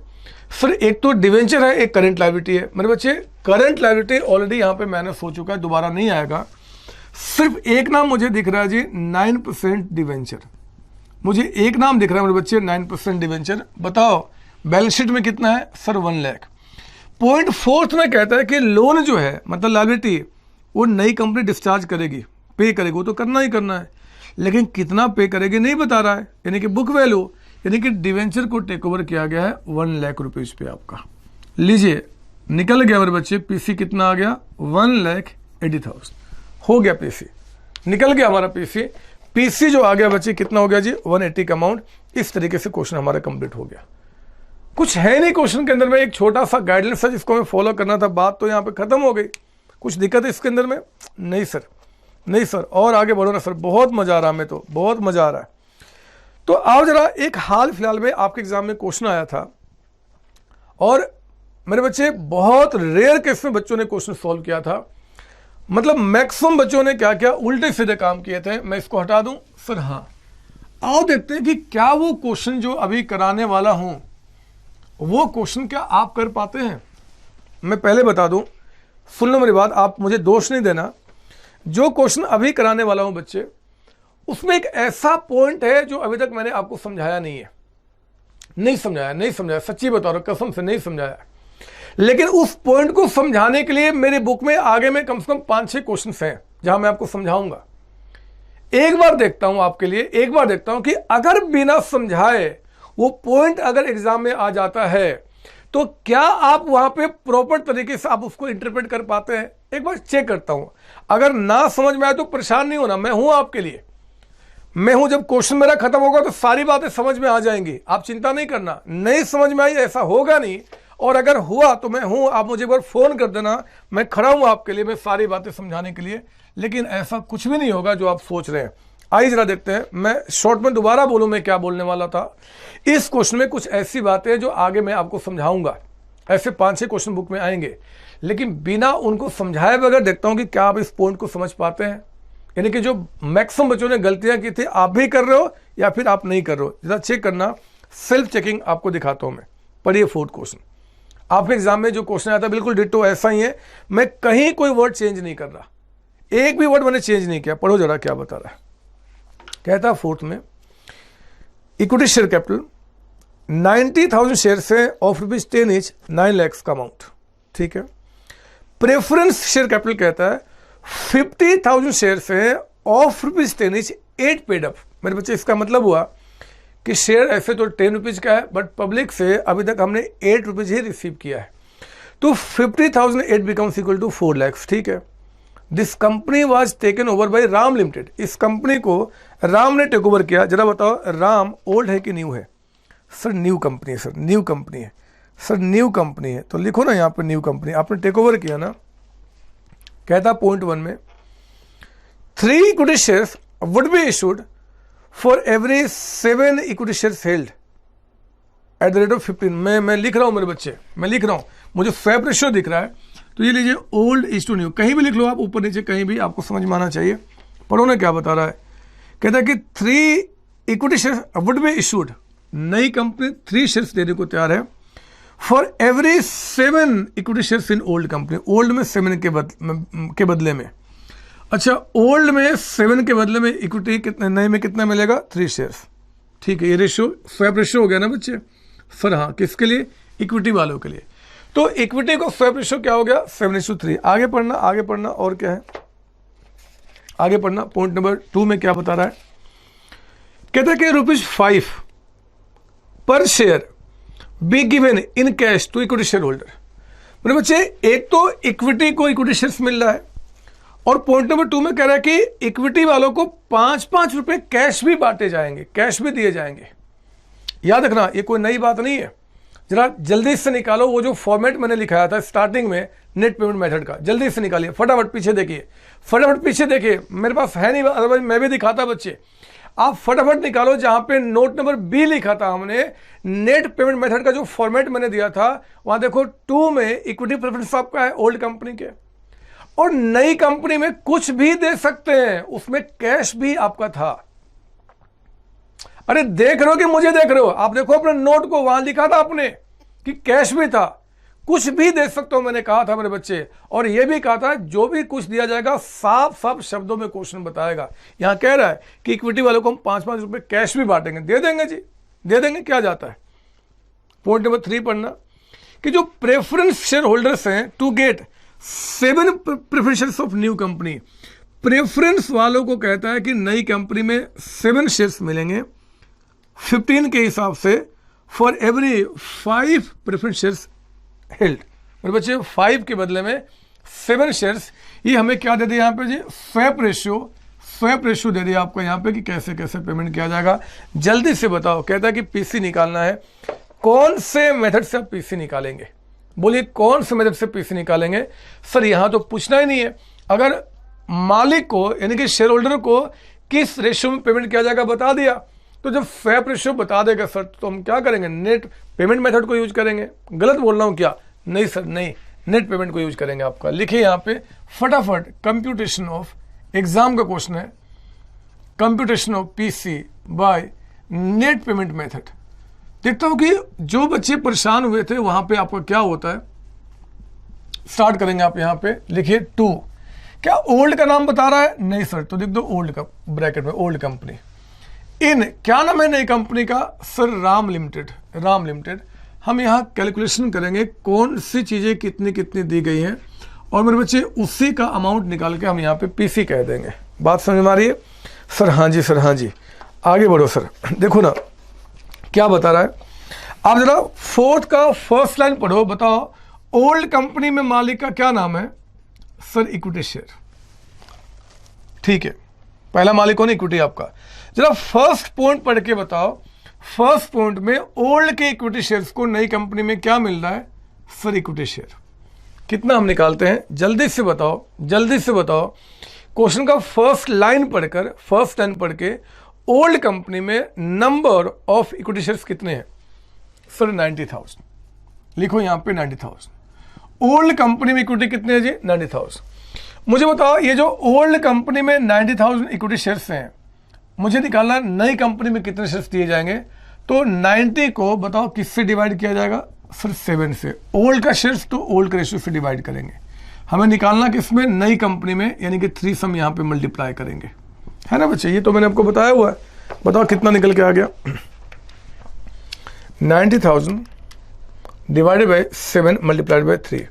सर एक तो डिवेंचर है, एक करंट लायबिलिटी है। मेरे बच्चे करंट लायबिलिटी ऑलरेडी यहाँ पे माइनस हो चुका है, दोबारा नहीं आएगा। सिर्फ एक नाम मुझे दिख रहा है जी 9% डिवेंचर, मुझे एक नाम दिख रहा है मेरे बच्चे 9% डिवेंचर। बताओ बैलेंस शीट में कितना है सर? 1 लाख। पॉइंट 4 में कहता है कि लोन जो है मतलब लायबिलिटी, वो नई कंपनी डिस्चार्ज करेगी, पे करेगी, वो तो करना ही करना है, लेकिन कितना पे करेगी नहीं बता रहा है, यानी कि बुक वैल्यू यानी कि डिवेंचर को टेक ओवर किया गया है 1 लाख रुपीज पे आपका। लीजिए निकल गया मेरे बच्चे, पीसी कितना आ गया 1,80,000 हो गया, पीसी निकल गया हमारा। पीसी जो आ गया बच्चे कितना हो गया जी 180 का अमाउंट। इस तरीके से क्वेश्चन हमारा कंप्लीट हो गया। कुछ है नहीं क्वेश्चन के अंदर में, एक छोटा सा गाइडलाइंस है जिसको हमें फॉलो करना था, बात तो यहाँ पे खत्म हो गई। कुछ दिक्कत है इसके अंदर में? नहीं सर, नहीं सर, और आगे बढ़ो ना सर, बहुत मजा आ रहा है, हमें तो बहुत मजा आ रहा है। तो आओ जरा, एक हाल फिलहाल में आपके एग्जाम में क्वेश्चन आया था और मेरे बच्चे बहुत रेयर केस में बच्चों ने क्वेश्चन सॉल्व किया था। मतलब मैक्सिमम बच्चों ने क्या क्या उल्टे सीधे काम किए थे। मैं इसको हटा दूं सर? हाँ, आओ देखते हैं कि क्या वो क्वेश्चन जो अभी कराने वाला हूं वो क्वेश्चन क्या आप कर पाते हैं। मैं पहले बता दूं, सुन लो मेरी बात, आप मुझे दोष नहीं देना। जो क्वेश्चन अभी कराने वाला हूं बच्चे, उसमें एक ऐसा पॉइंट है जो अभी तक मैंने आपको समझाया नहीं है। नहीं समझाया, सच्ची बता रहा हूं, कसम से नहीं समझाया। लेकिन उस पॉइंट को समझाने के लिए मेरे बुक में आगे में कम से कम 5-6 क्वेश्चन हैं जहां मैं आपको समझाऊंगा। एक बार देखता हूं आपके लिए, एक बार देखता हूं कि अगर बिना समझाए वो पॉइंट अगर एग्जाम में आ जाता है तो क्या आप वहां पे प्रॉपर तरीके से आप उसको इंटरप्रेट कर पाते हैं। एक बार चेक करता हूं, अगर ना समझ में आए तो परेशान नहीं होना, मैं हूं आपके लिए, मैं हूं। जब क्वेश्चन मेरा खत्म होगा तो सारी बातें समझ में आ जाएंगी, आप चिंता नहीं करना। नहीं समझ में आई ऐसा होगा नहीं, और अगर हुआ तो मैं हूं, आप मुझे एक बार फोन कर देना, मैं खड़ा हूं आपके लिए, मैं सारी बातें समझाने के लिए। लेकिन ऐसा कुछ भी नहीं होगा जो आप सोच रहे हैं। आइए जरा देखते हैं, मैं शॉर्ट में दोबारा बोलूं मैं क्या बोलने वाला था। इस क्वेश्चन में कुछ ऐसी बातें जो आगे मैं आपको समझाऊंगा, ऐसे 5-6 क्वेश्चन बुक में आएंगे, लेकिन बिना उनको समझाए बगैर देखता हूं कि क्या आप इस पॉइंट को समझ पाते हैं। यानी कि जो मैक्सिमम बच्चों ने गलतियां की थी, आप भी कर रहे हो या फिर आप नहीं कर रहे हो, जरा चेक करना। सेल्फ चेकिंग आपको दिखाता हूं मैं। पढ़िए 4th क्वेश्चन, आपके एग्जाम में जो क्वेश्चन आया था बिल्कुल डिट्टो ऐसा ही है। मैं कहीं कोई वर्ड चेंज नहीं कर रहा, एक भी वर्ड मैंने चेंज नहीं किया। पढ़ो जरा क्या बता रहा है। कहता है 4th में, इक्विटी शेयर कैपिटल 90,000 शेयर से ऑफ ₹10 ईच 9 लाख का अमाउंट, ठीक है। प्रेफरेंस शेयर कैपिटल कहता है 50,000 शेयर से ऑफ ₹10 ईच 8 पेड अप। मेरे बच्चे इसका मतलब हुआ कि शेयर ऐसे तो ₹10 का है, बट पब्लिक से अभी तक हमने ₹8 ही रिसीव किया है, तो 50,000 8 बिकम्स इक्वल टू 4 लाख, ठीक है। This company was taken over by Ram limited. इस कंपनी को राम ने टेक ओवर किया। जरा बताओ, राम ओल्ड है कि न्यू है? सर न्यू कंपनी है, सर न्यू कंपनी है, सर न्यू कंपनी है। तो लिखो ना यहाँ पर न्यू कंपनी, आपने टेक ओवर किया ना। कहता पॉइंट 1 में 3 equity shares would be issued for every 7 equity shares held at the rate of 15। मैं लिख रहा हूं मेरे बच्चे, मैं लिख रहा हूं, मुझे स्वैप रेशियो दिख रहा है। तो ये लीजिए ओल्ड इज टू न्यू, कहीं भी लिख लो आप, ऊपर नीचे कहीं भी, आपको समझ में आना चाहिए। पढ़ो ना क्या बता रहा है। कहता है कि 3 equity shares would be issued, नई कंपनी 3 शेयर्स देने को तैयार है for every 7 equity shares in old company. Old में 7 के बदले में, अच्छा ओल्ड में 7 के बदले में इक्विटी कितने, नए में कितना मिलेगा 3 शेयर्स, ठीक है। ये रेशियो स्वैप रेशियो हो गया ना बच्चे। फिर हाँ, किसके लिए? इक्विटी वालों के लिए। तो इक्विटी को स्वैप रेशियो क्या हो गया 7:3। आगे पढ़ना, आगे पढ़ना, और क्या है आगे पढ़ना। पॉइंट नंबर 2 में क्या बता रहा है। कहता है कि ₹5 per share be given in cash to equity share holder. मेरे बच्चे, एक तो इक्विटी को इक्विटी शेयर्स मिल रहा है, और पॉइंट नंबर 2 में कह रहा है कि इक्विटी वालों को 5-5 रुपए कैश भी बांटे जाएंगे, कैश भी दिए जाएंगे। याद रखना, ये कोई नई बात नहीं है। जरा जल्दी से निकालो वो जो फॉर्मेट मैंने लिखाया था स्टार्टिंग में नेट पेमेंट मेथड का, जल्दी से निकालिए, फटाफट पीछे देखिए, फटाफट पीछे देखिए। मेरे पास है नहीं, अदरवाइज मैं भी दिखाता बच्चे। आप फटाफट निकालो, जहां पे नोट नंबर बी लिखा था हमने, नेट पेमेंट मेथड का जो फॉर्मेट मैंने दिया था, वहां देखो 2 में इक्विटी प्रेफरेंस आपका है ओल्ड कंपनी के, और नई कंपनी में कुछ भी दे सकते हैं, उसमें कैश भी आपका था। अरे देख रहे हो कि मुझे देख रहे हो? आप देखो अपने नोट को, वहां लिखा था आपने कि कैश भी था, कुछ भी दे सकते हो मैंने कहा था मेरे बच्चे। और यह भी कहा था जो भी कुछ दिया जाएगा साफ साफ शब्दों में क्वेश्चन बताएगा। यहां कह रहा है कि इक्विटी वालों को हम 5-5 रुपए कैश भी बांटेंगे, दे देंगे जी, दे देंगे, क्या जाता है। पॉइंट नंबर 3 पढ़ना कि जो प्रेफरेंस शेयर होल्डर्स हैं to get 7 preference shares of new company, preference वालों को कहता है कि नई कंपनी में 7 शेयर्स मिलेंगे 15 के हिसाब से for every 5 preference shares held. मेरे बच्चे 5 के बदले में 7 शेयर्स, ये हमें क्या दे दिया यहाँ पे जी, स्वैप रेशियो दे दिया आपको यहाँ पे कि कैसे कैसे पेमेंट किया जाएगा। जल्दी से बताओ, कहता है कि पीसी निकालना है, कौन से मेथड से आप पीसी निकालेंगे? बोलिए कौन से मेथड से पीसी निकालेंगे? सर यहाँ तो पूछना ही नहीं है, अगर मालिक को यानी कि शेयर होल्डर को किस रेशियो में पेमेंट किया जाएगा बता दिया, तो जब स्वैप रेशियो बता देगा सर तो हम क्या करेंगे, नेट पेमेंट मेथड को यूज करेंगे। गलत बोल रहा हूँ क्या? नहीं सर नहीं, नेट पेमेंट को यूज करेंगे आपका। लिखिए यहाँ पे फटाफट, कंप्यूटेशन ऑफ, एग्जाम का क्वेश्चन है, computation of PC by net payment method. देखता हूं कि जो बच्चे परेशान हुए थे वहां पे आपका क्या होता है। स्टार्ट करेंगे आप यहाँ पे, लिखिए 2, क्या ओल्ड का नाम बता रहा है? नहीं सर, तो लिख दो ओल्ड का ब्रैकेट में, ओल्ड कंपनी। इन क्या नाम है नई कंपनी का? Sir Ram limited. हम यहाँ कैलकुलेशन करेंगे कौन सी चीजें कितनी कितनी दी गई हैं और मेरे बच्चे उसी का अमाउंट निकाल के हम यहाँ पे पीसी कह देंगे। बात समझ में आ रही है? सर हाँ जी, सर हाँ जी, आगे बढ़ो सर। देखो ना क्या बता रहा है, आप जरा 4th का फर्स्ट लाइन पढ़ो, बताओ ओल्ड कंपनी में मालिक का क्या नाम है? Sir equity share. ठीक है, पहला मालिक कौन? इक्विटी आपका। जरा फर्स्ट पॉइंट पढ़ के बताओ, फर्स्ट पॉइंट में ओल्ड के इक्विटी शेयर्स को नई कंपनी में क्या मिल रहा है? Sir equity share. कितना हम निकालते हैं? जल्दी से बताओ, जल्दी से बताओ। क्वेश्चन का फर्स्ट लाइन पढ़ के ओल्ड कंपनी में नंबर ऑफ इक्विटी शेयर्स कितने हैं? सर 90,000। लिखो यहां पे 90,000। ओल्ड कंपनी में इक्विटी कितने हैं जी? 90,000। मुझे बताओ ये जो ओल्ड कंपनी में 90,000 इक्विटी शेयर्स हैं, मुझे निकालना नई कंपनी में कितने शेयर्स दिए जाएंगे। तो 90 को बताओ किससे डिवाइड किया जाएगा? सर 7 से। ओल्ड का शेयर्स तो ओल्ड का रेशियो से डिवाइड करेंगे। हमें निकालना किसमें? नई कंपनी में, यानी कि 3 सम यहाँ पे मल्टीप्लाई करेंगे, है ना बच्चे? ये तो मैंने आपको बताया हुआ है। बताओ कितना निकल के आ गया? 90,000 डिवाइडेड बाई 7 मल्टीप्लाइड बाई 3।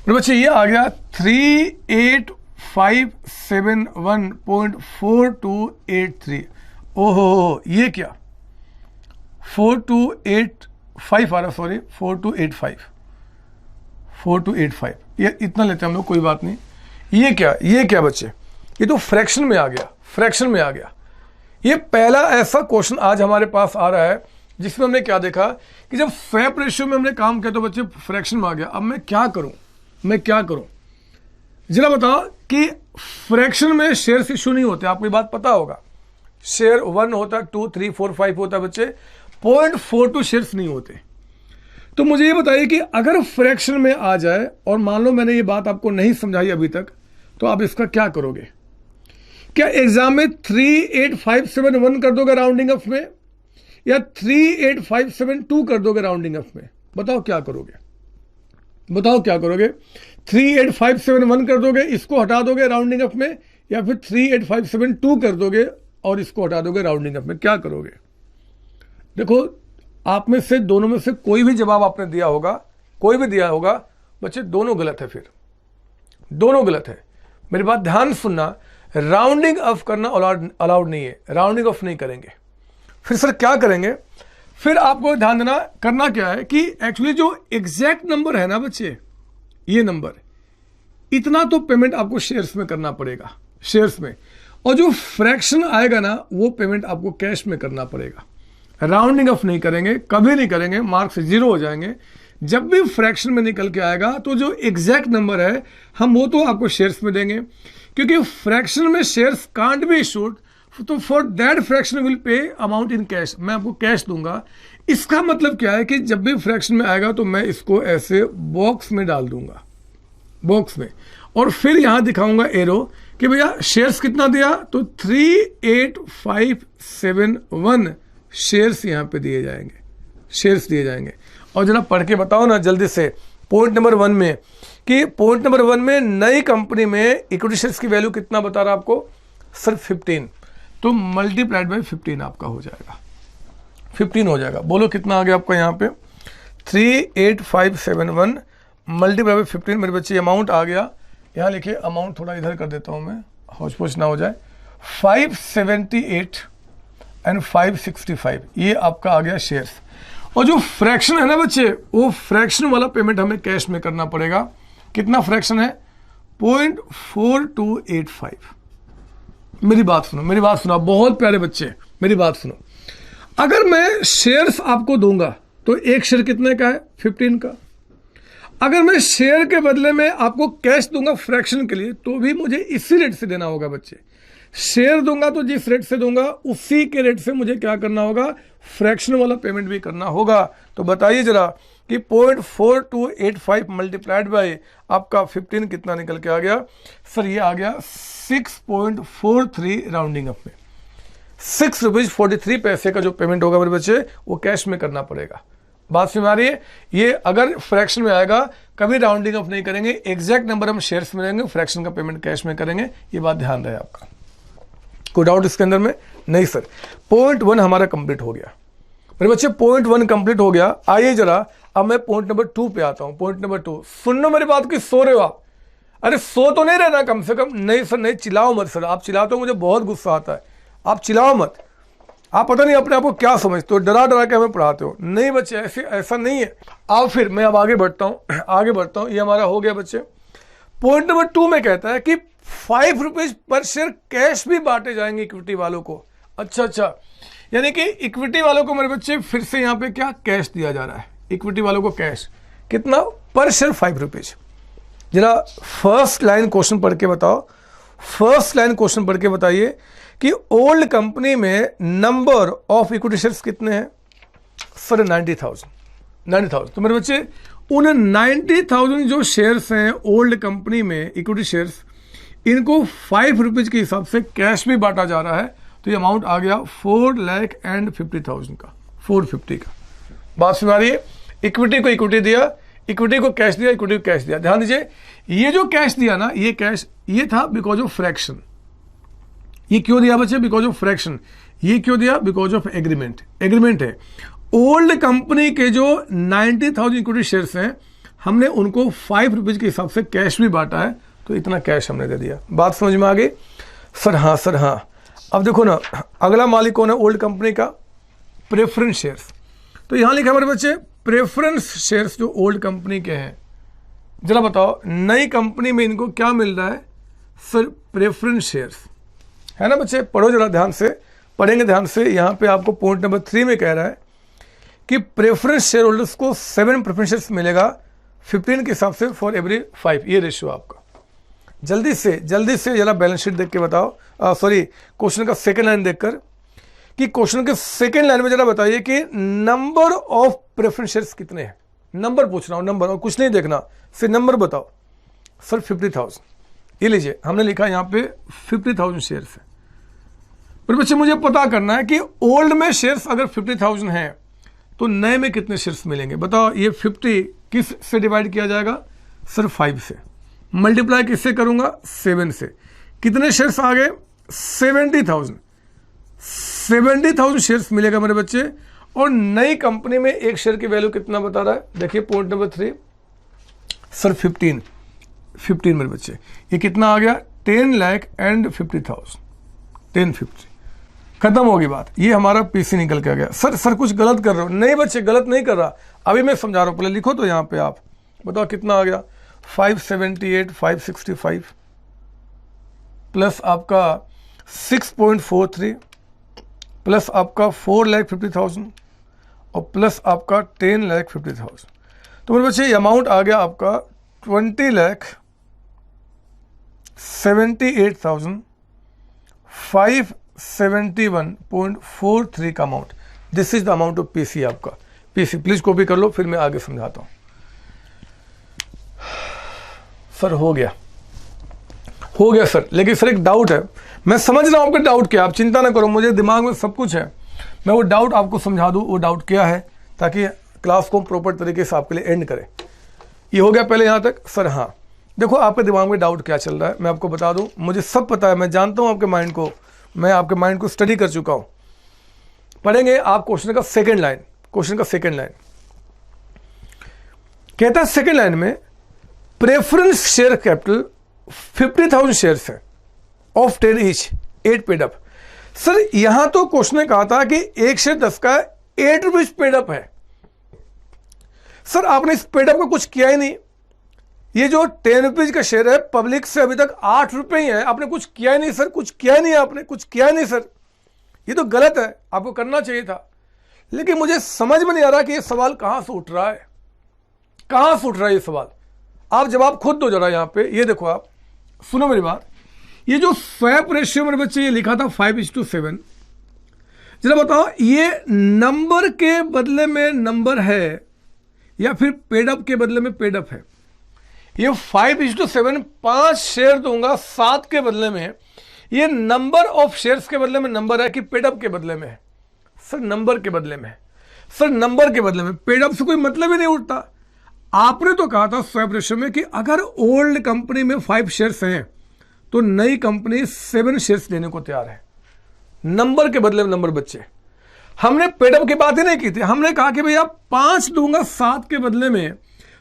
मेरे बच्चे ये आ गया 38,571.4283। ओहो, ये क्या 4285 आ रहा, सॉरी 4285, ये इतना लेते हैं हम लोग, कोई बात नहीं। ये क्या बच्चे? ये तो फ्रैक्शन में आ गया। ये पहला ऐसा क्वेश्चन आज हमारे पास आ रहा है जिसमें हमने क्या देखा कि जब स्वैप रेशियो में हमने काम किया तो बच्चे फ्रैक्शन में आ गया। अब मैं क्या करूं? जरा बताओ कि फ्रैक्शन में शेयर्स इश्यू नहीं होते, आपको ये बात पता होगा। शेयर 1 होता है, 2, 3, 4, 5 होता है बच्चे, 0.42 शेयर्स नहीं होते। तो मुझे ये बताइए कि अगर फ्रैक्शन में आ जाए और मान लो मैंने ये बात आपको नहीं समझाई अभी तक, तो आप इसका क्या करोगे? क्या एग्जाम में 38571 कर दोगे राउंडिंग अप में, या 38572 कर दोगे राउंडिंग अप में? बताओ क्या करोगे? 38571 कर दोगे, इसको हटा दोगे राउंडिंग अप में, या फिर 38572 कर दोगे और इसको हटा दोगे राउंडिंग अप में? क्या करोगे? देखो, आप में से दोनों में से कोई भी जवाब आपने दिया होगा, बच्चे दोनों गलत है, फिर दोनों गलत है। मेरी बात ध्यान सुनना, राउंडिंग अप करना अलाउड नहीं है, राउंडिंग ऑफ नहीं करेंगे। फिर सर क्या करेंगे? फिर आपको ध्यान देना, करना क्या है कि एक्चुअली जो एग्जैक्ट नंबर है ना बच्चे, ये नंबर, इतना तो पेमेंट आपको शेयर्स में करना पड़ेगा, शेयर्स में, और जो फ्रैक्शन आएगा ना वो पेमेंट आपको कैश में करना पड़ेगा। राउंडिंग ऑफ नहीं करेंगे, कभी नहीं करेंगे, मार्क्स 0 हो जाएंगे। जब भी फ्रैक्शन में निकल के आएगा तो जो एग्जैक्ट नंबर है हम वो तो आपको शेयर्स में देंगे, क्योंकि फ्रैक्शन में शेयर्स कांट बी इशूड, तो for that fraction will pay amount in cash, मैं आपको कैश दूंगा। इसका मतलब क्या है कि जब भी फ्रैक्शन में आएगा तो मैं इसको ऐसे बॉक्स में डाल दूंगा, बॉक्स में, और फिर यहां दिखाऊंगा एरो कि भैया शेयर्स कितना दिया, तो 38571 शेयर्स यहां पे दिए जाएंगे, शेयर्स दिए जाएंगे। और जरा पढ़ के बताओ ना जल्दी से पॉइंट नंबर 1 में, कि पॉइंट नंबर 1 में नई कंपनी में इक्विटी शेयर्स की वैल्यू कितना बता रहा आपको? सर 15, तो मल्टीप्लाइड बाई 15 आपका हो जाएगा, 15 हो जाएगा। बोलो कितना आ गया आपका यहाँ पे? 38571 मल्टीप्लाइड बाई 15। मेरे बच्चे अमाउंट आ गया, यहाँ लिखिए अमाउंट, थोड़ा इधर कर देता हूँ मैं, हौच पौच ना हो जाए। 578 एंड 565, ये आपका आ गया शेयर्स। और जो फ्रैक्शन है ना बच्चे, वो फ्रैक्शन वाला पेमेंट हमें कैश में करना पड़ेगा। कितना फ्रैक्शन है? 0.4285। मेरी बात सुनो, मेरी बात सुनो, बहुत प्यारे बच्चे मेरी बात सुनो। अगर मैं शेयर्स आपको दूंगा तो एक शेयर कितने का है? 15 का। अगर मैं शेयर के बदले में आपको कैश दूंगा फ्रैक्शन के लिए, तो भी मुझे इसी रेट से देना होगा बच्चे। शेयर दूंगा तो जिस रेट से दूंगा उसी के रेट से मुझे क्या करना होगा? फ्रैक्शन वाला पेमेंट भी करना होगा। तो बताइए जरा कि 0.4285 मल्टीप्लाइड बाय आपका 15 कितना निकल के आ गया? सर ये आ गया 6.43 राउंडिंग अप में। 6.43 रुपये का जो पेमेंट होगा मेरे बच्चे, वो कैश में करना पड़ेगा। बात समझ आ रही है? ये अगर फ्रैक्शन में आएगा, कभी राउंडिंग अप नहीं करेंगे, एग्जैक्ट नंबर हम शेयर्स में लेंगे, फ्रैक्शन का पेमेंट कैश में करेंगे। ये बात ध्यान रहे आपका। कोई डाउट इसके अंदर में? नहीं सर। 0.1 हमारा कंप्लीट हो गया मेरे बच्चे, 0.1 कंप्लीट हो गया। आइए जरा अब मैं पॉइंट नंबर 2 पे आता हूं। पॉइंट नंबर 2, सुन लो मेरी बात की, सो रहे हो आप? अरे सो तो नहीं रहना कम से कम। नहीं सर नहीं, चिल्लाओ मत सर, आप चिल्लाते हो मुझे बहुत गुस्सा आता है। आप चिल्लाओ मत, आप पता नहीं अपने आप को क्या समझते हो, डरा डरा के हमें पढ़ाते हो। नहीं बच्चे, ऐसा नहीं है। आओ फिर मैं अब आगे बढ़ता हूं। ये हमारा हो गया बच्चे। पॉइंट नंबर 2 में कहता है कि 5 रुपीज पर शेयर कैश भी बांटे जाएंगे इक्विटी वालों को। अच्छा, यानी कि इक्विटी वालों को मेरे बच्चे फिर से यहाँ पे क्या कैश दिया जा रहा है? इक्विटी वालों को कैश कितना? पर शेयर 5 रुपीज। जरा फर्स्ट लाइन क्वेश्चन पढ़ के बताओ, फर्स्ट लाइन क्वेश्चन पढ़ के बताइए कि ओल्ड कंपनी में नंबर ऑफ इक्विटी शेयर्स कितने हैं? सर 90,000। तो मेरे बच्चे उन 90,000 जो शेयर्स हैं ओल्ड कंपनी में इक्विटी शेयर्स, इनको 5 रुपीज के हिसाब से कैश भी बांटा जा रहा है। तो ये अमाउंट आ गया 4,50,000 का, 450 का। बात सुना रही है? इक्विटी को इक्विटी दिया, इक्विटी को कैश दिया, इक्विटी को कैश दिया। ध्यान दीजिए, ये जो कैश दिया ना, ये कैश ये था बिकॉज ऑफ फ्रैक्शन। ये क्यों दिया बच्चे? Because of fraction. ये क्यों दिया? Because of agreement. एग्रीमेंट है। ओल्ड कंपनी के जो 90,000 इक्विटी शेयर्स हैं, हमने उनको 5 रुपीज के हिसाब से कैश भी बांटा है, तो इतना कैश हमने दे दिया। बात समझ में आ गई? सर हाँ। अब देखो ना, अगला मालिक कौन है ओल्ड कंपनी का? Preference shares. तो यहां लिखा हमारे बच्चे प्रेफरेंस शेयर्स जो ओल्ड कंपनी के हैं। जरा बताओ नई कंपनी में इनको क्या मिल रहा है? सर प्रेफरेंस शेयर्स, है ना बच्चे? पढ़ो जरा ध्यान से, पढ़ेंगे ध्यान से। यहां पे आपको पॉइंट नंबर 3 में कह रहा है कि प्रेफरेंस शेयर होल्डर्स को 7 प्रेफरेंस शेयर्स मिलेगा 15 के हिसाब से फॉर एवरी 5। ये रेशियो आपका। जल्दी से जरा बैलेंस शीट देख के बताओ, सॉरी क्वेश्चन का सेकंड लाइन देखकर, कि क्वेश्चन के सेकंड लाइन में जरा बताइए कि नंबर ऑफ प्रेफरेंस शेयर्स कितने हैं। नंबर पूछ रहा हूं, नंबर, और कुछ नहीं देखना, सिर्फ नंबर बताओ। सर 50,000। ये लीजिए, हमने लिखा यहाँ पे 50,000 शेयर्स है। पर बच्चे मुझे पता करना है कि ओल्ड में शेयर्स अगर 50,000 हैं तो नए में कितने शेयर्स मिलेंगे? बताओ। ये 50 किस से डिवाइड किया जाएगा? सर 5 से। मल्टीप्लाई किससे करूंगा? 7 से। कितने शेयर्स आ गए? 70,000 शेयर्स मिलेगा मेरे बच्चे। और नई कंपनी में एक शेयर की वैल्यू कितना बता रहा है? देखिए पॉइंट नंबर 3। सर 15 मेरे बच्चे। ये कितना आ गया? 10,50,000। 1050। खत्म होगी बात। ये हमारा पीसी निकल के आ गया। सर कुछ गलत कर रहे हो? नहीं बच्चे, गलत नहीं कर रहा, अभी मैं समझा रहा हूं। पहले लिखो तो यहां पे आप बताओ कितना आ गया? 578, 565 प्लस आपका 6.43 प्लस आपका 4,50,000 और प्लस आपका 10,50,000। तो मेरे बच्चे ये अमाउंट आ गया आपका 20,78,571.43 का amount. This is the amount of PC आपका। पीसी प्लीज कॉपी कर लो, फिर मैं आगे समझाता हूं। सर हो गया सर, लेकिन सर एक डाउट है। मैं समझ रहा हूं आपका डाउट क्या, आप चिंता ना करो, मुझे दिमाग में सब कुछ है। मैं वो डाउट आपको समझा दूं, वो डाउट क्या है, ताकि क्लास को प्रॉपर तरीके से आपके लिए एंड करें। ये हो गया पहले यहां तक? सर हाँ। देखो आपके दिमाग में डाउट क्या चल रहा है, मैं आपको बता दूं। मुझे सब पता है, मैं जानता हूं आपके माइंड को, मैं आपके माइंड को स्टडी कर चुका हूं। पढ़ेंगे आप क्वेश्चन का सेकेंड लाइन। कहता है सेकेंड लाइन में प्रेफरेंस शेयर कैपिटल 50,000 शेयर्स है of 10 each, 8 paid up. Sir यहां तो क्वेश्चन ने कहा था कि 1 शेयर 10 का 8 रुपीज पेड अप है। सर आपने इस पेड अप का कुछ किया ही नहीं। ये जो 10 रुपीज का शेयर है पब्लिक से अभी तक 8 रुपए ही है, आपने कुछ किया ही नहीं सर, कुछ किया ही नहीं, आपने कुछ किया ही नहीं सर, ये तो गलत है, आपको करना चाहिए था। लेकिन मुझे समझ में नहीं आ रहा कि ये सवाल कहां से उठ रहा है, कहां से उठ रहा है ये सवाल। आप जवाब खुद दो जरा। यहां पे ये देखो, आप सुनो मेरी बात। ये जो स्वैप रेशियो मेरे बच्चे ये लिखा था 5:7, जरा बताओ ये नंबर के बदले में नंबर है या फिर पेडअप के बदले में पेडअप है? ये 5:7 5 शेयर दूंगा 7 के बदले में, ये नंबर ऑफ शेयर्स के बदले में नंबर है कि पेडअप के बदले में है? सर नंबर के बदले में। सर नंबर के बदले में, पेडअप से कोई मतलब ही नहीं उठता। आपने तो कहा था स्वैप रेशियो में कि अगर ओल्ड कंपनी में 5 शेयर्स हैं तो नई कंपनी 7 शेयर्स देने को तैयार है। नंबर के बदले में नंबर बच्चे, हमने पेडअप की बात ही नहीं की थी। हमने कहा कि भैया 5 दूंगा 7 के बदले में,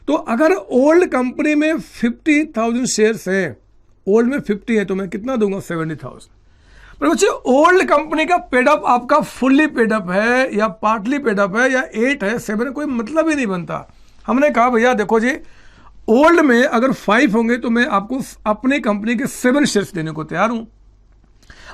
तो अगर ओल्ड कंपनी में 50,000 शेयर्स हैं, ओल्ड में 50 है तो मैं कितना दूंगा 70,000। पर बच्चे ओल्ड कंपनी का पेडअप आपका फुल्ली पेडअप है या पार्टली पेडअप है या 8 है 7 है, कोई मतलब ही नहीं बनता। हमने कहा भैया देखो जी, ओल्ड में अगर 5 होंगे तो मैं आपको अपनी कंपनी के 7 शेयर्स देने को तैयार हूं।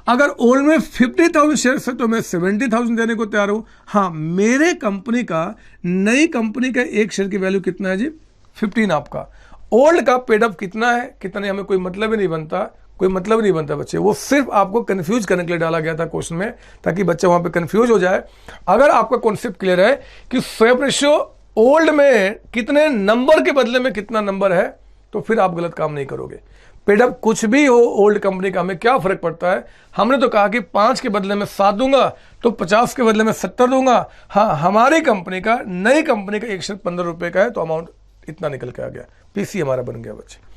अगर ओल्ड में 50,000 शेयर्स है तो मैं 70,000 देने को तैयार हूं। हाँ, मेरे कंपनी का, नई कंपनी का एक शेयर की वैल्यू कितना है जी? 15 आपका। ओल्ड का पेडअप कितना है, कितने, हमें कोई मतलब ही नहीं बनता, कोई मतलब नहीं बनता बच्चे। वो सिर्फ आपको कंफ्यूज करने के लिए डाला गया था क्वेश्चन में, ताकि बच्चे वहां पे कंफ्यूज हो जाए। अगर आपका कॉन्सेप्ट क्लियर है कि स्वैप रेशियो ओल्ड में कितने नंबर के बदले में कितना नंबर है, तो फिर आप गलत काम नहीं करोगे। पेडअप कुछ भी हो ओल्ड कंपनी का, हमें क्या फर्क पड़ता है। हमने तो कहा कि 5 के बदले में 7 दूंगा तो 50 के बदले में 70 दूंगा। हाँ, हमारी कंपनी का, नई कंपनी का एक शेयर 15 रुपए का है तो अमाउंट इतना निकल के आ गया, पीसी हमारा बन गया बच्चे।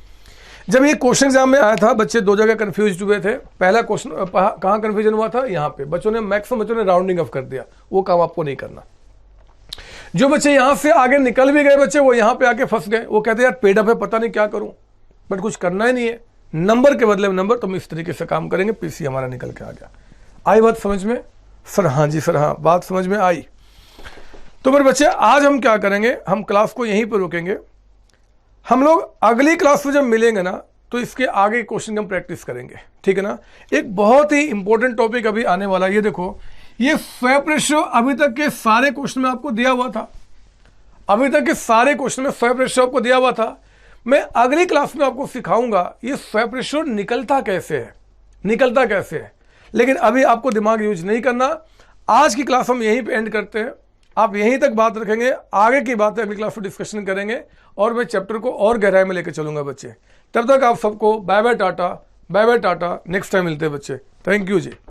जब ये क्वेश्चन एग्जाम में आया था बच्चे 2 जगह कंफ्यूज हुए थे। पहला क्वेश्चन कहाँ कंफ्यूजन हुआ था? यहाँ पे बच्चों ने, मैक्सिमम बच्चों ने राउंडिंग ऑफ कर दिया। वो काम आपको नहीं करना। जो बच्चे यहां से आगे निकल भी गए बच्चे, वो यहां पे आके फंस गए। वो कहते यार पेडअप है, पता नहीं क्या करूं, बट कुछ करना ही नहीं है, नंबर के बदले में नंबर, तो हम इस तरीके से काम करेंगे। पीसी हमारा निकल के आ गया। आई बात समझ में? सर हाँ जी सर, हाँ बात समझ में आई। तो मेरे बच्चे आज हम क्या करेंगे, हम क्लास को यहीं पर रोकेंगे। हम लोग अगली क्लास में जब मिलेंगे ना तो इसके आगे क्वेश्चन हम प्रैक्टिस करेंगे, ठीक है ना। एक बहुत ही इंपॉर्टेंट टॉपिक अभी आने वाला है। ये देखो, ये स्वैप रेशियो अभी तक के सारे क्वेश्चन में आपको दिया हुआ था। अभी तक के सारे क्वेश्चन में स्वैप रेशियो आपको दिया हुआ था। मैं अगली क्लास में आपको सिखाऊंगा ये स्वैप रेशियो निकलता कैसे है, निकलता कैसे है। लेकिन अभी आपको दिमाग यूज नहीं करना। आज की क्लास हम यहीं पे एंड करते हैं। आप यहीं तक बात रखेंगे, आगे की बातें अगली क्लास में डिस्कशन करेंगे और मैं चैप्टर को और गहराई में लेकर चलूंगा बच्चे। तब तक आप सबको बाय बाय टाटा, बाय बाय टाटा। नेक्स्ट टाइम मिलते हैं बच्चे। Thank you ji.